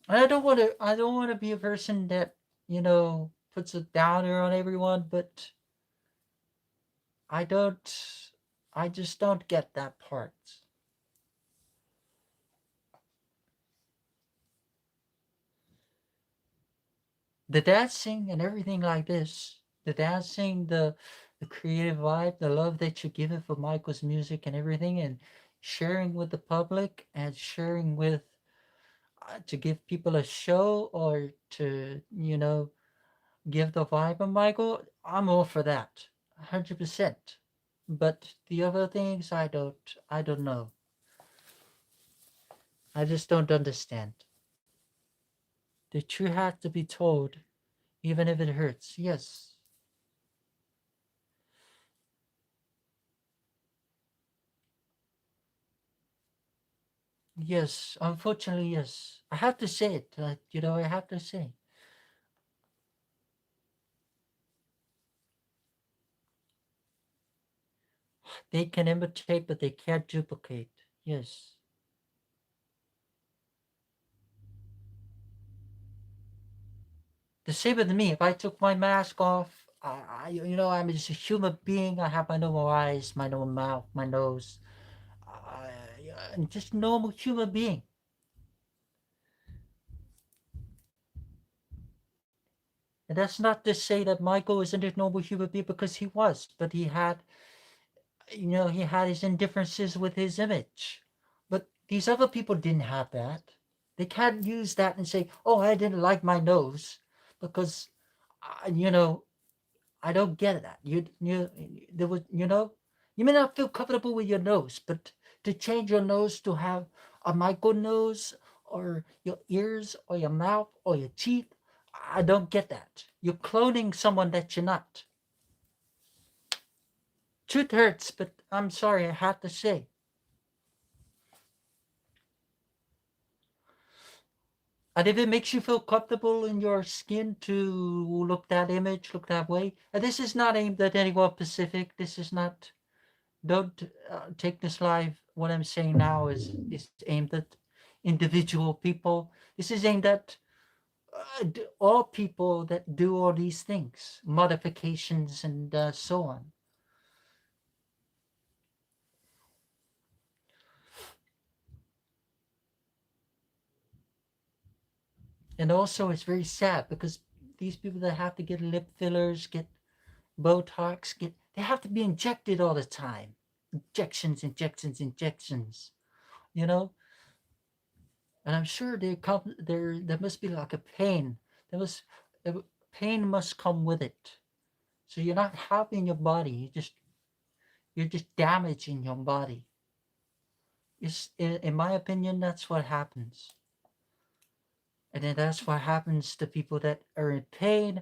And I don't want to be a person that puts a downer on everyone, but I don't. I just don't get that part. The dancing and everything like this, the dancing, the creative vibe, the love that you give it for Michael's music and everything, and sharing with the public and sharing with to give people a show or to give the vibe of Michael. I'm all for that, 100%. But the other things, I don't know. I just don't understand. The truth has to be told, even if it hurts. Yes. Yes, unfortunately, yes. I have to say it. I have to say. They can imitate, but they can't duplicate. Yes. The same with me. If I took my mask off, I'm just a human being. I have my normal eyes, my normal mouth, my nose. I'm just a normal human being. And that's not to say that Michael isn't a normal human being, because he was, but he had his indifferences with his image. But these other people didn't have that. They can't use that and say, "Oh, I didn't like my nose," because, I don't get that. There was, you may not feel comfortable with your nose, but to change your nose to have a Michael nose, or your ears, or your mouth, or your teeth, I don't get that. You're cloning someone that you're not. Truth hurts, but I'm sorry, I have to say. And if it makes you feel comfortable in your skin to look that image, look that way, and this is not aimed at anyone specific. This is not. Don't take this live. What I'm saying now is aimed at individual people. This is aimed at all people that do all these things, modifications, and so on. And also, it's very sad because these people that have to get lip fillers, get Botox, they have to be injected all the time. Injections, injections, injections. You know, and I'm sure there must be like a pain. There must pain must come with it. So you're not happy in your body. You're just damaging your body. It's, in my opinion, that's what happens. And then that's what happens to people that are in pain.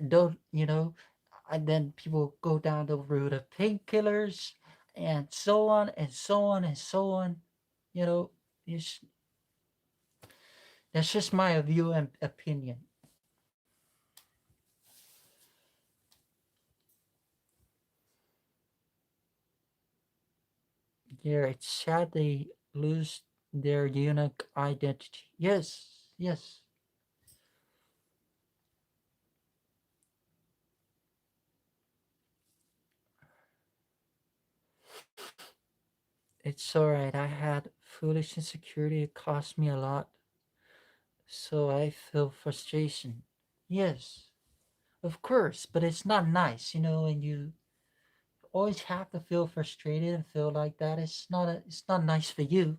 Don't and then people go down the route of painkillers, and so on and so on and so on. You know, it's, that's just my view and opinion. Yeah, it's sad they lose their unique identity. Yes, yes. It's alright. I had foolish insecurity. It cost me a lot. So I feel frustration. Yes, of course, but it's not nice, and you always have to feel frustrated and feel like that. It's not nice for you.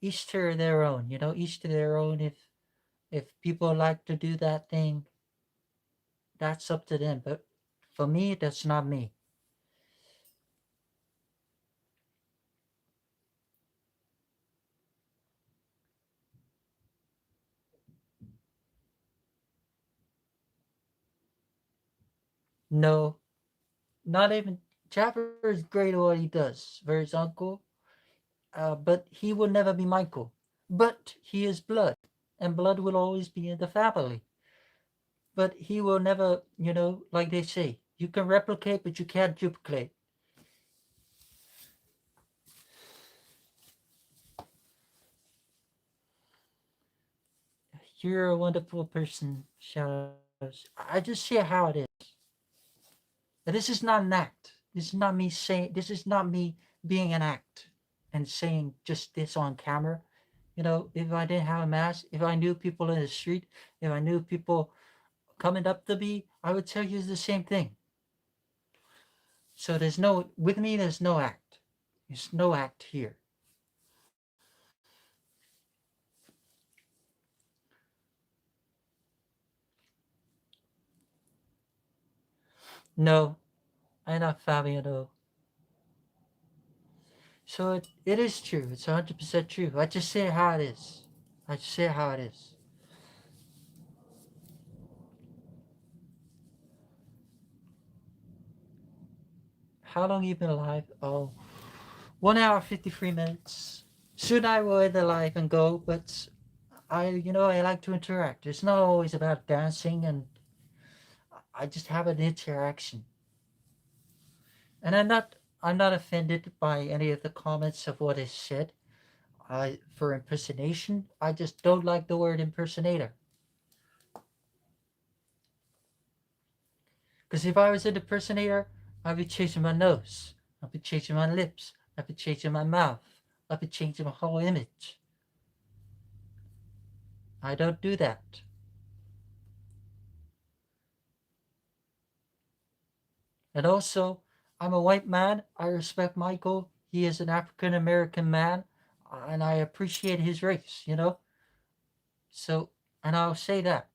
each to their own, each to their own. If people like to do that thing, that's up to them. But for me, that's not me. No, not even. Chopper is great at what he does for his uncle, but he will never be Michael. But he is blood, and blood will always be in the family. But he will never, like they say, you can replicate, but you can't duplicate. You're a wonderful person, Shadows. I just say how it is. And this is not an act. This is not me saying, this is not me being an act and saying just this on camera. If I didn't have a mask, if I knew people in the street, if I knew people coming up to me, I would tell you the same thing. So with me, there's no act. There's no act here. No, I'm not Fabiano. So it is true. It's 100% true. I just say how it is. I just say how it is. How long you been alive? Oh, 1 hour 53 minutes. Soon I will end the live and go, but I like to interact. It's not always about dancing, and I just have an interaction. And I'm not offended by any of the comments of what is said. For impersonation, I just don't like the word impersonator. Because if I was an impersonator, I'd be changing my nose, I'd be changing my lips, I'd be changing my mouth, I'd be changing my whole image. I don't do that. And also, I'm a white man. I respect Michael. He is an African American man, and I appreciate his race. So, and I'll say that.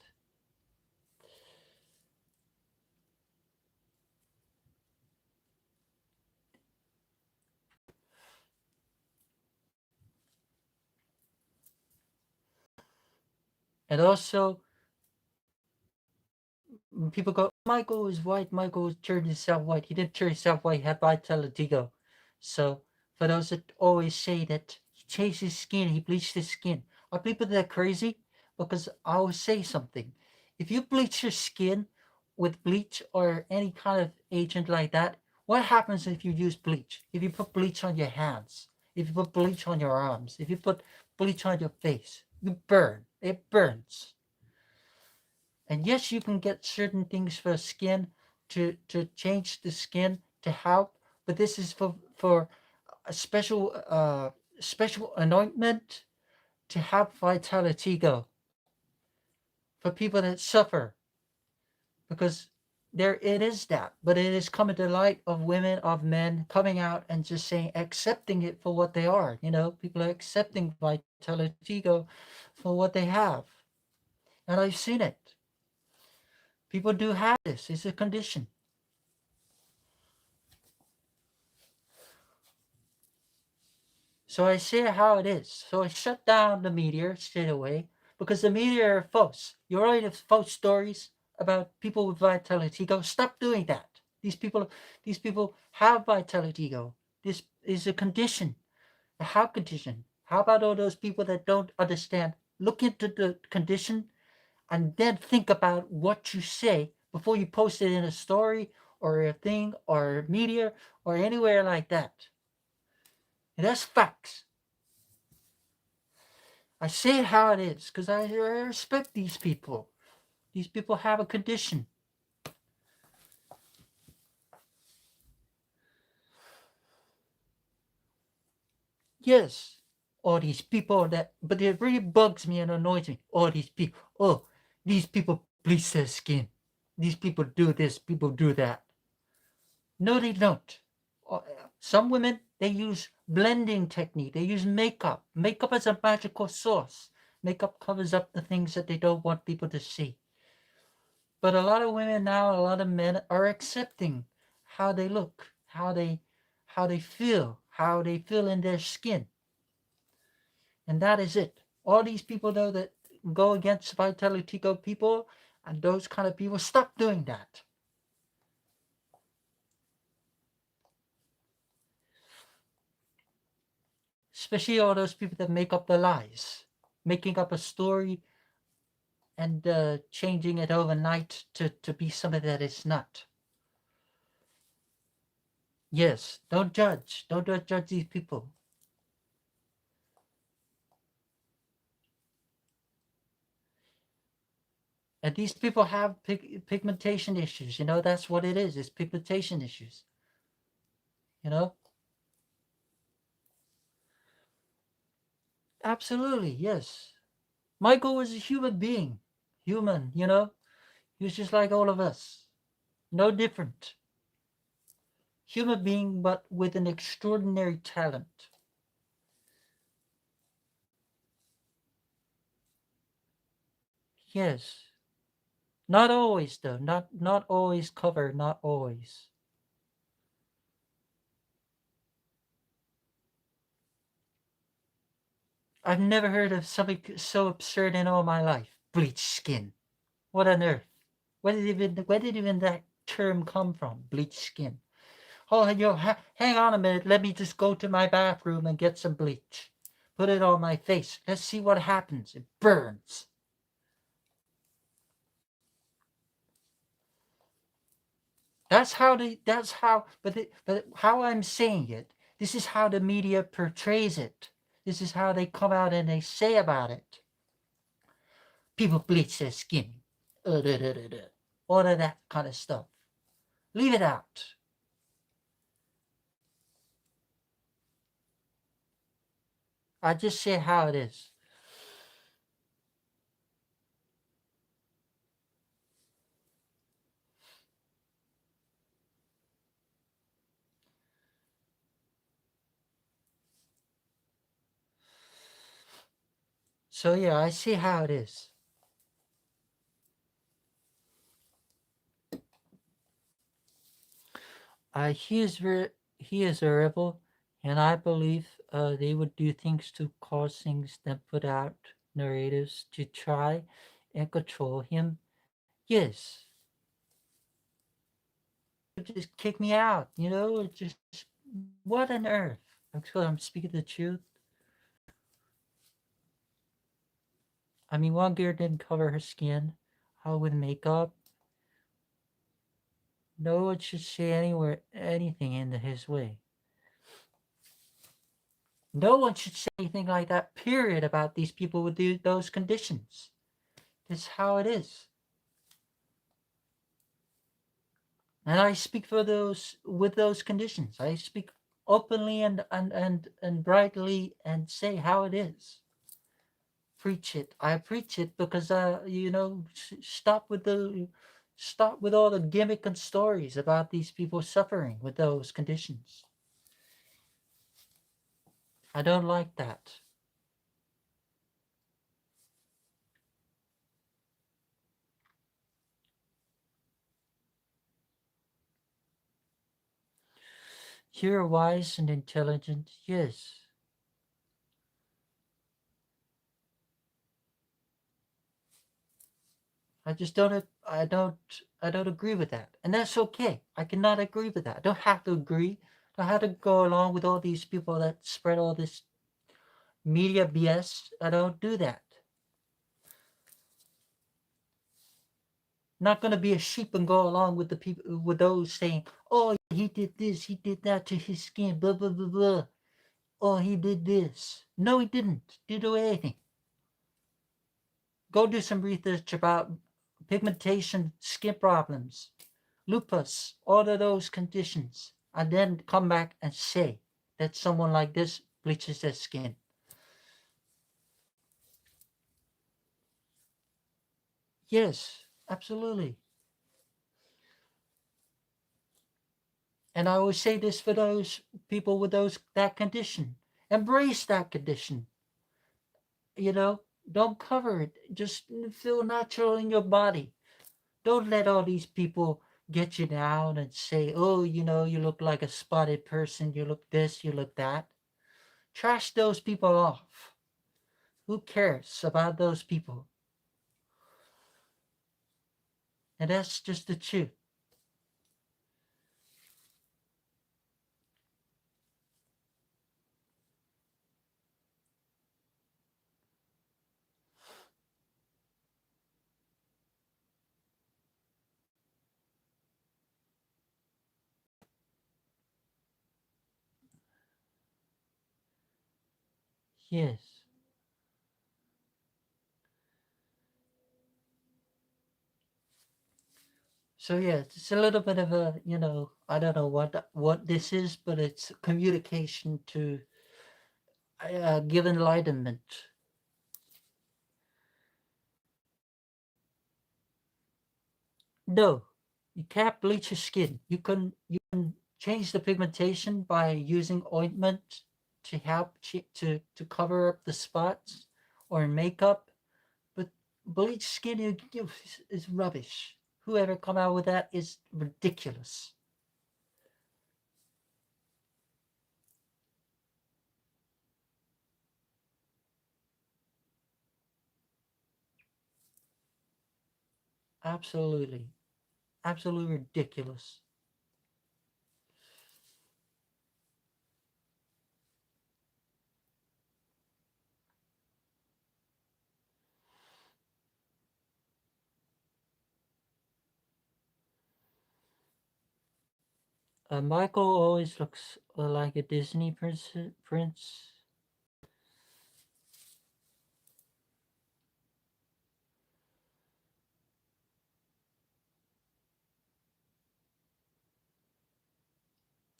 And also, when people go, Michael is white. Michael turned himself white. He didn't turn himself white. He had vitiligo. So, for those that always say that he changed his skin, he bleached his skin, are people that crazy? Because I will say something. If you bleach your skin with bleach or any kind of agent like that, what happens if you use bleach? If you put bleach on your hands, if you put bleach on your arms, if you put bleach on your face, you burn. It burns. And yes, you can get certain things for skin to change the skin to help, but this is for a special anointment to help vitality go for people that suffer, because there it is that, but it is coming to light of women, of men coming out and just saying, accepting it for what they are. People are accepting vitality go for what they have, and I've seen it. People do have this. It's a condition. So I say how it is. So I shut down the media straight away because the media are false. You're writing false stories about people with vitality ego. Stop doing that. These people have vitality ego. This is a condition, a how condition. How about all those people that don't understand? Look into the condition and then think about what you say before you post it in a story or a thing or media or anywhere like that. And that's facts. I say it how it is because I respect these people. These people have a condition. Yes, all these people but it really bugs me and annoys me. All these people, these people bleach their skin. These people do this, people do that. No, they don't. Some women, they use blending technique. They use makeup. Makeup is a magical source. Makeup covers up the things that they don't want people to see. But a lot of women now, a lot of men are accepting how they look, how they feel, how they feel in their skin. And that is it. All these people though that go against Vitality Go people and those kind of people, stop doing that. Especially all those people that make up the lies, making up a story and changing it overnight to be something that it's not. Yes, don't judge. Don't judge these people. And these people have pigmentation issues. You know, that's what it is. It's pigmentation issues. You know? Absolutely, yes. Michael was a human being. Human, you know? He was just like all of us. No different. Human being, but with an extraordinary talent. Yes. Not always, though. Not always cover, not always. I've never heard of something so absurd in all my life. Bleached skin. What on earth? Where did even that term come from? Bleached skin. Oh, hang on a minute. Let me just go to my bathroom and get some bleach. Put it on my face. Let's see what happens. It burns. That's how but how I'm saying it, this is how the media portrays it. This is how they come out and they say about it. People bleach their skin. All of that kind of stuff. Leave it out. I just say how it is. So yeah, I see how it is. He is a rebel, and I believe they would do things to cause things that put out narratives to try and control him. Yes, just kick me out. You know, it just what on earth? I'm speaking the truth. I mean, one girl didn't cover her skin, with makeup. No one should say anywhere anything in his way. No one should say anything like that, period, about these people with those conditions. That's how it is. And I speak for those with those conditions. I speak openly and brightly and say how it is. Preach it. I preach it because stop with all the gimmick and stories about these people suffering with those conditions. I don't like that. You're wise and intelligent, yes. I just don't I don't agree with that. And that's okay. I cannot agree with that. I don't have to agree. I don't have to go along with all these people that spread all this media BS. I don't do that. Not going to be a sheep and go along with the people, with those saying, "Oh, he did this, he did that to his skin, blah blah blah blah. Oh, he did this." No, he didn't. Didn't do anything. Go do some research about pigmentation, skin problems, lupus, all of those conditions, and then come back and say that someone like this bleaches their skin. Yes, absolutely. And I always say this for those people with that condition. Embrace that condition. Don't cover it. Just feel natural in your body. Don't let all these people get you down and say, oh, you look like a spotted person. You look this, you look that. Trash those people off. Who cares about those people? And that's just the truth. Yes. So yeah, it's a little bit of a, I don't know what this is, but it's communication to give enlightenment. No, you can't bleach your skin. You can change the pigmentation by using ointment to help to cover up the spots or makeup, but bleach skin is rubbish. Whoever come out with that is ridiculous. Absolutely, absolutely ridiculous. Michael always looks like a Disney prince.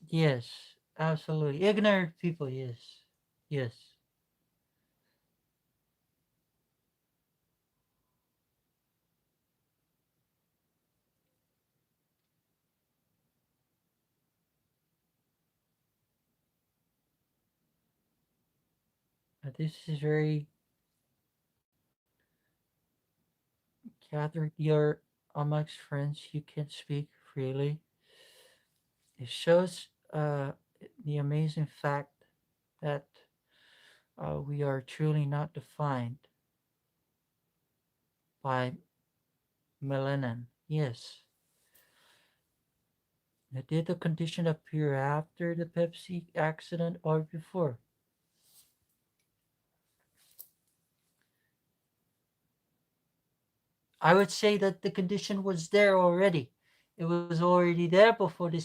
Yes, absolutely. Ignorant people, yes. Yes. This is very Catherine, you're amongst friends, you can speak freely. It shows the amazing fact that we are truly not defined by melanin. Yes. Now, did the condition appear after the Pepsi accident or before? I would say that the condition was there already. It was already there before the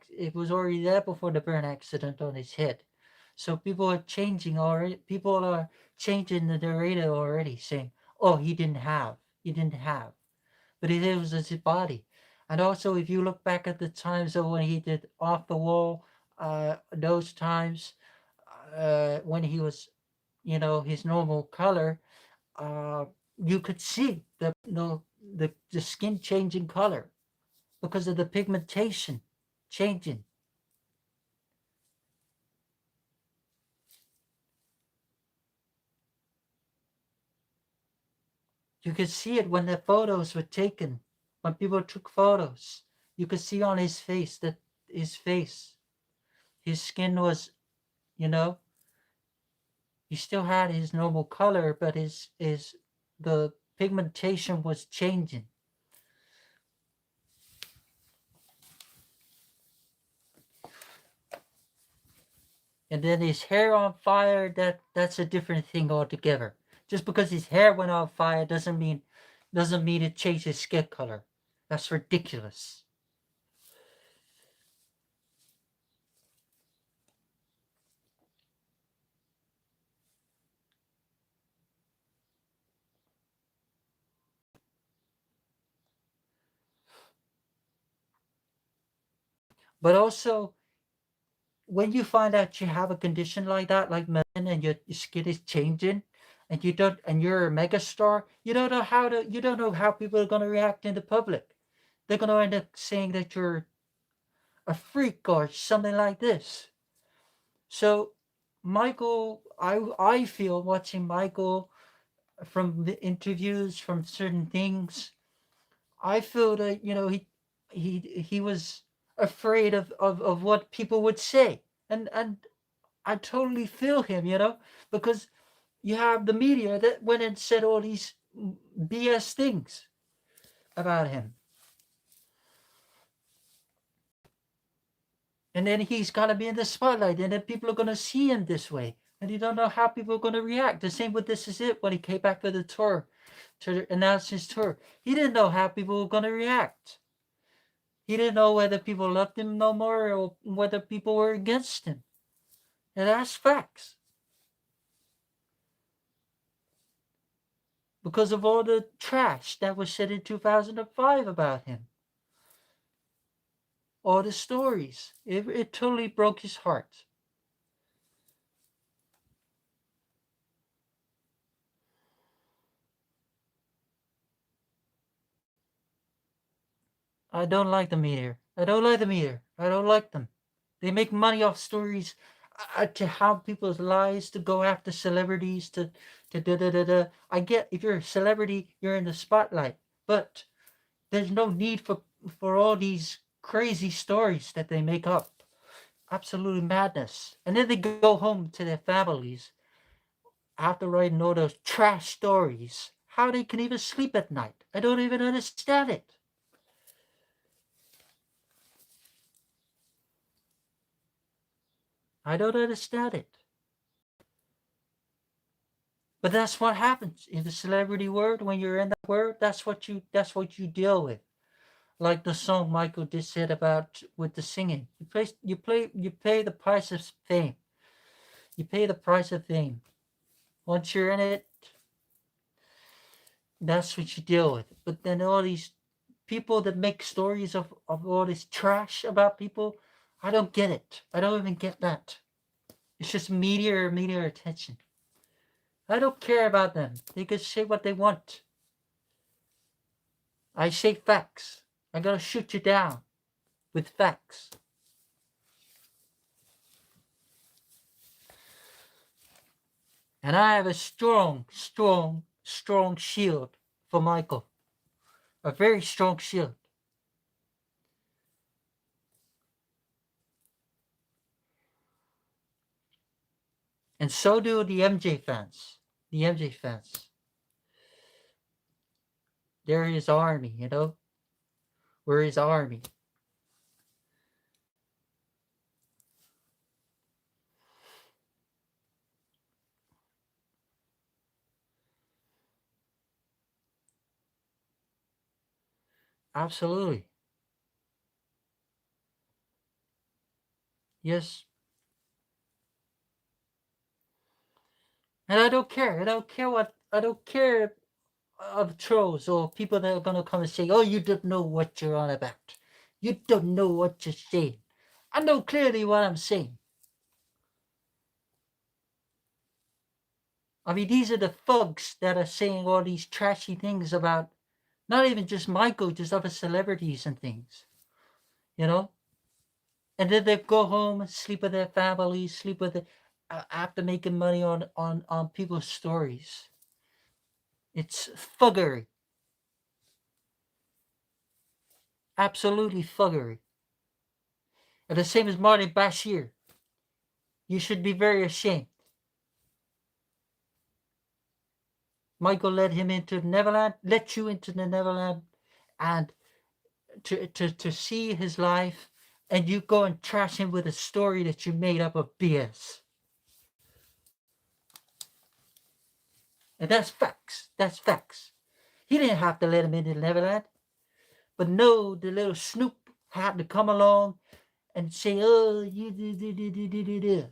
it was already there before the burn accident on his head. So people are changing already. People are changing the narrative already, saying, "Oh, he didn't have," but it was his body. And also, if you look back at the times of when he did off the wall, those times when he was, his normal color, uh, you could see the skin changing color because of the pigmentation changing. You could see it when the photos were taken. When people took photos, you could see on his face that his face, his skin was, you know, he still had his normal color, but his the pigmentation was changing. And then his hair on fire, that's a different thing altogether. Just because his hair went on fire doesn't mean it changed his skin color. That's ridiculous. But also, when you find out you have a condition like that, like melanin, and your skin is changing, and you're a megastar, you don't know how people are going to react in the public. They're going to end up saying that you're a freak or something like this. So Michael, I feel watching Michael from the interviews, from certain things, I feel that he was afraid of what people would say, and I totally feel him, because you have the media that went and said all these BS things about him. And then he's got to be in the spotlight, and then people are going to see him this way. And you don't know how people are going to react. The same with This Is It when he came back for the tour to announce his tour. He didn't know how people were going to react. He didn't know whether people loved him no more or whether people were against him. And that's facts. Because of all the trash that was said in 2005 about him. All the stories. It totally broke his heart. I don't like the media. I don't like the media. I don't like them. They make money off stories to have people's lives, to go after celebrities, to da da da da. I get if you're a celebrity, you're in the spotlight, but there's no need for all these crazy stories that they make up. Absolutely madness. And then they go home to their families after writing all those trash stories. How they can even sleep at night? I don't even understand it. I don't understand it. But that's what happens in the celebrity world. When you're in that world, that's what you deal with. Like the song Michael just said about with the singing. You pay the price of fame. You pay the price of fame. Once you're in it, that's what you deal with. But then all these people that make stories of all this trash about people, I don't get it. I don't even get that. It's just media attention. I don't care about them. They can say what they want. I say facts. I'm gonna shoot you down with facts. And I have a strong shield for Michael. A very strong shield. And so do the MJ fans. The MJ fans. They're his army, We're his army. Absolutely. Yes. And I don't care. I don't care of trolls or people that are going to come and say, oh, you don't know what you're on about. You don't know what you're saying. I know clearly what I'm saying. I mean, these are the thugs that are saying all these trashy things about not even just Michael, just other celebrities and things, And then they go home, sleep with their families, sleep with after making money on people's stories. It's thuggery. Absolutely thuggery. And the same as Martin Bashir. You should be very ashamed. Michael let you into the Neverland, and to see his life, and you go and trash him with a story that you made up of BS. And that's facts. That's facts. He didn't have to let him into the Neverland. But no, the little Snoop had to come along and say, oh, you do.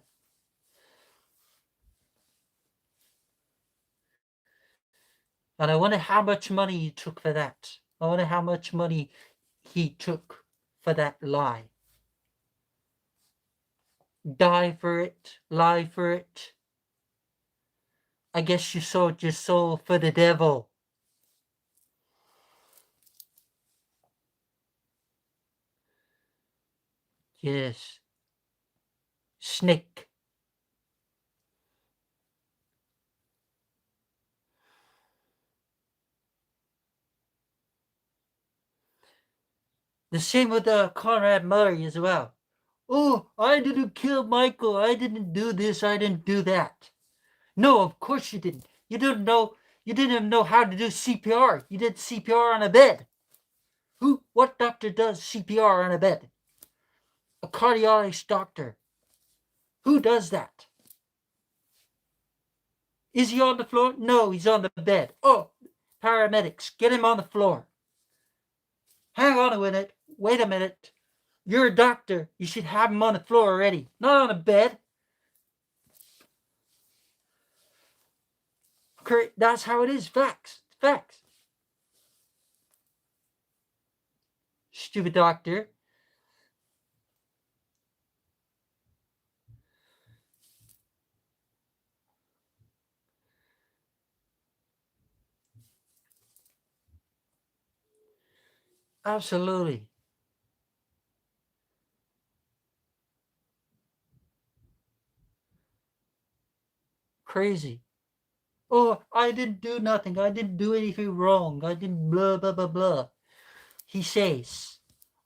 And I wonder how much money he took for that. I wonder how much money he took for that lie. Die for it, lie for it. I guess you sold your soul for the devil. Yes. Snake. The same with Conrad Murray as well. Oh, I didn't kill Michael. I didn't do this. I didn't do that. No, of course you didn't. You didn't know. You didn't even know how to do CPR. You did CPR on a bed. What doctor does CPR on a bed? A cardiologist doctor. Who does that? Is he on the floor? No, he's on the bed. Oh, paramedics, get him on the floor. Hang on a minute. Wait a minute. You're a doctor. You should have him on the floor already, not on a bed. That's how it is. Facts. Facts. Stupid doctor. Absolutely. Crazy. Oh, I didn't do nothing. I didn't do anything wrong. I didn't blah, blah, blah, blah. He says,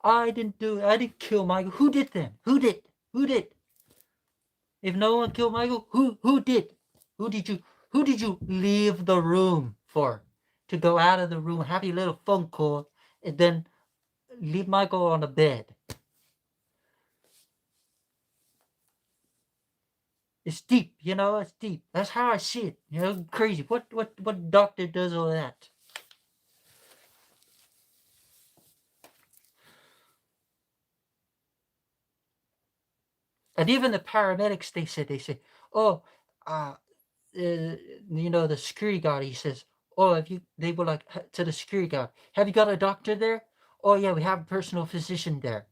I didn't kill Michael. Who did then? Who did? Who did? If no one killed Michael, who did? Who did you leave the room for? To go out of the room, have your little phone call, and then leave Michael on the bed. It's deep, it's deep. That's how I see it. Crazy. What doctor does all that? And even the paramedics, they say, oh, the security guard, he says, oh, they were like to the security guard, have you got a doctor there? Oh yeah, we have a personal physician there.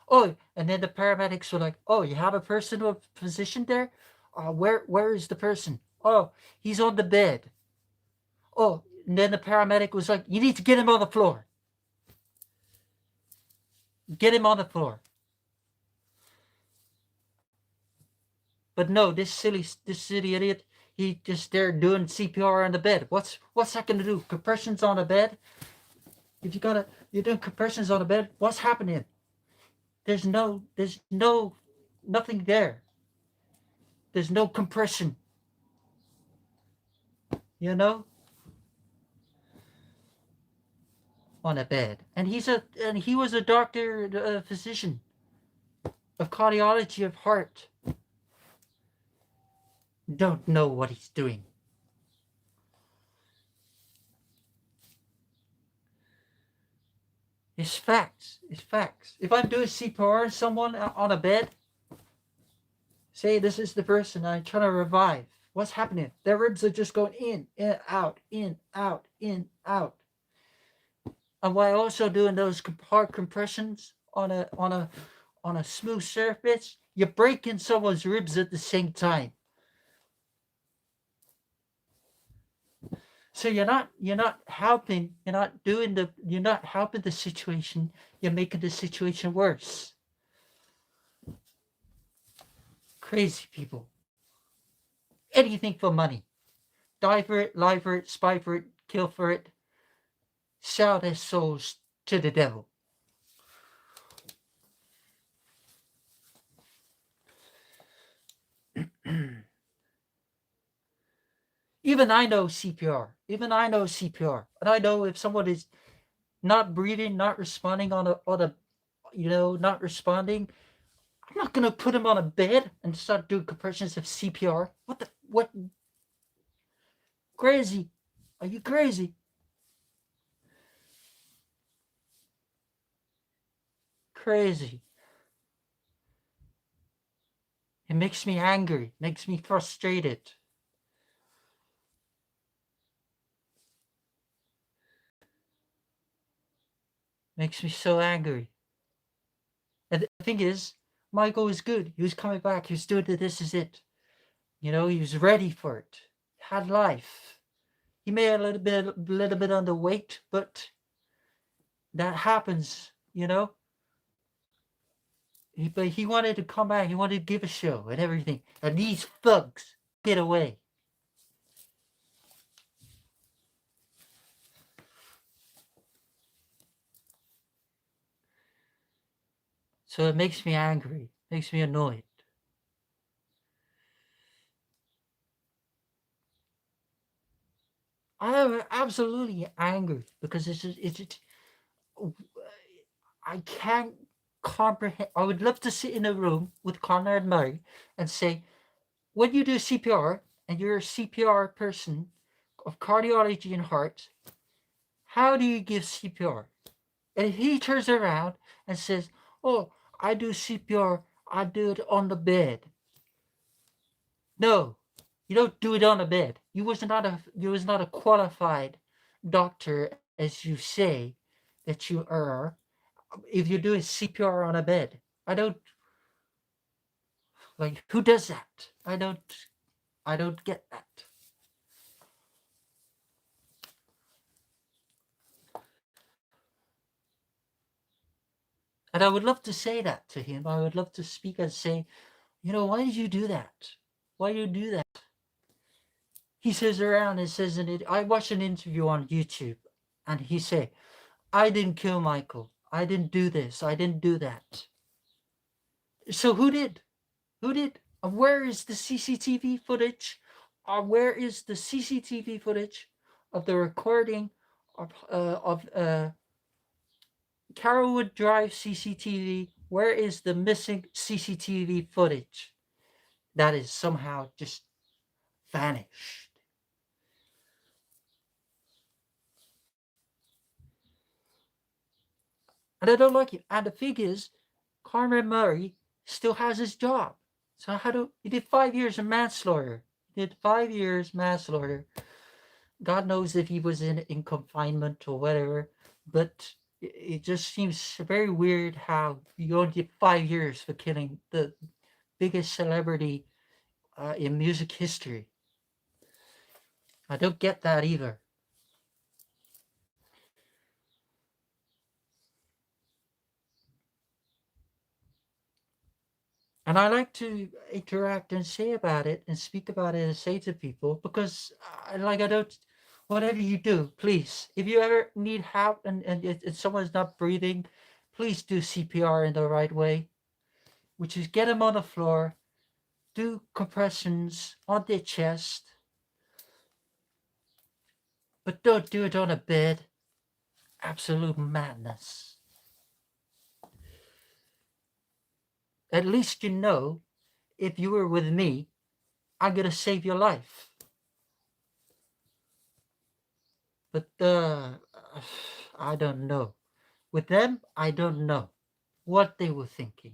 Oh, and then the paramedics were like, oh, you have a personal physician there? Where is the person? Oh, he's on the bed. Oh, and then the paramedic was like, you need to get him on the floor. Get him on the floor. But no, this silly idiot, he just there doing CPR on the bed. What's that gonna do? Compressions on the bed? If you're doing compressions on the bed, what's happening? There's nothing there. There's no compression. On a bed. And he was a doctor, a physician of cardiology of heart. Don't know what he's doing. It's facts. It's facts. If I'm doing CPR on someone on a bed, say this is the person I'm trying to revive. What's happening? Their ribs are just going in, out, in, out, in, out. And while also doing those hard compressions on a smooth surface, you're breaking someone's ribs at the same time. So you're not helping. You're not helping the situation. You're making the situation worse. Crazy people. Anything for money. Die for it, lie for it, spy for it, kill for it. Sell their souls to the devil. Even I know CPR. And I know if someone is not breathing, not responding not responding, I'm not gonna put him on a bed and start doing compressions of CPR. What? Crazy? Are you crazy? Crazy. It makes me angry. Makes me frustrated. Makes me so angry. And the thing is, Michael was good. He was coming back. He was doing this is it. He was ready for it. Had life. He may have a little bit underweight, but that happens. He But he wanted to come back. He wanted to give a show and everything. And these thugs get away. So it makes me angry. Makes me annoyed. I am absolutely angry because I can't comprehend. I would love to sit in a room with Conrad Murray and say, when you do CPR and you're a CPR person of cardiology and heart, how do you give CPR? And if he turns around and says, oh, I do CPR, I do it on the bed. No, you don't do it on the bed. You was not a qualified doctor, as you say that you are, if you're doing CPR on a bed. I don't, like, who does that? I don't get that. And I would love to say that to him. I would love to speak and say, why did you do that? Why do you do that? He says around and says, I watched an interview on YouTube and he said, I didn't kill Michael. I didn't do this. I didn't do that. So who did? Who did? Where is the CCTV footage? Where is the CCTV footage of the recording of Carrollwood Drive CCTV? Where is the missing CCTV footage that is somehow just vanished? And I don't like it. And the thing is, Conrad Murray still has his job. So he did 5 years of manslaughter. He did 5 years manslaughter. God knows if he was in confinement or whatever, but it just seems very weird how you only get 5 years for killing the biggest celebrity in music history. I don't get that either. And I like to interact and say about it and speak about it and say to people because whatever you do, please, if you ever need help and if someone's not breathing, please do CPR in the right way, which is get them on the floor, do compressions on their chest, but don't do it on a bed. Absolute madness. At least if you were with me, I'm going to save your life. But I don't know. With them, I don't know what they were thinking.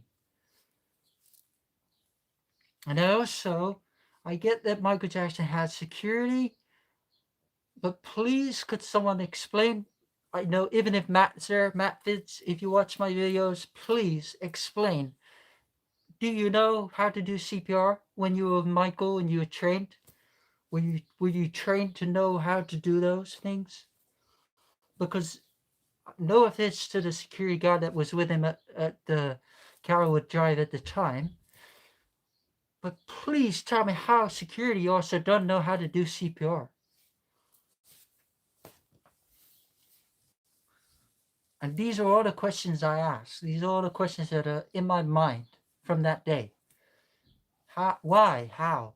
And I get that Michael Jackson had security, but please could someone explain? I know even if Matt's there, Matt Fitz, if you watch my videos, please explain. Do you know how to do CPR when you were Michael and you were trained? Were you trained to know how to do those things? Because no offense to the security guard that was with him at the Carrollwood Drive at the time, but please tell me how security also don't know how to do CPR. And these are all the questions I ask. These are all the questions that are in my mind from that day. How? Why? How?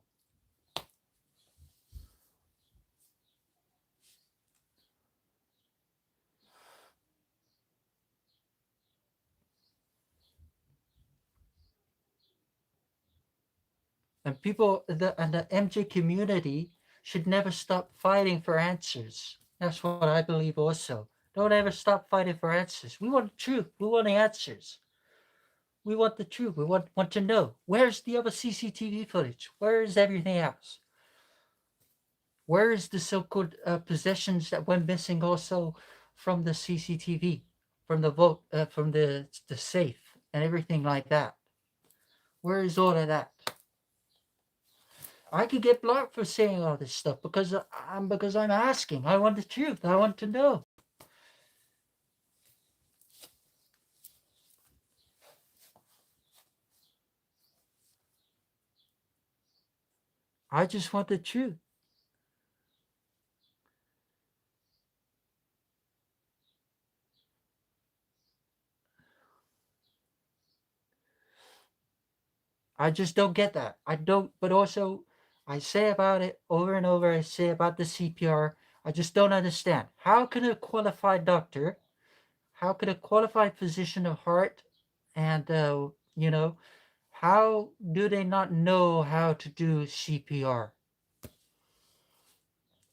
And people, the MJ community should never stop fighting for answers. That's what I believe also. Don't ever stop fighting for answers. We want the truth. We want the answers. We want the truth. We want to know. Where's the other CCTV footage? Where is everything else? Where is the so-called possessions that went missing also from the CCTV, from the vote, from the safe and everything like that? Where is all of that? I could get blocked for saying all this stuff because I'm asking. I want the truth. I want to know. I just want the truth. I just don't get that. I don't, but also I say about it over and over. I say about the CPR. I just don't understand. How can a qualified doctor, how could a qualified physician of heart, and, how do they not know how to do CPR?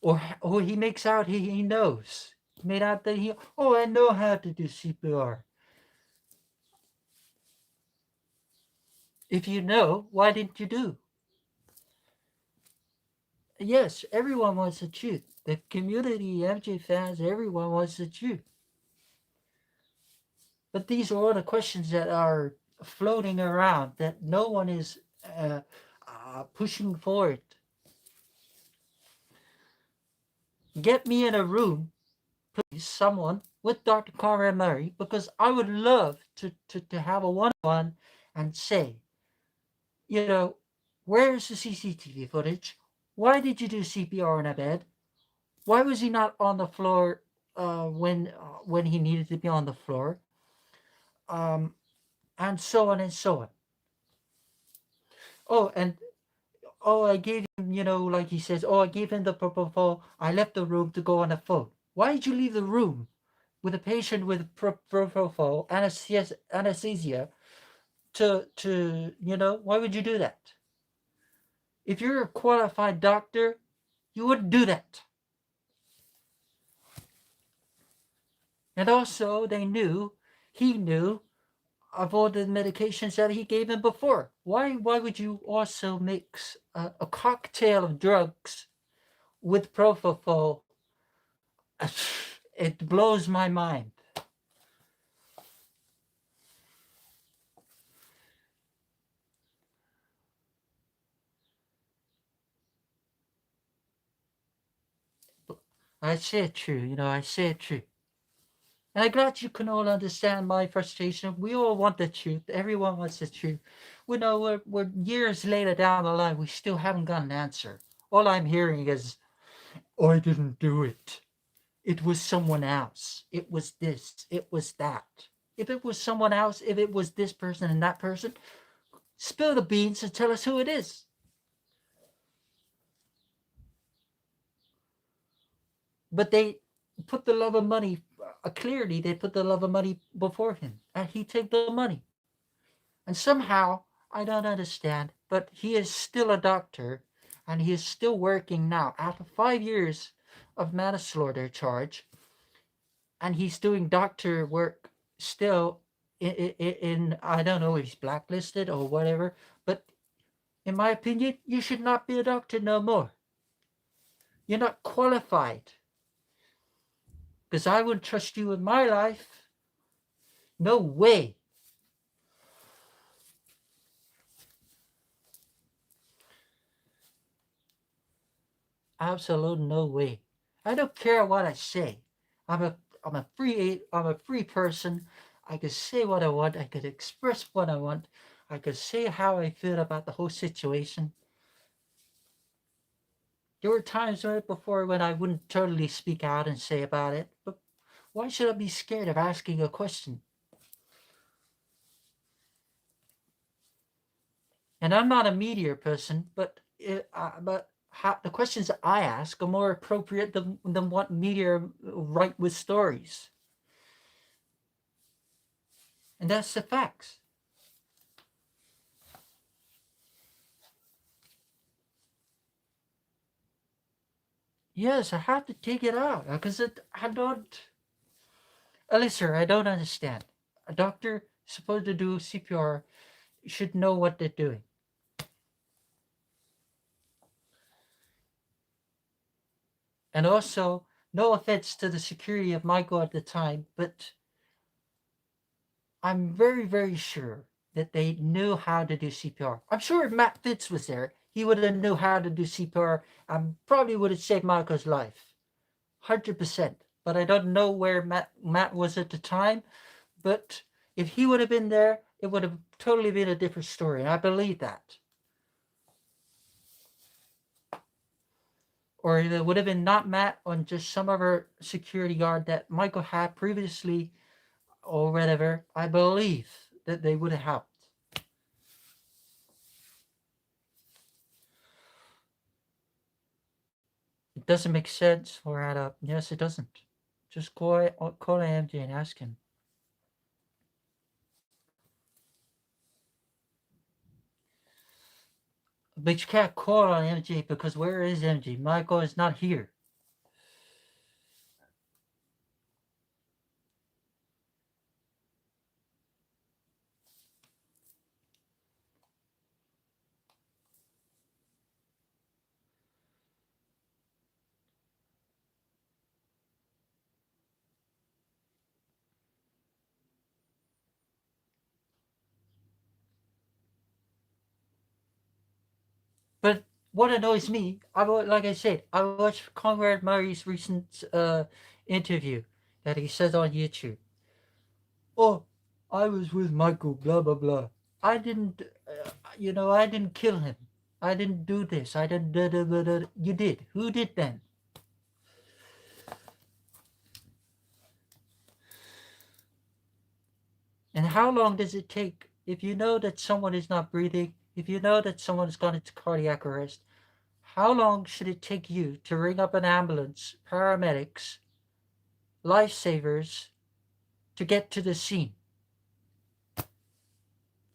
Or he makes out he knows. He made out that I know how to do CPR. If you know, why didn't you do? Yes, everyone wants the truth. The community, MJ fans, everyone wants the truth. But these are all the questions that are floating around that no one is pushing forward. Get me in a room, please, someone with Dr. Conrad Murray, because I would love to have a one-on-one and say, where's the CCTV footage? Why did you do CPR in a bed? Why was he not on the floor when he needed to be on the floor? And so on and so on. I gave him, like he says, I gave him the propofol. I left the room to go on the phone. Why did you leave the room with a patient with propofol anesthesia why would you do that? If you're a qualified doctor, you wouldn't do that. And also, he knew of all the medications that he gave him before. Why would you also mix a cocktail of drugs with propofol? It blows my mind. I say it true, I say it true. And I'm glad you can all understand my frustration. We all want the truth. Everyone wants the truth. We know we're years later down the line, we still haven't got an answer. All I'm hearing is, I didn't do it. It was someone else. It was this. It was that. If it was someone else, if it was this person and that person, spill the beans and tell us who it is. But they put the love of money, clearly they put the love of money before him, and he took the money. And somehow, I don't understand, but he is still a doctor, and he is still working now after 5 years of manslaughter charge, and he's doing doctor work still in I don't know if he's blacklisted or whatever, but in my opinion, you should not be a doctor no more. You're not qualified. Because I wouldn't trust you with my life. No way. Absolute no way. I don't care what I say. I'm a free person. I can say what I want. I can express what I want. I can say how I feel about the whole situation. There were times right before when I wouldn't totally speak out and say about it, but why should I be scared of asking a question? And I'm not a media person, but the questions that I ask are more appropriate than what media write with stories. And that's the facts. Yes, I have to take it out because I don't. Listen, I don't understand. A doctor supposed to do CPR should know what they're doing. And also, no offense to the security of Michael at the time, but I'm very, very sure that they knew how to do CPR. I'm sure if Matt Fitz was there, he would have knew how to do CPR and probably would have saved Michael's life. 100%. But I don't know where Matt was at the time. But if he would have been there, it would have totally been a different story. And I believe that. or it would have been not Matt on just some other security guard that Michael had previously or whatever, I believe that they would have helped. It doesn't make sense or add up. Yes, it doesn't. Just call MJ and ask him. But you can't call on MJ because where is MJ? Michael is not here. But what annoys me, like I said, I watched Conrad Murray's recent interview that he says on YouTube. Oh, I was with Michael, blah blah blah. I didn't, I didn't kill him. I didn't do this. I didn't. Da, da, da, da. You did. Who did then? And how long does it take if you know that someone is not breathing? If you know that someone has gone into cardiac arrest, how long should it take you to ring up an ambulance, paramedics, lifesavers to get to the scene?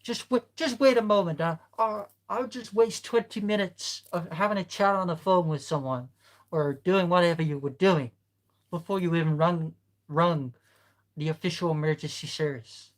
Just wait a moment. I'll just waste 20 minutes of having a chat on the phone with someone or doing whatever you were doing before you even rung the official emergency service.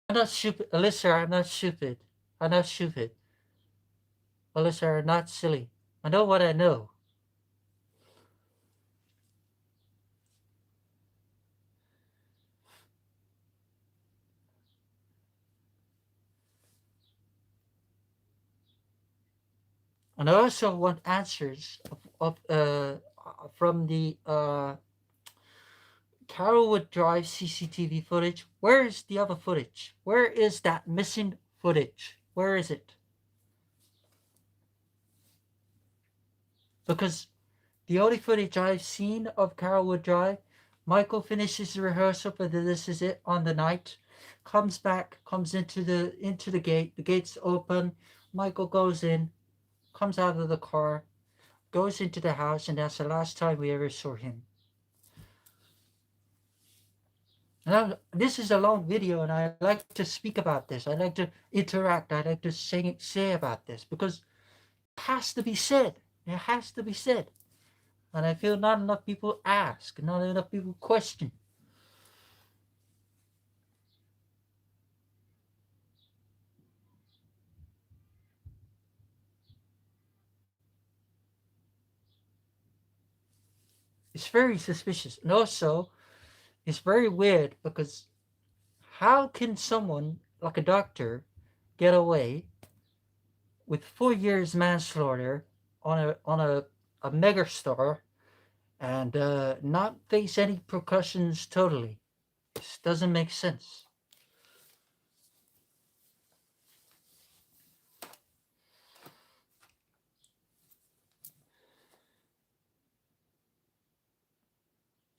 I'm not stupid. Alyssa, I'm not stupid. I'm not stupid. Alyssa, I'm not silly. I know what I know. And I also want answers from the Carrollwood Drive CCTV footage. Where is the other footage? Where is that missing footage? Where is it? Because the only footage I've seen of Carrollwood Drive, Michael finishes the rehearsal for the This Is It on the night, comes back, comes into the gate, the gate's open, Michael goes in, comes out of the car, goes into the house, and that's the last time we ever saw him. And this is a long video, and I like to speak about this. I like to interact. I like to say about this because it has to be said. It has to be said. And I feel not enough people ask, not enough people question. It's very suspicious. And also, it's very weird because how can someone like a doctor get away with 4 years manslaughter on a megastar and not face any repercussions totally? This doesn't make sense.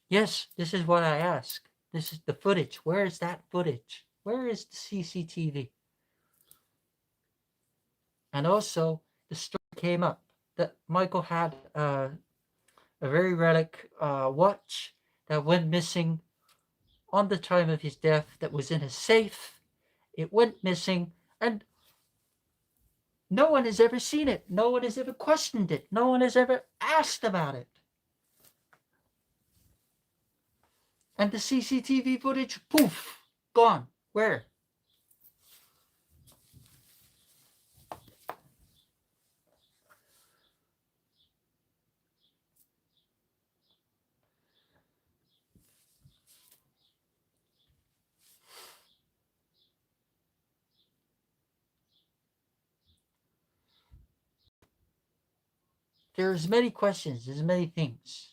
Yes, this is what I ask. This is the footage. Where is that footage? Where is the CCTV? And also, the story came up that Michael had a very relic watch that went missing on the time of his death that was in a safe. It went missing, and no one has ever seen it. No one has ever questioned it. No one has ever asked about it. And the CCTV footage, poof, gone. Where? there's many questions, there's many things.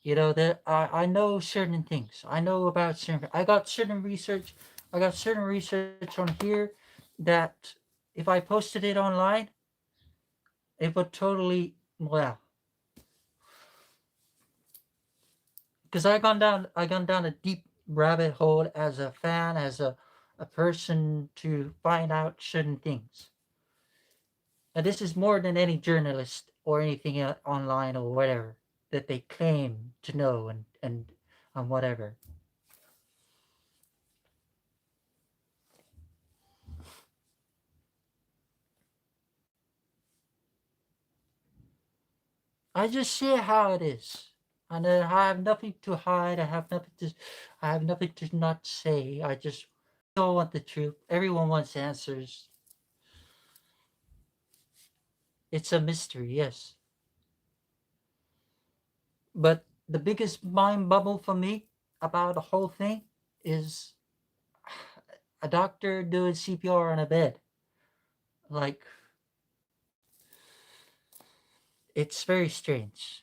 You know that I know certain things. I know about certain. I got certain research. I got certain research on here that if I posted it online, it would totally well. Because I gone down a deep rabbit hole as a fan, as a person to find out certain things. And this is more than any journalist or anything online or whatever that they claim to know and whatever. I just say how it is. And I have nothing to hide. I have nothing to not say. I just don't want the truth. Everyone wants answers. It's a mystery, yes. But the biggest mind bubble for me about the whole thing is a doctor doing CPR on a bed. Like, it's very strange.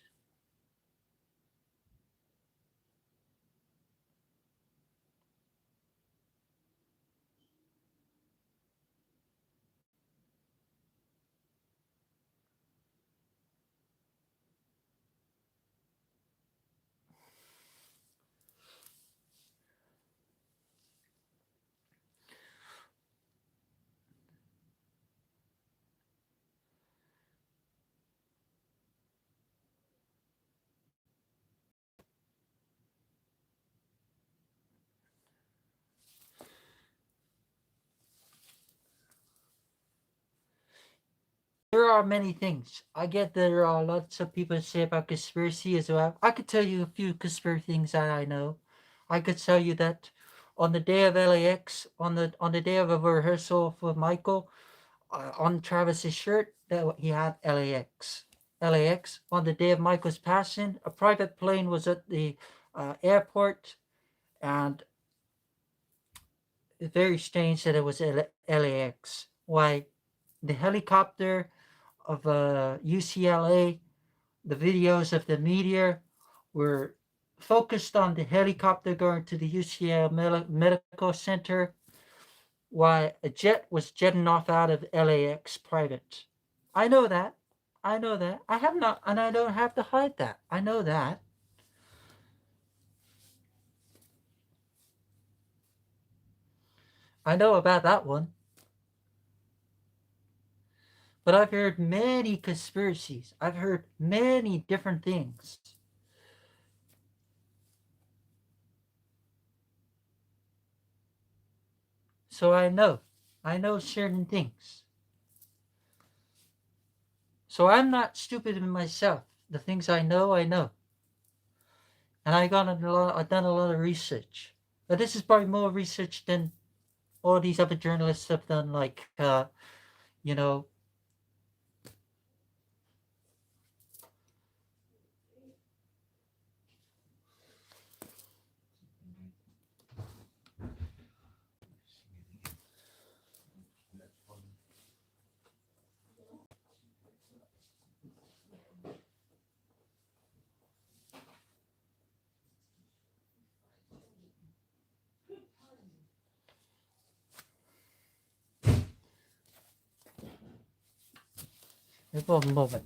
There are many things. I get there are lots of people say about conspiracy as well. I could tell you a few conspiracy things that I know. I could tell you that on the day of LAX, on the day of a rehearsal for Michael, on Travis's shirt, that he had LAX. LAX. On the day of Michael's passing, a private plane was at the airport, and it's very strange that it was LAX. Why the helicopter of UCLA, the videos of the meteor were focused on the helicopter going to the UCLA Medical Center, while a jet was jetting off out of LAX private. I know that. I know that. I have not, and I don't have to hide that. I know that. I know about that one. But I've heard many conspiracies. I've heard many different things. So I know. I know certain things. So I'm not stupid in myself. The things I know, I know. And I've done a lot of research. But this is probably more research than all these other journalists have done, like, you know, for a moment.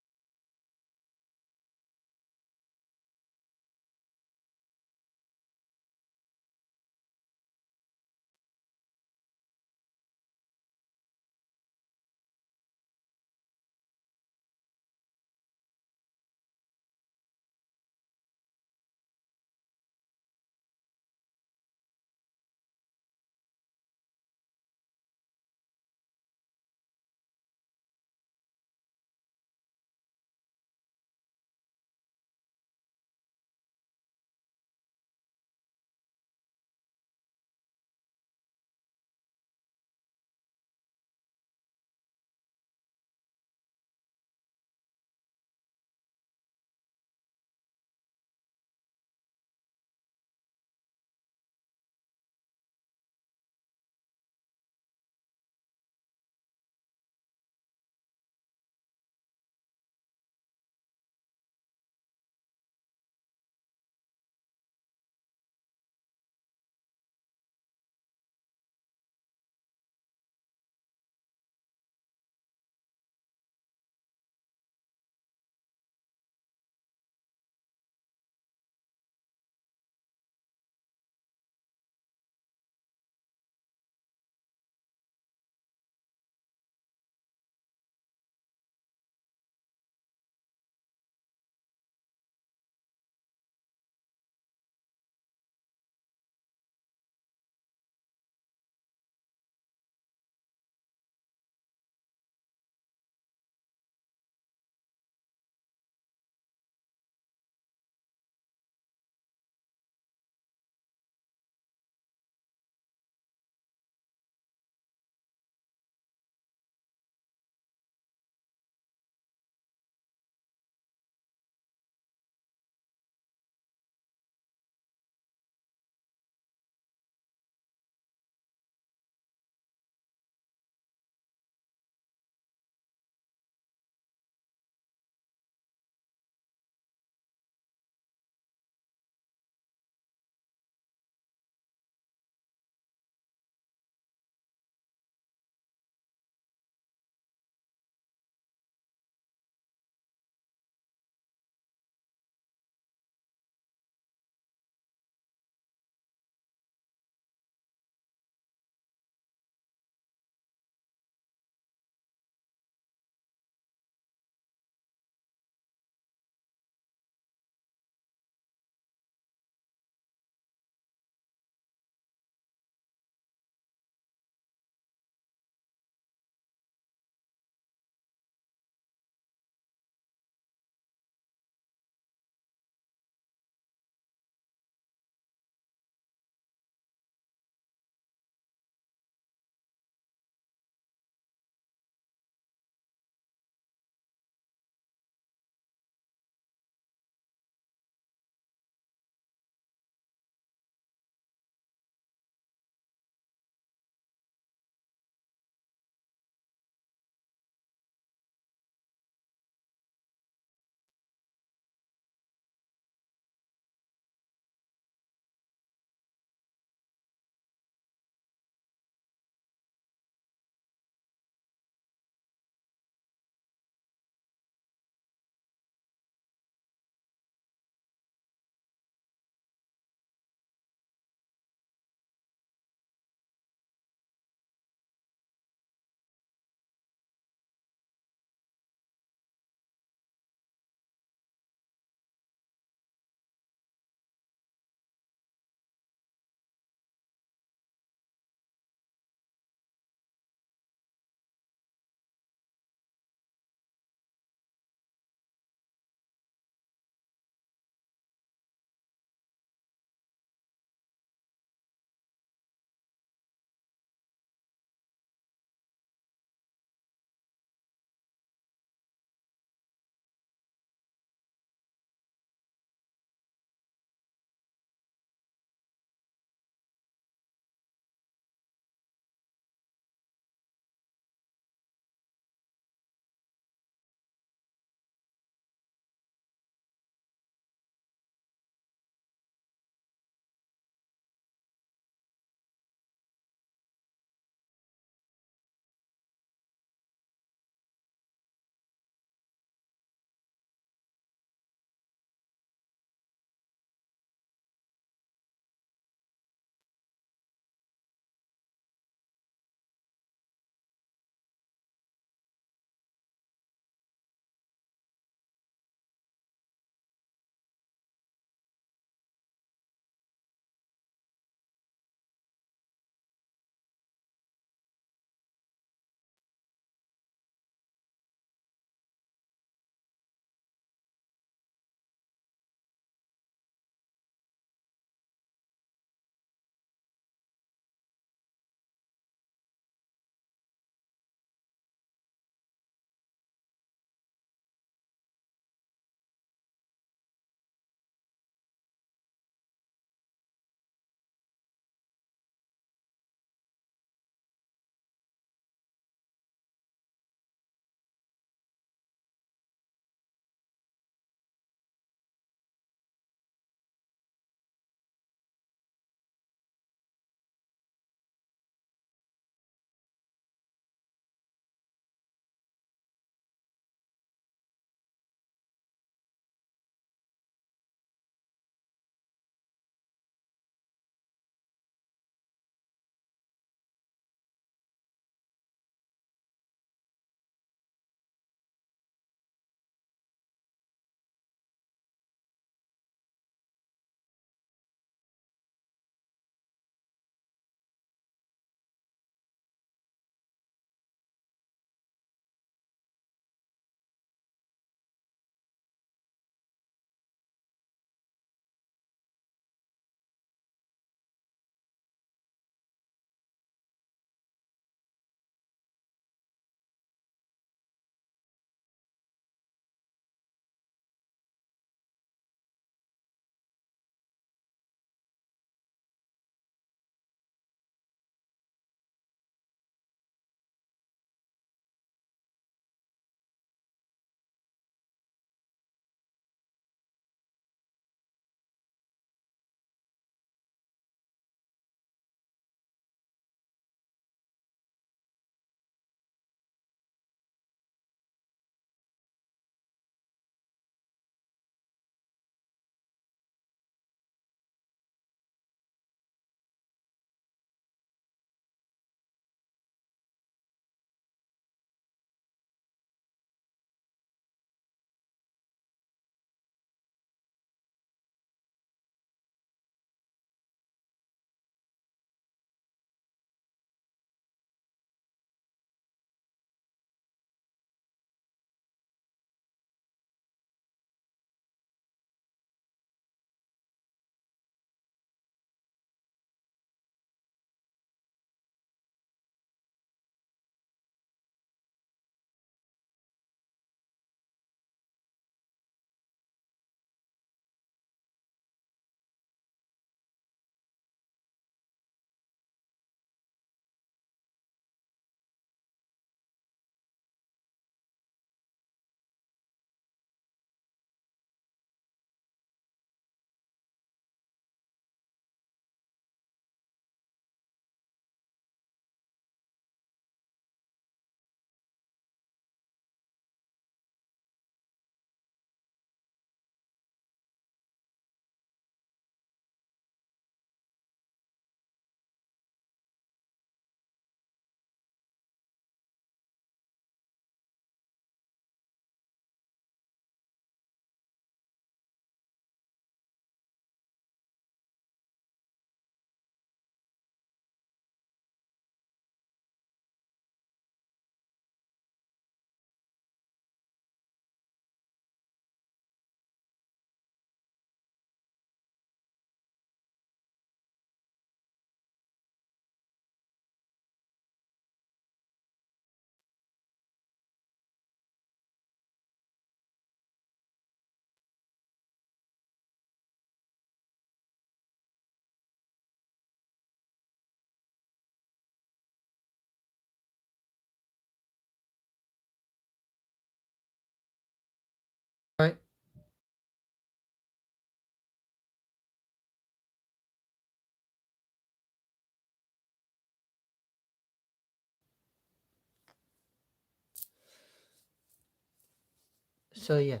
So yes,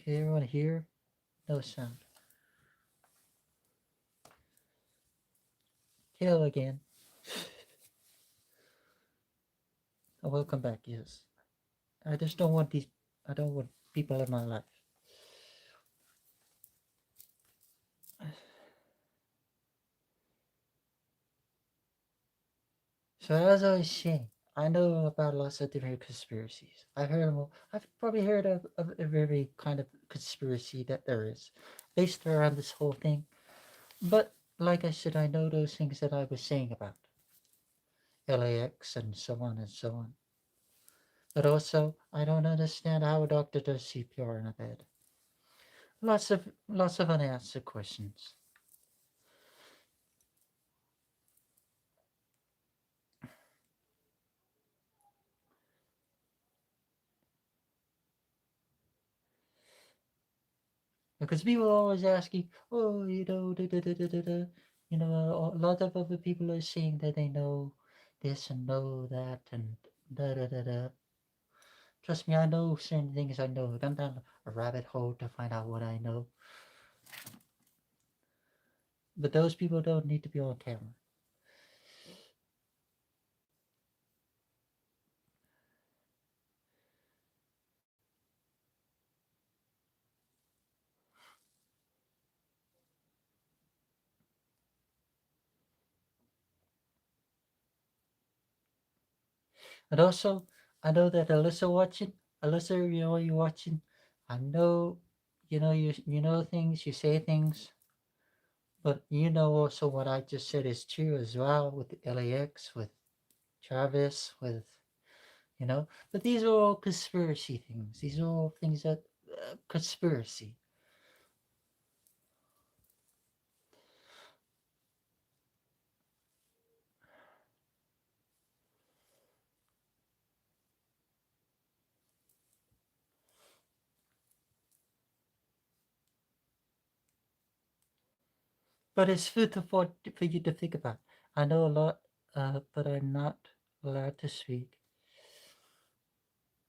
can everyone hear? No sound. Hello again. Welcome back. Yes, I just don't want these. I don't want people in my life. So as I was saying, I know about lots of different conspiracies. I've probably heard of every kind of conspiracy that there is, based around this whole thing. But like I said, I know those things that I was saying about LAX and so on and so on. But also, I don't understand how a doctor does CPR in a bed. Lots of unanswered questions. Because people are always asking, oh, da, da, da, da, da, da. A lot of other people are saying that they know this and know that and da da da da. Trust me, I know certain things I know. I've gone down a rabbit hole to find out what I know. But those people don't need to be on camera. And also, I know that Alyssa, you're watching. I know, you know things, you say things, but you know also what I just said is true as well with LAX, with Travis, with But these are all conspiracy things. These are all things that conspiracy. But it's food for you to think about. I know a lot, but I'm not allowed to speak.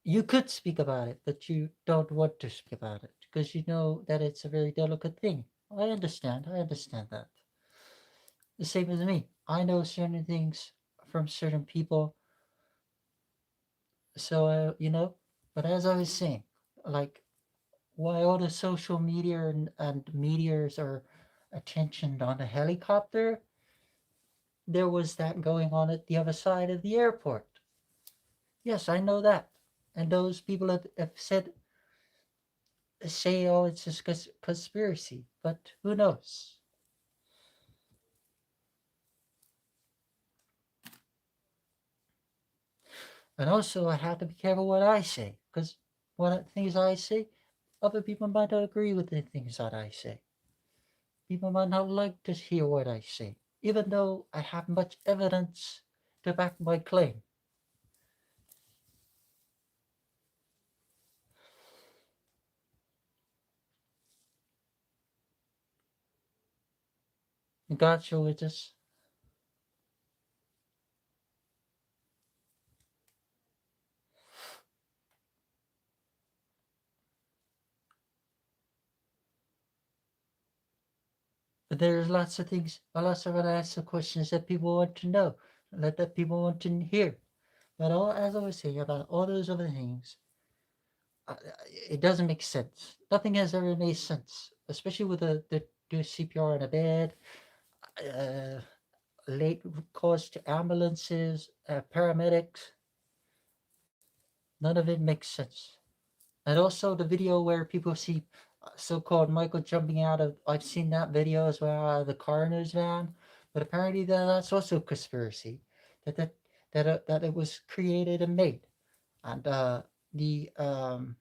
You could speak about it, but you don't want to speak about it because you know that it's a very delicate thing. I understand. I understand that. The same as me. I know certain things from certain people. So, but as I was saying, like, why all the social media and meteors are attention on a helicopter, there was that going on at the other side of the airport. Yes, I know that. And those people have say, oh, it's just conspiracy, but who knows? And also, I have to be careful what I say, because one of the things I say, other people might not agree with the things that I say. People might not like to hear what I say, even though I have much evidence to back my claim. Gotcha with this. But there's lots of things, lots of unanswered questions that people want to know, that people want to hear. But as I was saying about all those other things, it doesn't make sense. Nothing has ever made sense, especially with the do CPR in a bed, uh, late calls to ambulances, paramedics. None of it makes sense. And also the video where people see so-called Michael jumping out of, I've seen that video as well, out of the coroner's van, but apparently that's also conspiracy, that that it was created and made, and the um,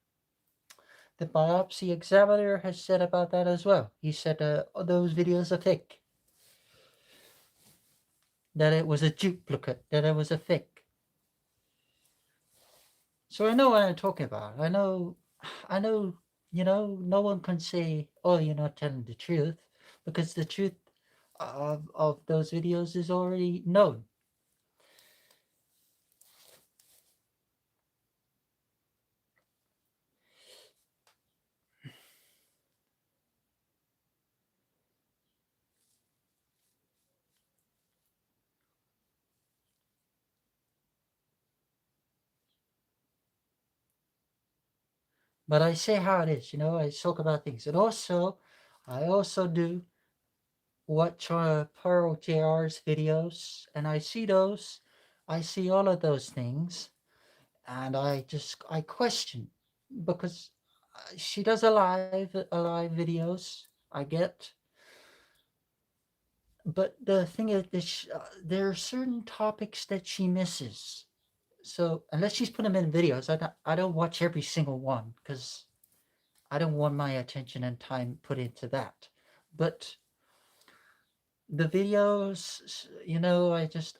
the biopsy examiner has said about that as well. He said those videos are fake, that it was a duplicate, that it was a fake. So I know what I'm talking about. I know, no one can say, oh, you're not telling the truth, because the truth of those videos is already known. But I say how it is, I talk about things. And also, I also do watch Pearl JR's videos, and I see those. I see all of those things, and I question, because she does a live videos. I get, but the thing is that there are certain topics that she misses. So unless she's put them in videos, I don't watch every single one, because I don't want my attention and time put into that. But the videos,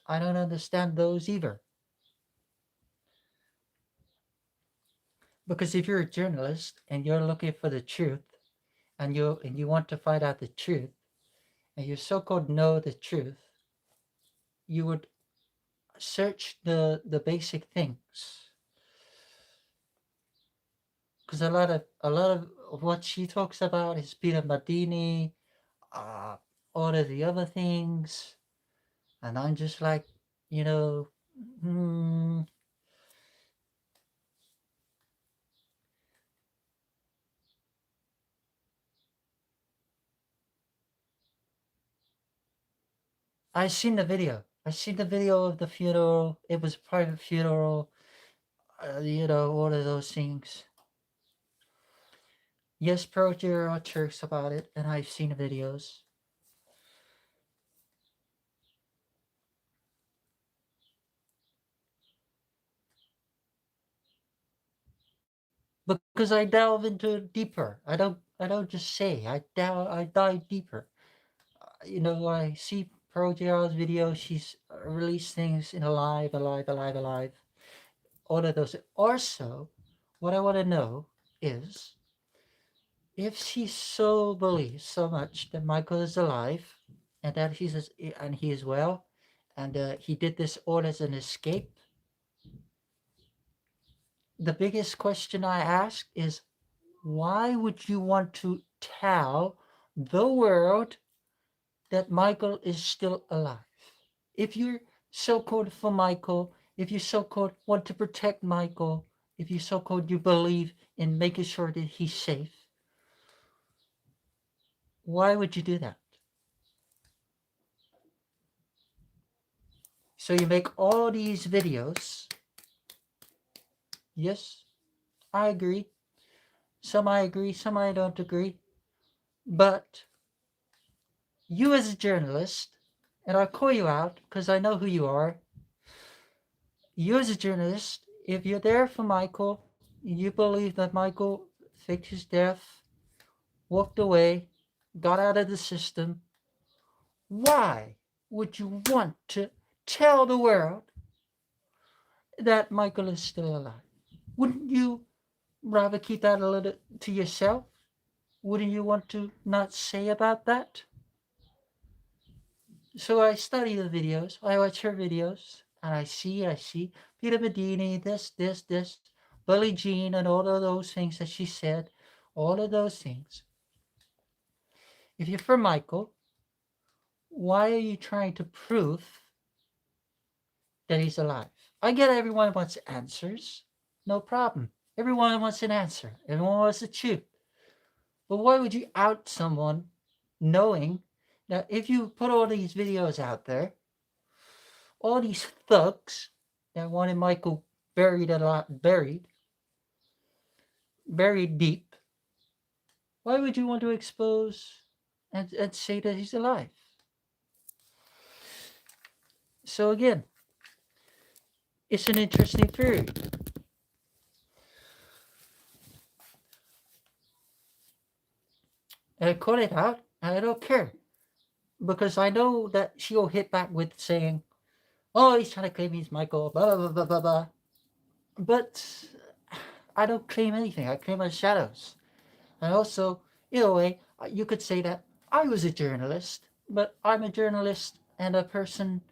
I don't understand those either. Because if you're a journalist and you're looking for the truth, and you want to find out the truth, and you so-called know the truth, you would search the basic things. Because a lot of what she talks about is Peter Madini, uh, all of the other things, and I'm just like, you know, hmm, I seen the video. I seen the video of the funeral. It was a private funeral. All of those things. Yes, there are jokes about it, and I've seen the videos. Because I delve into it deeper. I don't just say. I dive deeper. I see Pearl JR's video. She's released things in alive. All of those. Also, what I want to know is, if she so believes so much that Michael is alive, and that he is well, and he did this all as an escape, the biggest question I ask is, why would you want to tell the world that Michael is still alive? If you're so-called for Michael, if you so-called want to protect Michael, if you so-called you believe in making sure that he's safe, why would you do that? So you make all these videos. Yes, I agree. Some I agree, some I don't agree. But you as a journalist, and I'll call you out because I know who you are. You as a journalist, if you're there for Michael, you believe that Michael faked his death, walked away, got out of the system, why would you want to tell the world that Michael is still alive? Wouldn't you rather keep that a little to yourself? Wouldn't you want to not say about that? So I study the videos, I watch her videos, and I see Peter Medini, this, Billie Jean, and all of those things that she said, all of those things. If you're for Michael, why are you trying to prove that he's alive? I get everyone wants answers, no problem. Everyone wants an answer, everyone wants the truth. But why would you out someone knowing that if you put all these videos out there, all these thugs that wanted Michael buried deep, why would you want to expose and say that he's alive? So again, it's an interesting theory. And I call it out, and I don't care. Because I know that she'll hit back with saying, oh, he's trying to claim he's Michael, blah, blah, blah, blah, blah. But I don't claim anything. I claim my shadows. And also, in a way, you could say that I was a journalist, but I'm a journalist and a person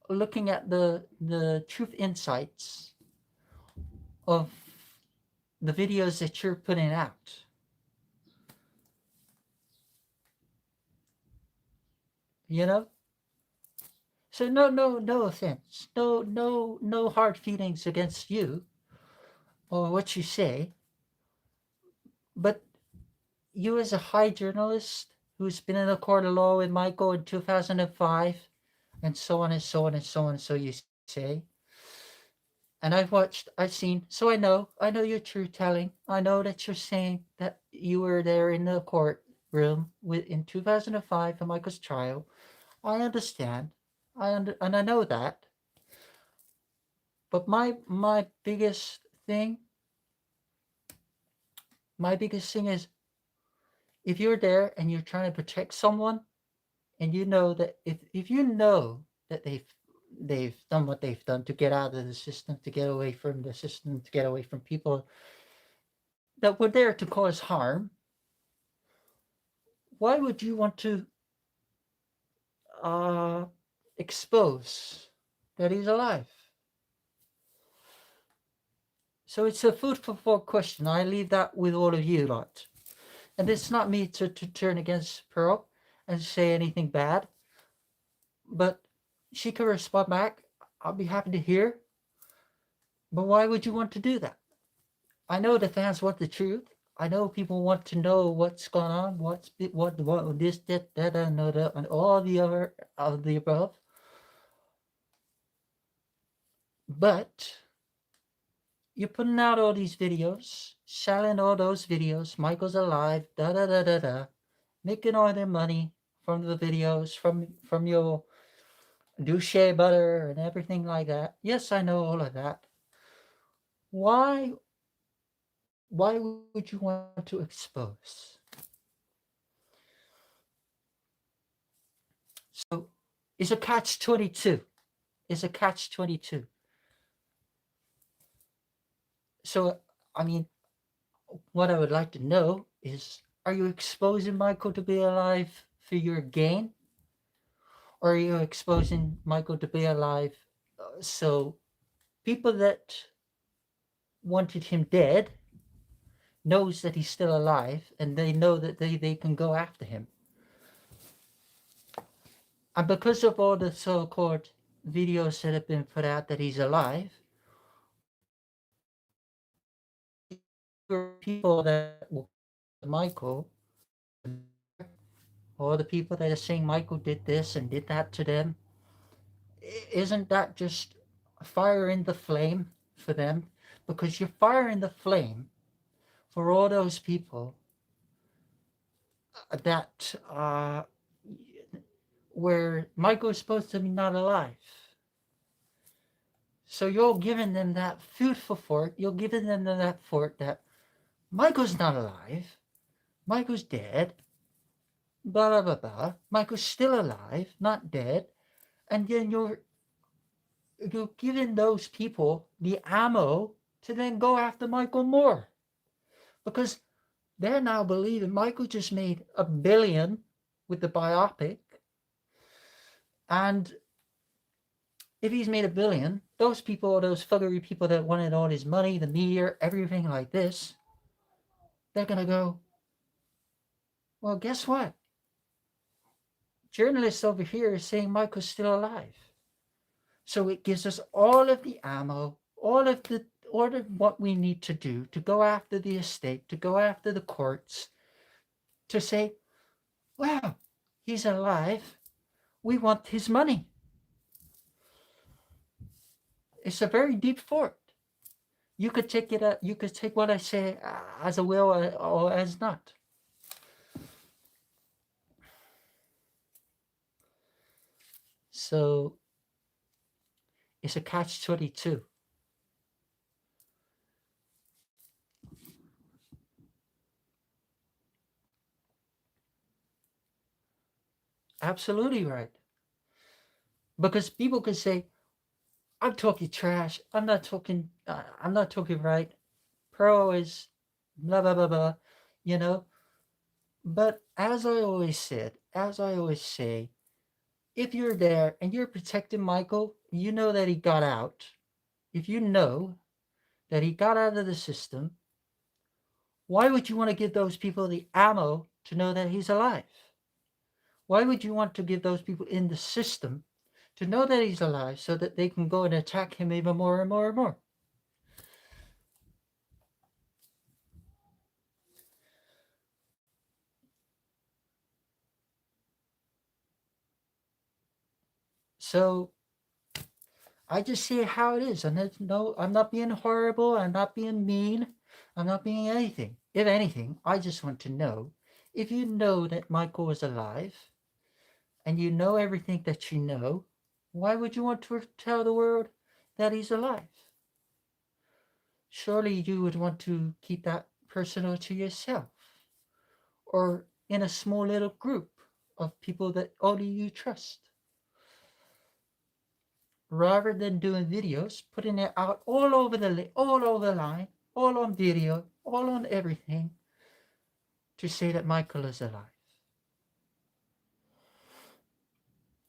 looking at the truth insights of the videos that you're putting out. You know? So no offense. No hard feelings against you or what you say. But you, as a high journalist who's been in a court of law with Michael in 2005, and so on and so on and so on, so you say. And I've seen, so I know your truth telling. I know that you're saying that you were there in the courtroom in 2005 for Michael's trial. I understand. And I know that. But my biggest thing is, if you're there and you're trying to protect someone, and you know that if you know that they've done what they've done to get out of the system, to get away from the system, to get away from people that were there to cause harm, why would you want to uh, expose that he's alive? So it's a food for thought question. I leave that with all of you lot. And it's not me to turn against Pearl and say anything bad, but she can respond back. I'll be happy to hear. But why would you want to do that? I know the fans want the truth. I know people want to know what's going on, what this, that, another, and all the other of the above. But you're putting out all these videos, selling all those videos. Michael's alive, da da da da da, making all their money from the videos, from your douche butter and everything like that. Yes, I know all of that. Why would you want to expose? So it's a catch 22. It's a catch 22. So, I mean, what I would like to know is, are you exposing Michael to be alive for your gain? Or are you exposing Michael to be alive so people that wanted him dead knows that he's still alive, and they know that they can go after him? And because of all the so-called videos that have been put out that he's alive, people that will Michael, or the people that are saying Michael did this and did that to them, isn't that just fire in the flame for them? Because you're firing the flame for all those people that where Michael's supposed to be not alive. So you're giving them that food for thought. You're giving them that thought that Michael's not alive. Michael's dead. Blah, blah, blah, blah. Michael's still alive, not dead. And then you're giving those people the ammo to then go after Michael more. Because they're now believing Michael just made $1 billion with the biopic. And if he's made $1 billion, those people, those thuggery people that wanted all his money, the media, everything like this, they're going to go, well, guess what? Journalists over here are saying Michael's still alive. So it gives us all of the ammo, all of what we need to do to go after the estate, to go after the courts, to say, wow, he's alive. We want his money. It's a very deep thought. You could take it. You could take what I say as a will or as not. So it's a catch-22. Absolutely right. Because people could say, I'm talking trash. I'm not talking right. Pro is blah, blah, blah, blah, you know. But as I always say, if you're there and you're protecting Michael, you know that he got out. If you know that he got out of the system, why would you want to give those people the ammo to know that he's alive? Why would you want to give those people in the system to know that he's alive so that they can go and attack him even more and more and more? So I just say how it is. And no, I'm not being horrible. I'm not being mean. I'm not being anything. If anything, I just want to know if you know that Michael is alive and you know everything that you know, why would you want to tell the world that he's alive? Surely you would want to keep that personal to yourself or in a small little group of people that only you trust. Rather than doing videos, putting it out all over the line, all on video, all on everything, to say that Michael is alive.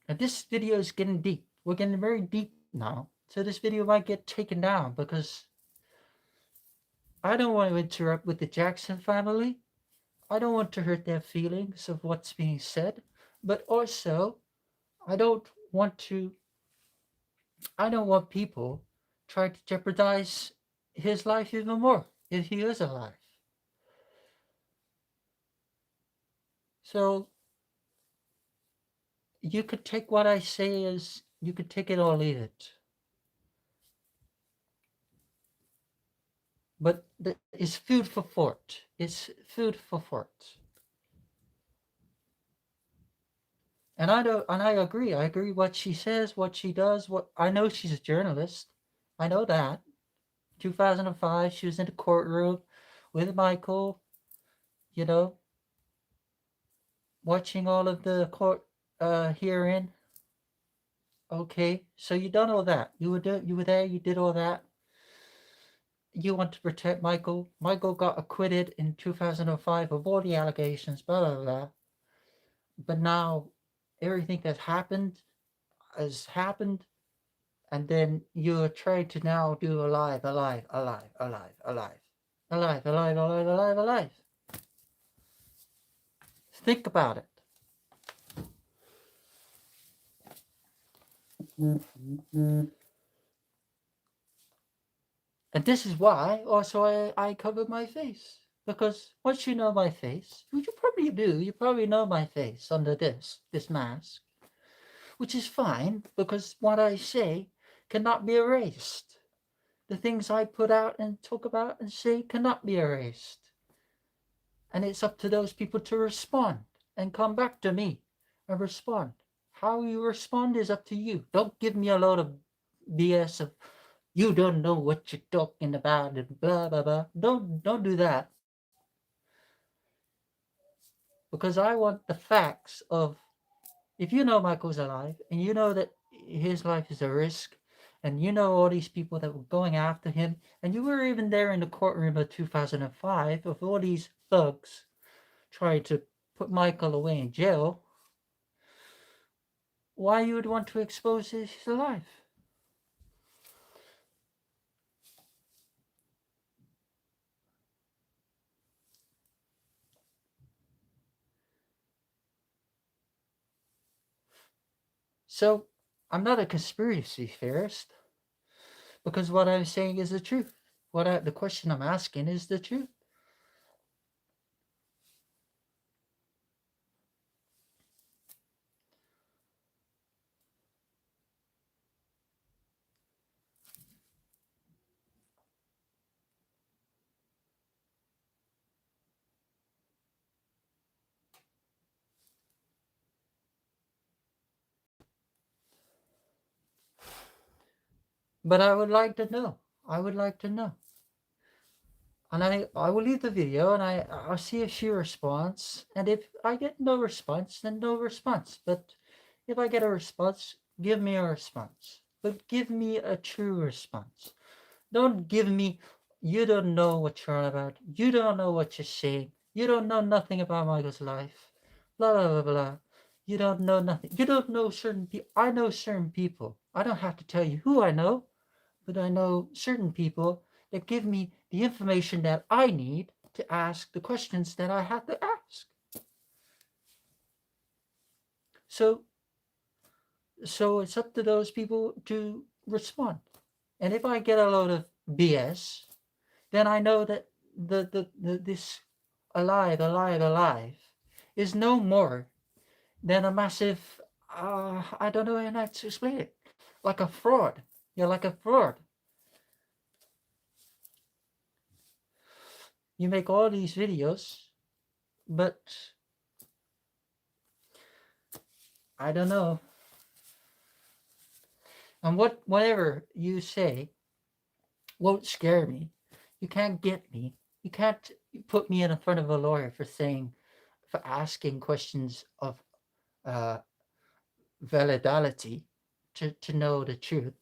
And this video is getting deep. We're getting very deep now. So this video might get taken down because I don't want to interrupt with the Jackson family. I don't want to hurt their feelings of what's being said. But also, I don't want people trying to jeopardize his life even more if he is alive. So you could take what I say as you could take it or leave it. But it's food for thought. It's food for thought. And I agree. I agree what she says, what she does. What I know, she's a journalist. I know that. 2005, she was in the courtroom with Michael. You know, watching all of the court hearing. Okay, so you done all that. You were there. You did all that. You want to protect Michael. Michael got acquitted in 2005 of all the allegations. Blah blah blah. But now everything that happened has happened, and then you're trying to now do alive. Think about it. And this is why also I cover my face. Because once you know my face, which you probably do, you probably know my face under this mask. Which is fine, because what I say cannot be erased. The things I put out and talk about and say cannot be erased. And it's up to those people to respond and come back to me and respond. How you respond is up to you. Don't give me a load of BS of you don't know what you're talking about and blah blah blah. Don't do that. Because I want the facts of, if you know Michael's alive and you know that his life is a risk, and you know all these people that were going after him, and you were even there in the courtroom of 2005 of all these thugs trying to put Michael away in jail, why you would want to expose his life? So I'm not a conspiracy theorist, because what I'm saying is the truth. The question I'm asking is the truth. But I would like to know. I would like to know. And I will leave the video and I'll see if she responds. And if I get no response, then no response. But if I get a response, give me a response. But give me a true response. Don't give me, you don't know what you're on about. You don't know what you're saying. You don't know nothing about Michael's life. Blah, blah, blah, blah. You don't know nothing. You don't know certain people. I know certain people. I don't have to tell you who I know, but I know certain people that give me the information that I need to ask the questions that I have to ask. So it's up to those people to respond. And if I get a load of BS, then I know that this alive is no more than a massive I don't know how to explain it. Like a fraud. You're like a fraud. You make all these videos, but I don't know. And whatever you say won't scare me. You can't get me. You can't put me in front of a lawyer for asking questions of uh, validity to know the truth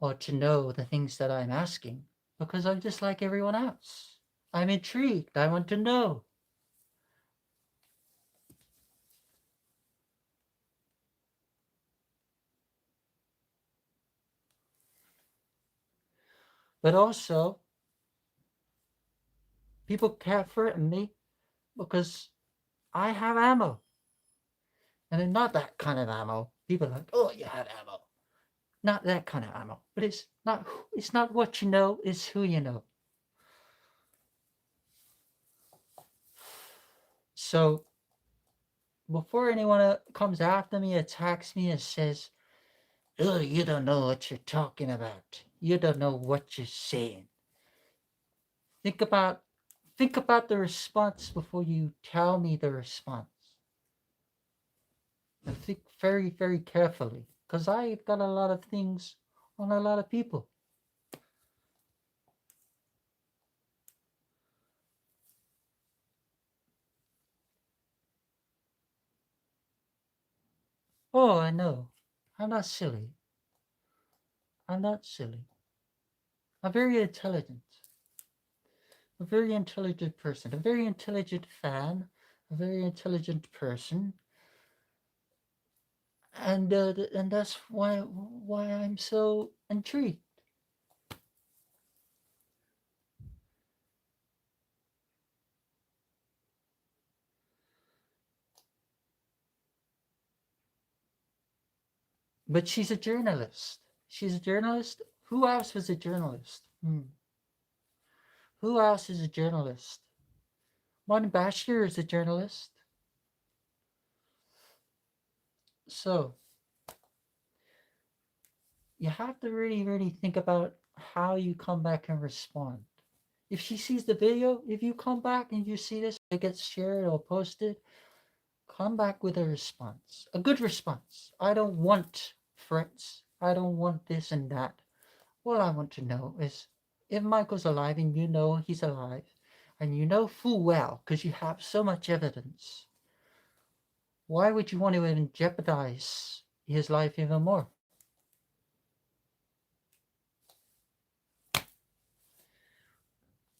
or to know the things that I'm asking, because I'm just like everyone else. I'm intrigued. I want to know. But also, people can't threaten me because I have ammo. And it's not that kind of ammo. People are like, oh, you have ammo. Not that kind of ammo. But it's not what you know, it's who you know. So before anyone comes after me, attacks me, and says, oh, you don't know what you're talking about. You don't know what you're saying. Think about the response before you tell me the response. And think very, very carefully, because I've got a lot of things on a lot of people. Oh, I know. I'm not silly. I'm not silly. I'm very intelligent. A very intelligent person. A very intelligent fan. A very intelligent person. And that's why I'm so intrigued. But she's a journalist. She's a journalist. Who else was a journalist? Who else is a journalist? Martin Bashir is a journalist. So you have to really, really think about how you come back and respond. If she sees the video, if you come back and you see this, it gets shared or posted, come back with a response, a good response. I don't want threats. I don't want this and that. All I want to know is if Michael's alive and you know he's alive, and you know full well because you have so much evidence, why would you want to even jeopardize his life even more?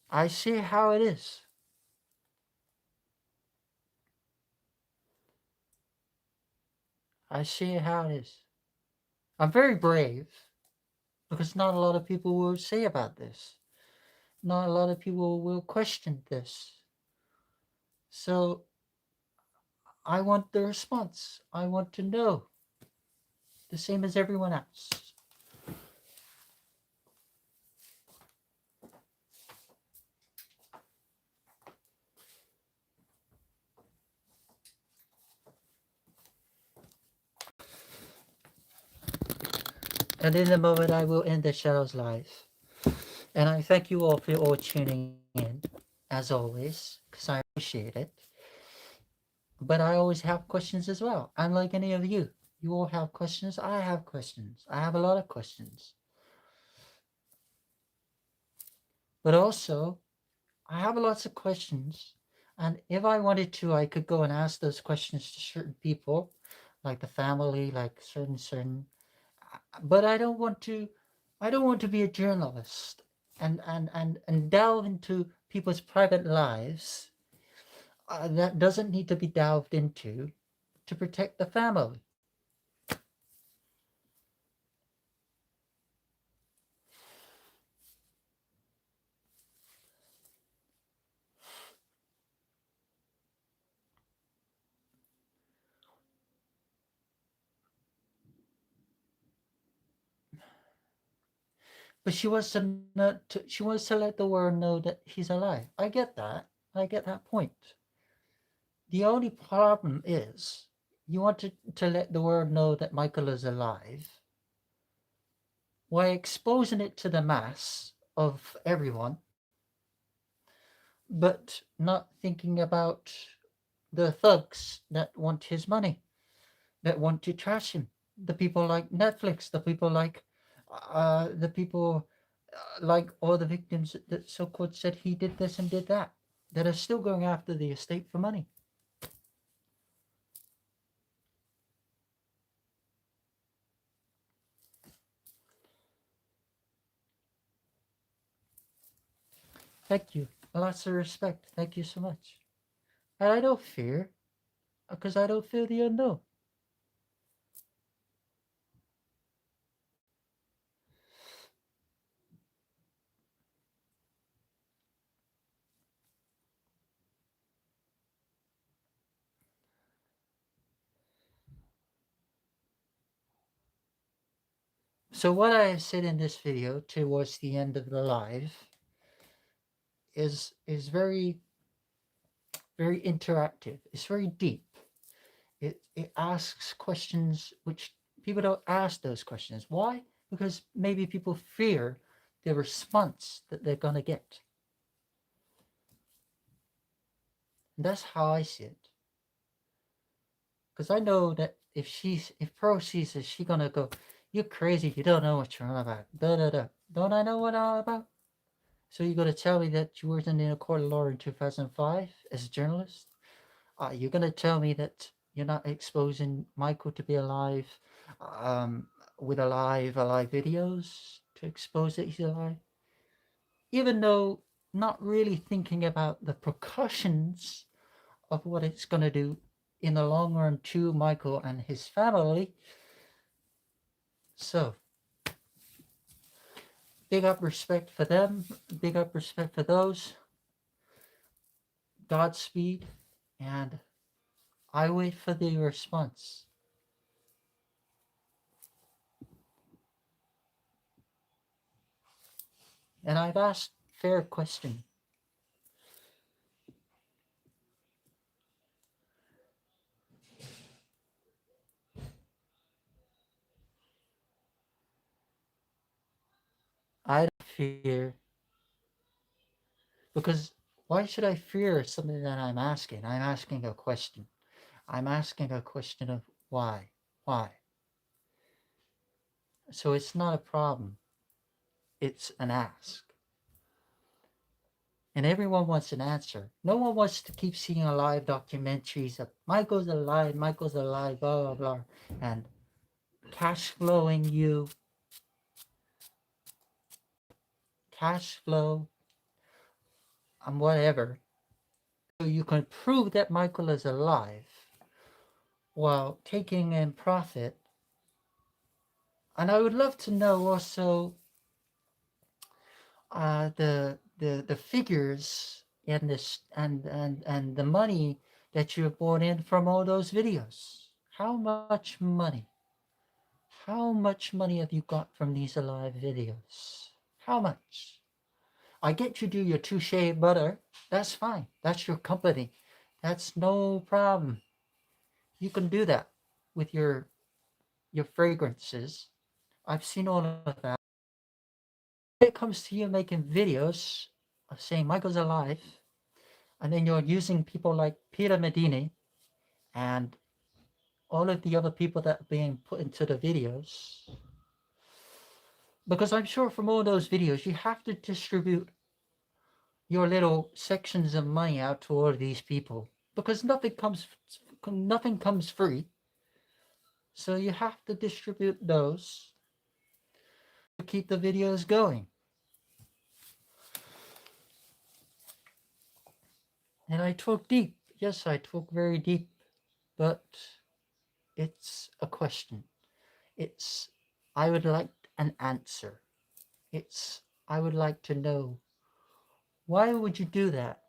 I see how it is. I see how it is. I'm very brave because not a lot of people will say about this. Not a lot of people will question this. So I want the response. I want to know. The same as everyone else. And in a moment, I will end the Shadows Live. And I thank you all for all tuning in, as always, because I appreciate it. But I always have questions as well. Unlike any of you. You all have questions. I have questions. I have a lot of questions. But also, I have lots of questions. And if I wanted to, I could go and ask those questions to certain people, like the family, like certain. But I don't want to be a journalist and delve into people's private lives that doesn't need to be delved into to protect the family. But she wants to she wants to let the world know that he's alive. I get that. I get that point. The only problem is You want to let the world know that Michael is alive, while exposing it to the mass of everyone, but not thinking about the thugs that want his money, that want to trash him. The people like Netflix, the people like like all the victims that so-called said he did this and did that are still going after the estate for money. Thank you. Lots of respect. Thank you so much. And I don't fear, because I don't feel the unknown. So what I have said in this video towards the end of the live is very interactive. It's very deep. It asks questions which people don't ask those questions. Why? Because maybe people fear the response that they're gonna get. And that's how I see it. Because I know that if Pearl sees this, she's gonna go, "You're crazy. You don't know what you're on about." Da da da. Don't I know what I'm all about? So you're gonna tell me that you weren't in a court of law in 2005 as a journalist? You're gonna tell me that you're not exposing Michael to be alive, with alive videos to expose that he's alive, even though not really thinking about the precautions of what it's gonna do in the long run to Michael and his family. So, big up respect for them, big up respect for those. Godspeed, and I wait for the response. And I've asked fair question. I don't fear, because why should I fear something that I'm asking? I'm asking a question. I'm asking a question of why. Why? So it's not a problem. It's an ask. And everyone wants an answer. No one wants to keep seeing alive documentaries of Michael's alive, blah, blah, blah, and cash flowing you, cash flow, and whatever. So you can prove that Michael is alive while taking in profit. And I would love to know also the figures and this and the money that you brought in from all those videos. How much money? How much money have you got from these alive videos? How much? I get you do your touche butter. That's fine. That's your company. That's no problem. You can do that with your fragrances. I've seen all of that. When it comes to you making videos of saying Michael's alive, and then you're using people like Peter Medini and all of the other people that are being put into the videos, because I'm sure from all those videos you have to distribute your little sections of money out to all of these people, because nothing comes free. So you have to distribute those to keep the videos going. And I talk deep. Yes, I talk very deep, but it's a question. It's, I would like an answer. It's, I would like to know, why would you do that?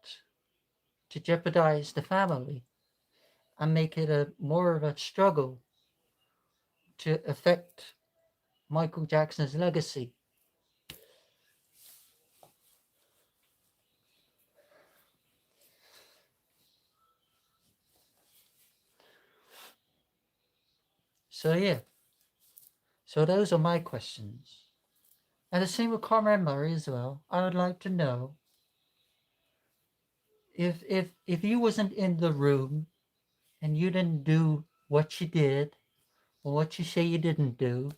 To jeopardize the family and make it a more of a struggle to affect Michael Jackson's legacy. So yeah. So those are my questions. And the same with Comrade Murray as well. I would like to know if you wasn't in the room and you didn't do what you did or what you say you didn't do,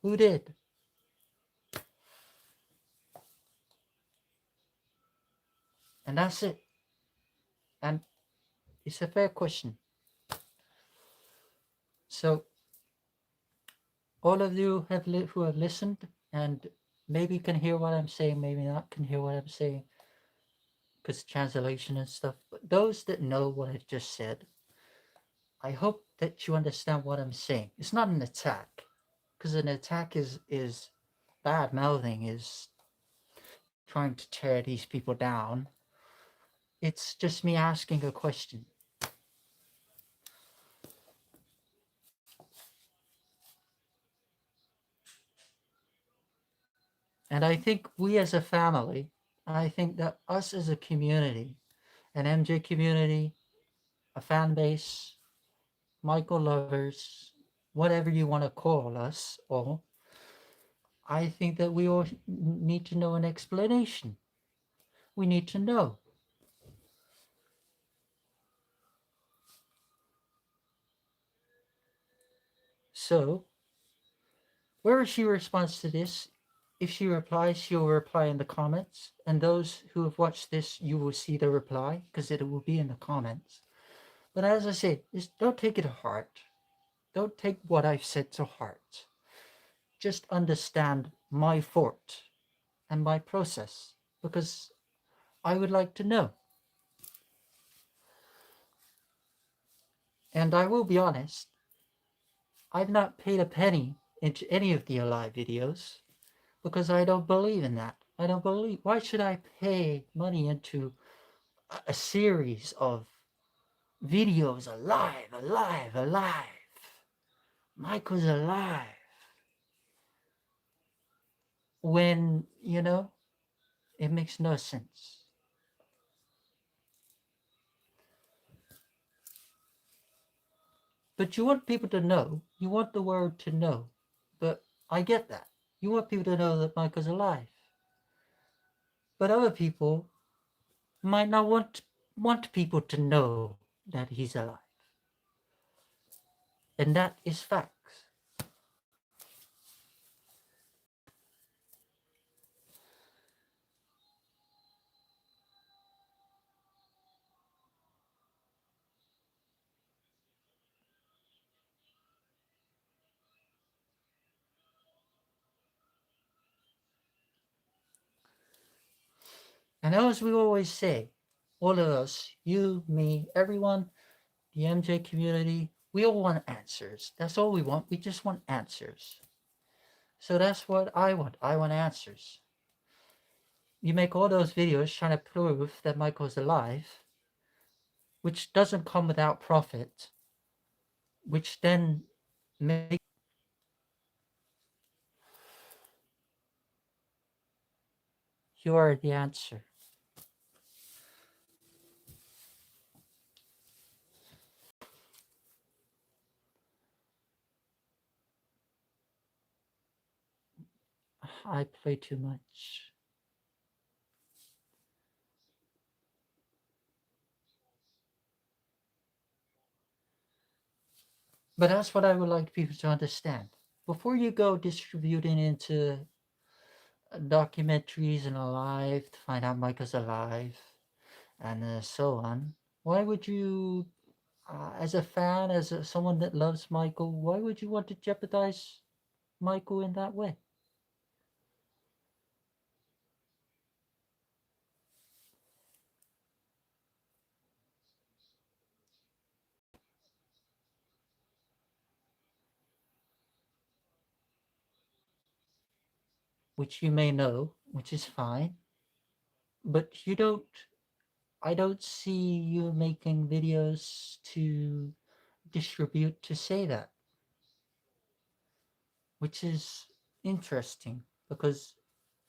who did? And that's it. And it's a fair question. So all of you who have listened and maybe can hear what I'm saying, maybe not can hear what I'm saying because translation and stuff. But those that know what I've just said, I hope that you understand what I'm saying. It's not an attack, because an attack is bad mouthing, is trying to tear these people down. It's just me asking a question. And I think we as a family, I think that us as a community, an MJ community, a fan base, Michael lovers, whatever you want to call us all, I think that we all need to know an explanation. We need to know. So, where she responds to this, if she replies, she'll reply in the comments. And those who have watched this, you will see the reply because it will be in the comments. But as I said, just don't take it to heart. Don't take what I've said to heart. Just understand my thought and my process because I would like to know. And I will be honest, I've not paid a penny into any of the Alive videos because I don't believe in that. I don't believe. Why should I pay money into a series of videos alive, alive, alive? Michael's alive. When, it makes no sense. But you want people to know. You want the world to know. But I get that. You want people to know that Michael's alive. But other people might not want people to know that he's alive. And that is facts. And as we always say, all of us, you, me, everyone, the MJ community, we all want answers. That's all we want. We just want answers. So that's what I want. I want answers. You make all those videos trying to prove that Michael's alive, which doesn't come without profit, which then makes you are the answer. I play too much. But that's what I would like people to understand. Before you go distributing into documentaries and alive to find out Michael's alive and so on, why would you, as a fan, someone that loves Michael, why would you want to jeopardize Michael in that way? Which you may know, which is fine, but I don't see you making videos to distribute to say that, which is interesting because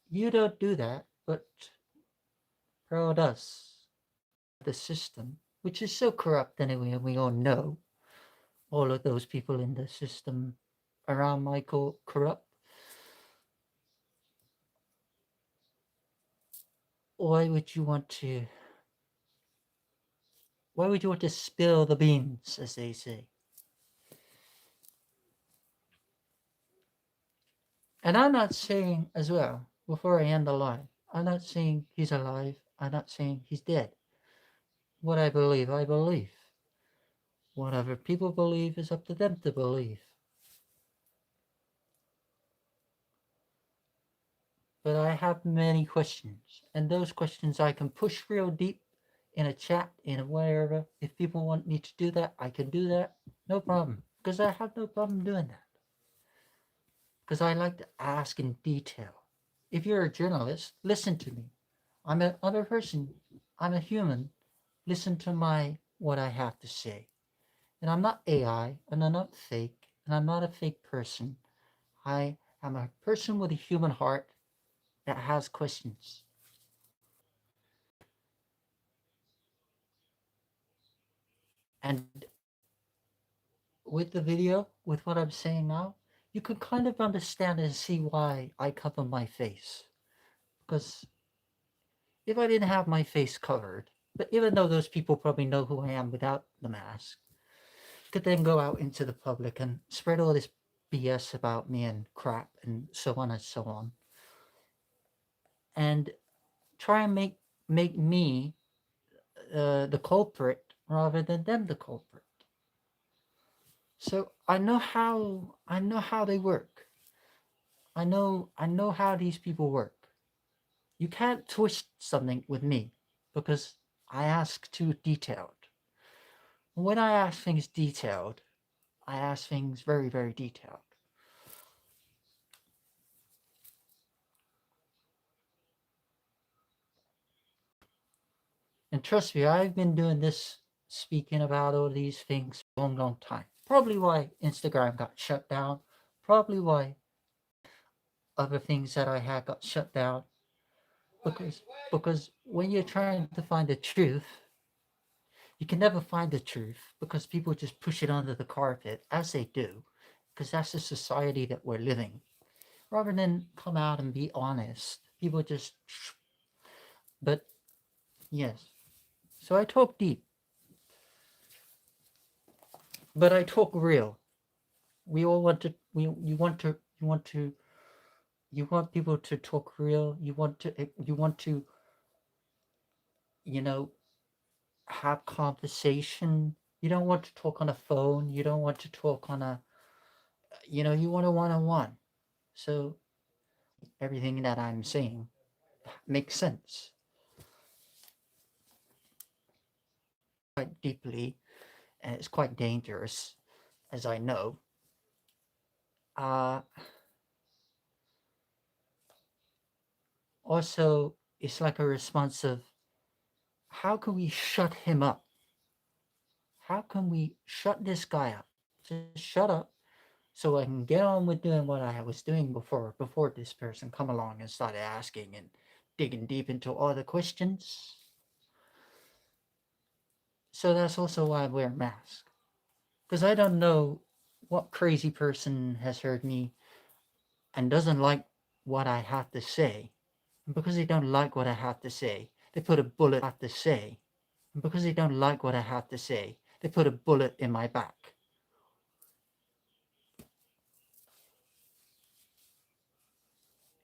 you don't do that, but Pro does. The system, which is so corrupt anyway, and we all know, all of those people in the system around Michael corrupt, why would you want to spill the beans, as they say? And I'm not saying as well, before I end the line, I'm not saying he's alive, I'm not saying he's dead. What I believe, I believe. Whatever people believe is up to them to believe. But I have many questions, and those questions I can push real deep in a chat, in a wherever. If people want me to do that, I can do that. No problem. Because I have no problem doing that. Because I like to ask in detail. If you're a journalist, listen to me. I'm another person. I'm a human. Listen to what I have to say. And I'm not AI, and I'm not fake, and I'm not a fake person. I am a person with a human heart that has questions. And with the video, with what I'm saying now, you can kind of understand and see why I cover my face. Because if I didn't have my face covered, but even though those people probably know who I am without the mask, could then go out into the public and spread all this BS about me and crap and so on and so on, and try and make me the culprit rather than them the culprit. So I know how they work. I know how these people work. You can't twist something with me because I ask too detailed. When I ask things detailed, I ask things very, very detailed. And trust me, I've been doing this, speaking about all these things for a long, long time. Probably why Instagram got shut down. Probably why other things that I had got shut down. Because when you're trying to find the truth, you can never find the truth because people just push it under the carpet, as they do, because that's the society that we're living. Rather than come out and be honest, people just. But yes, so I talk deep, but I talk real. We all want to. You want people to talk real. You want to. You know, have conversation. You don't want to talk on a phone. You don't want to talk on a. You want a one-on-one. So everything that I'm saying makes sense quite deeply, and it's quite dangerous, as I know. Also, it's like a response of how can we shut him up? How can we shut this guy up? Just shut up so I can get on with doing what I was doing before this person come along and started asking and digging deep into all the questions. So that's also why I wear a mask. Because I don't know what crazy person has heard me and doesn't like what I have to say. And because they don't like what I have to say, they put a bullet have to say. And because they don't like what I have to say, they put a bullet in my back.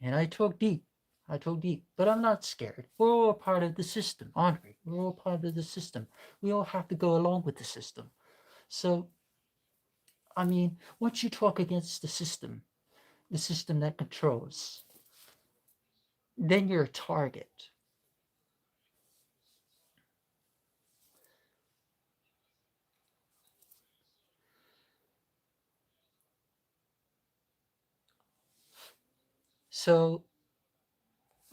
And I talk deep. But I'm not scared. We're all part of the system, aren't we? We're all part of the system. We all have to go along with the system. So, I mean, once you talk against the system that controls, then you're a target. So,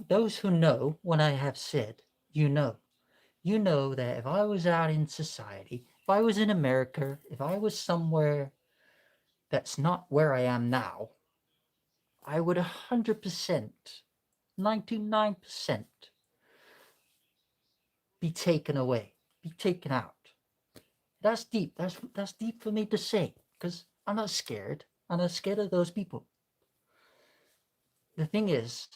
those who know what I have said, you know that if I was out in society, if I was in America, if I was somewhere that's not where I am now, I would 100%, 99% be taken away, be taken out. That's deep. That's deep for me to say because I'm not scared. I'm not scared of those people. The thing is,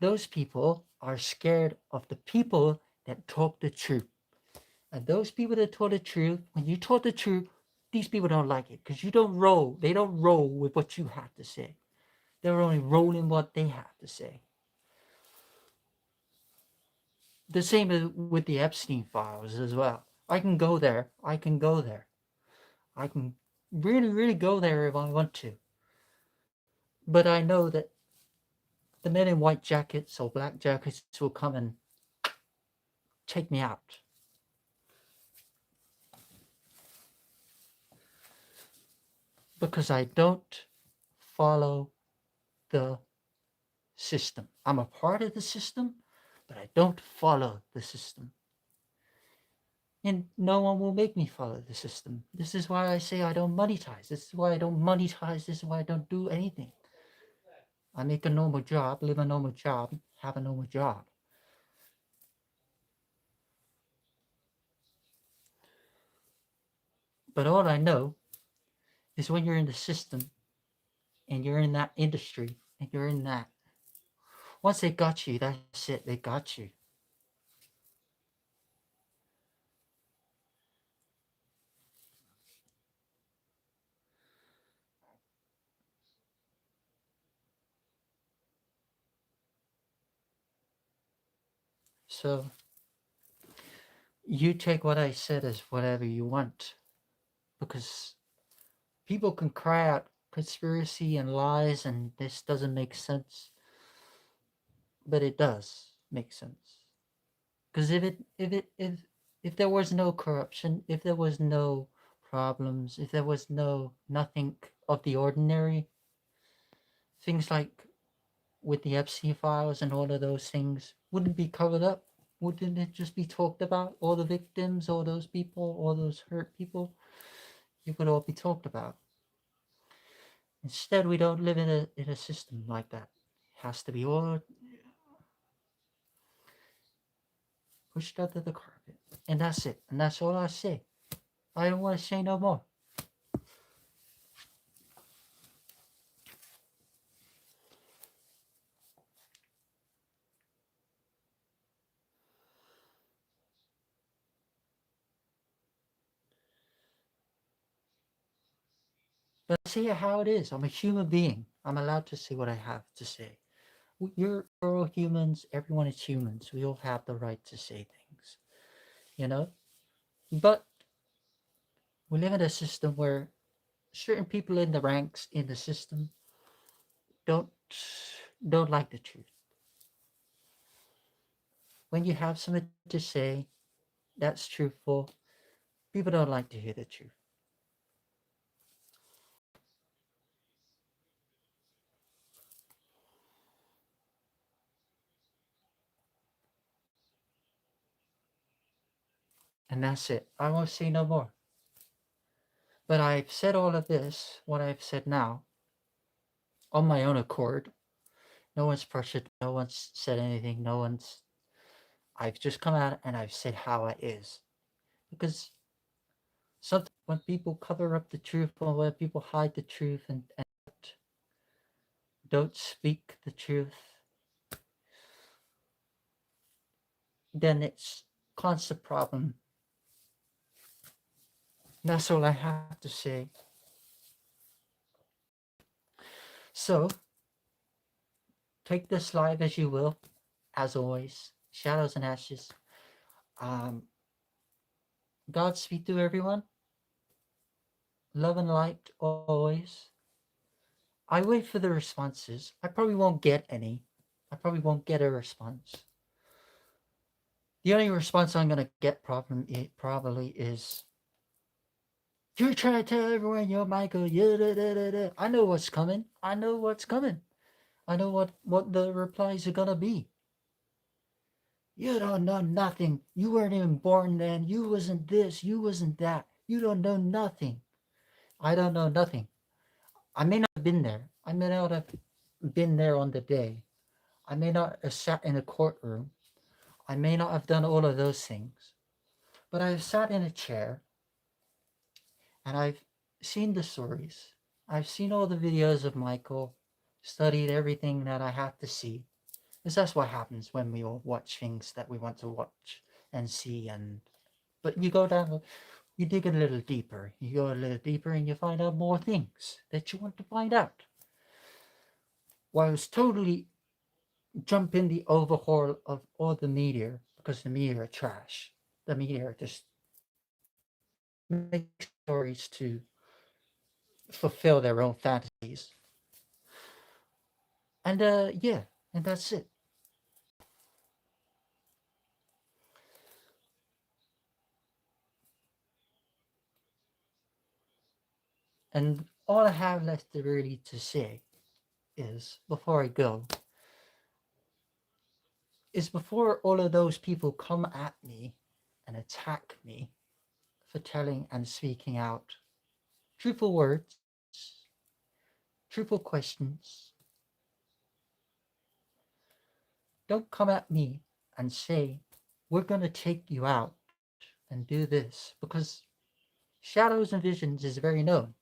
those people are scared of the people that talk the truth. And those people that talk the truth, when you talk the truth, these people don't like it because you don't roll. They don't roll with what you have to say. They're only rolling what they have to say. The same with the Epstein files as well. I can go there. I can go there. I can really, really go there if I want to. But I know that the men in white jackets or black jackets will come and take me out. Because I don't follow the system. I'm a part of the system, but I don't follow the system. And no one will make me follow the system. This is why I say I don't monetize. This is why I don't monetize. This is why I don't do anything. I make a normal job, live a normal job, have a normal job. But all I know is when you're in the system and you're in that industry and you're in that, once they got you, that's it, they got you. So you take what I said as whatever you want, because people can cry out conspiracy and lies and this doesn't make sense, but it does make sense. Because if there was no corruption, if there was no problems, if there was nothing of the ordinary, things like with the Epstein files and all of those things wouldn't be covered up. Wouldn't it just be talked about? All the victims, all those people, all those hurt people, it would all be talked about. Instead, we don't live in a system like that. It has to be all pushed under the carpet. And that's it. And that's all I say. I don't want to say no more. But I say it how it is. I'm a human being. I'm allowed to say what I have to say. You're all humans. Everyone is humans. We all have the right to say things, you know? But we live in a system where certain people in the ranks in the system don't don't like the truth. When you have something to say that's truthful, people don't like to hear the truth. And that's it. I won't say no more. But I've said all of this, what I've said now, on my own accord. No one's pressured, no one's said anything, no one's I've just come out and I've said how it is. Because sometimes when people cover up the truth or when people hide the truth and don't speak the truth, then it's constant problem. And that's all I have to say. So take this live as you will, as always. Shadows and ashes. Godspeed to everyone. Love and light always. I wait for the responses. I probably won't get any. I probably won't get a response. The only response I'm gonna get probably is, you're trying to tell everyone you're Michael. Yeah, da, da, da, da. I know what's coming. I know what's coming. I know what the replies are gonna be. You don't know nothing. You weren't even born then. You wasn't this. You wasn't that. You don't know nothing. I don't know nothing. I may not have been there. I may not have been there on the day. I may not have sat in a courtroom. I may not have done all of those things. But I have sat in a chair And I've seen the stories. I've seen all the videos of Michael, studied everything that I have to see. Because that's what happens when we all watch things that we want to watch and see. But you go down, you dig a little deeper. You go a little deeper and you find out more things that you want to find out. Well, I was totally jump in the overhaul of all the media because the media are trash. The media just make stories to fulfill their own fantasies. And yeah, and that's it. And all I have left to really to say is before I go is before all of those people come at me and attack me for telling and speaking out truthful words, truthful questions, don't come at me and say, we're going to take you out and do this because shadows and visions is very known.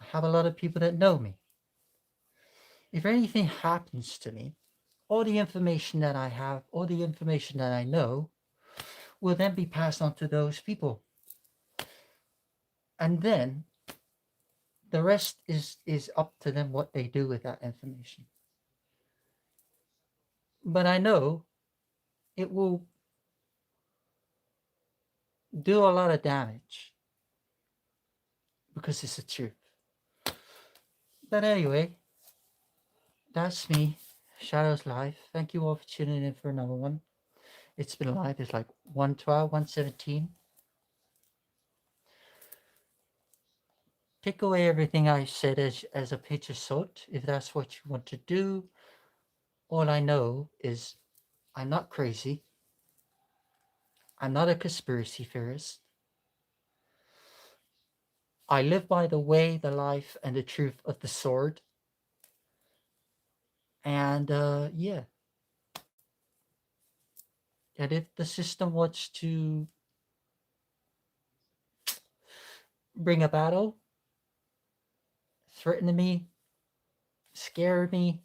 I have a lot of people that know me. If anything happens to me, all the information that I have, all the information that I know, will then be passed on to those people. And then the rest is up to them what they do with that information. But I know it will do a lot of damage because it's the truth. But anyway, that's me, Shadow's Life. Thank you all for tuning in for another one. It's been live. It's like 112, 117. Take away everything I said as a pinch of salt, if that's what you want to do. All I know is I'm not crazy. I'm not a conspiracy theorist. I live by the way, the life, and the truth of the sword. And yeah. And if the system wants to bring a battle, threaten me, scare me,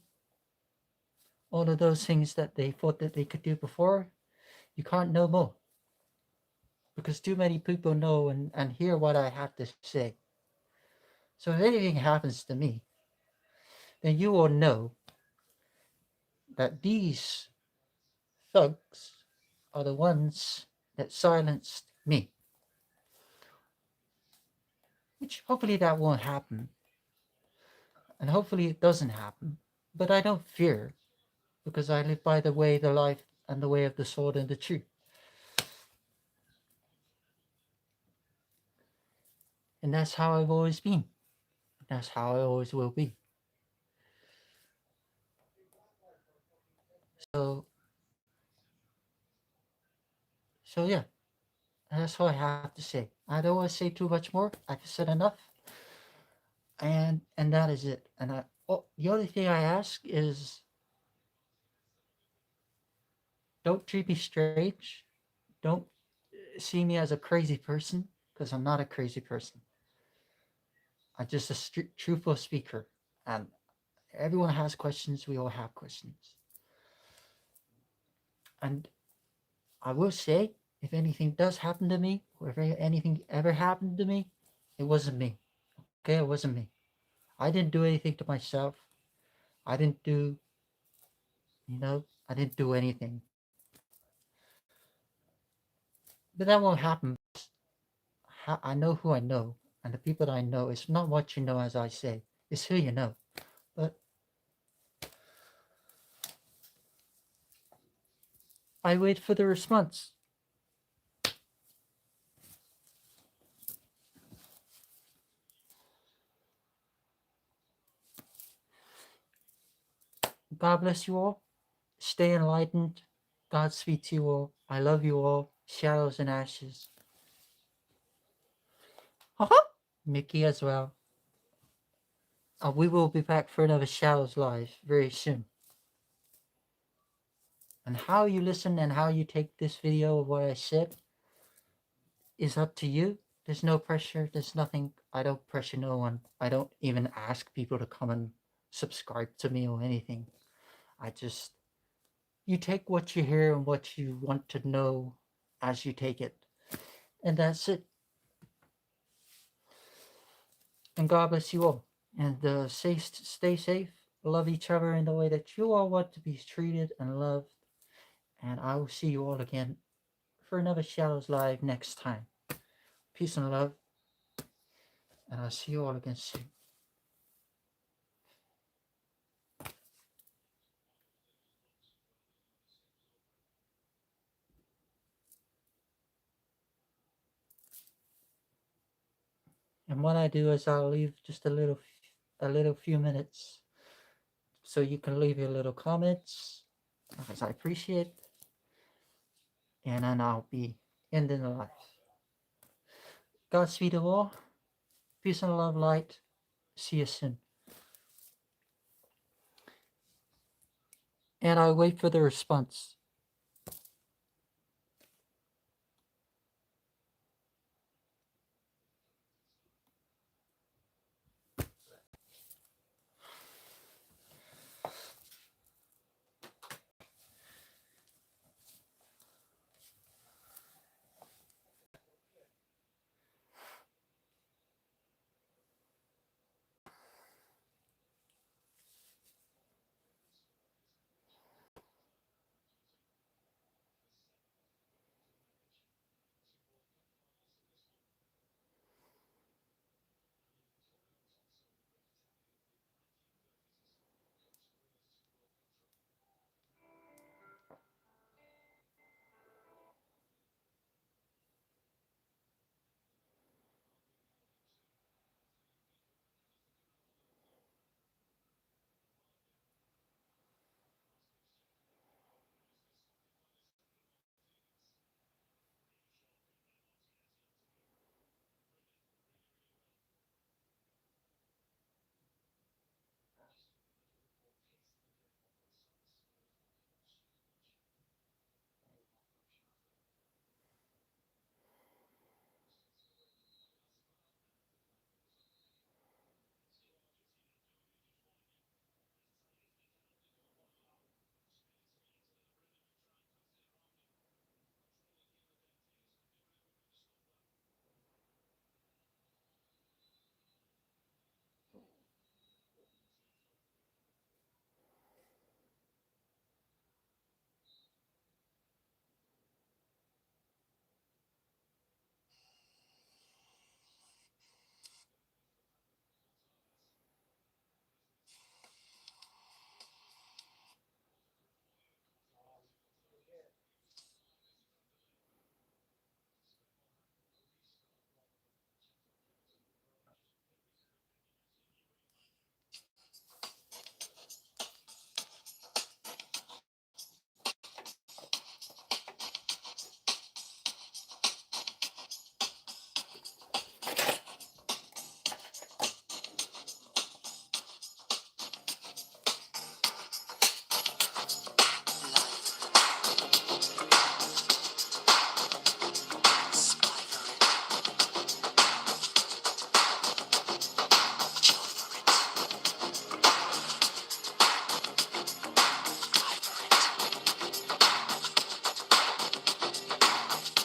all of those things that they thought that they could do before, you can't know more. Because too many people know and hear what I have to say. So if anything happens to me, then you will know that these thugs are the ones that silenced me. Which hopefully that won't happen. And hopefully it doesn't happen. But I don't fear because I live by the way, the life, and the way of the sword and the truth. And that's how I've always been. That's how I always will be. So yeah, that's all I have to say. I don't want to say too much more. I've said enough. And that is it. And the only thing I ask is don't treat me strange. Don't see me as a crazy person because I'm not a crazy person. I'm just a truthful speaker. And everyone has questions. We all have questions. And I will say, if anything does happen to me, or if anything ever happened to me, it wasn't me. Okay, it wasn't me. I didn't do anything to myself. I didn't do, I didn't do anything. But that won't happen. I know who I know, and the people that I know. It's not what you know, as I say. It's who you know. But I wait for the response. God bless you all. Stay enlightened. Godspeed to you all. I love you all. Shadows and ashes. Mickey as well. We will be back for another Shadows Live very soon. And how you listen and how you take this video of what I said is up to you. There's no pressure. There's nothing. I don't pressure no one. I don't even ask people to come and subscribe to me or anything. I just, you take what you hear and what you want to know as you take it. And that's it. And God bless you all. And stay safe. Love each other in the way that you all want to be treated and loved. And I will see you all again for another Shadows Live next time. Peace and love. And I'll see you all again soon. And what I do is I'll leave just a little few minutes so you can leave your little comments, as I appreciate. And then I'll be ending the live. Godspeed to all. Peace and love, light. See you soon. And I'll wait for the response.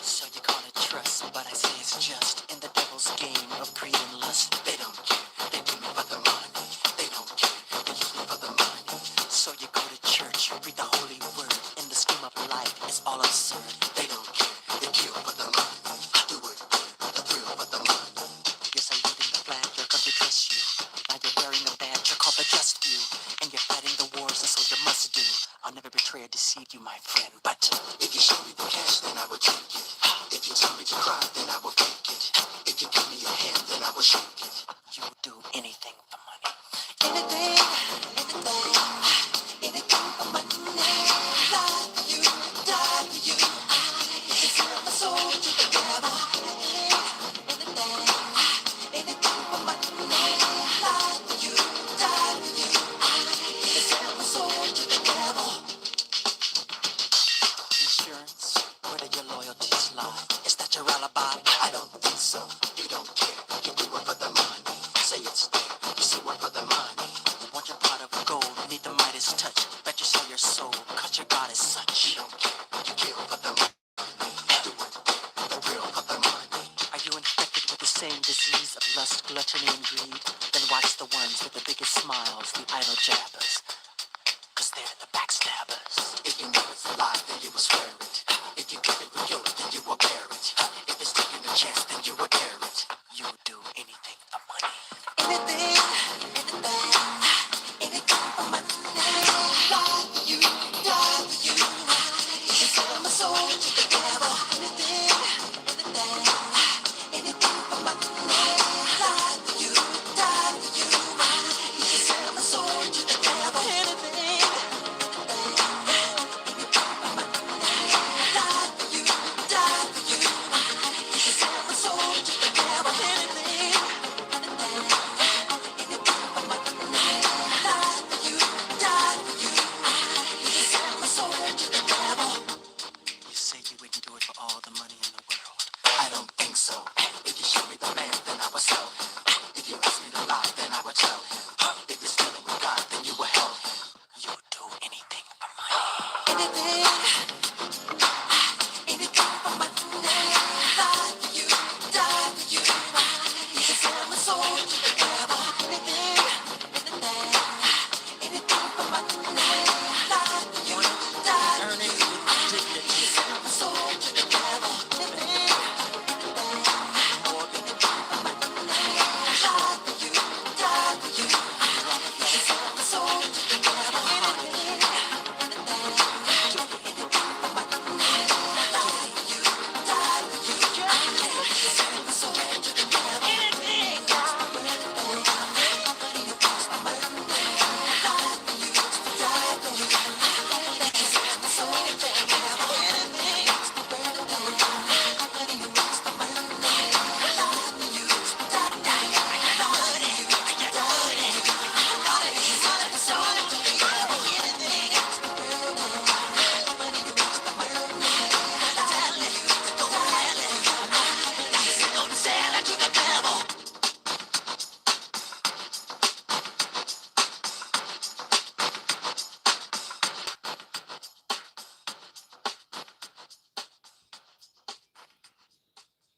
So you call it trust, but I say it's just in the devil's game of greed and lust. They don't care, they do me for the money. They don't care, they use me for the money. So you go to church, read the holy word, and the scheme of life is all absurd. They don't care, they kill for the money. I do it, the thrill for the money. You're saluting the flag, your country trusts you. Now you're wearing a badge, you're called the just few. And you're fighting the wars a soldier must do. I'll never betray or deceive you, my friend, but if you show me the cash, then I will drink it. If you tell me to cry, then I will fake it. If you give me your hand, then I will shake it. You will do anything for money. Anything, anything, anything for money. Lie for you, die for you. I sell my soul to the devil. Anything, anything for money. Lie for you, die for you. I sell my soul to the devil. Insurance, where do your loyalties lie? Is that your alibi? I don't think so. soul, cause your God is such. You kill for the money. Do it for real for the money. Are you infected with the same disease of lust, gluttony, and greed? Then watch the ones with the biggest smiles, the idle jabbers. Cause they're the backstabbers. If you know it's a lie, then you will swear it. If you give it with guilt, then you will bear it. If it's taking a chance, then you will dare it. You will do anything for money. Anything, anything for money. Die for you, die for you. You can sell my soul to the devil. Anything, anything for money. Die for you, die for you. You can sell my soul to the devil. Anything. You say you wouldn't do it for all the money in the world. I don't think so. If you show me the man, then I will sell. If you ask me to lie, then I will tell. If you're stealing with God, then you will help. You would do anything for money. Anything.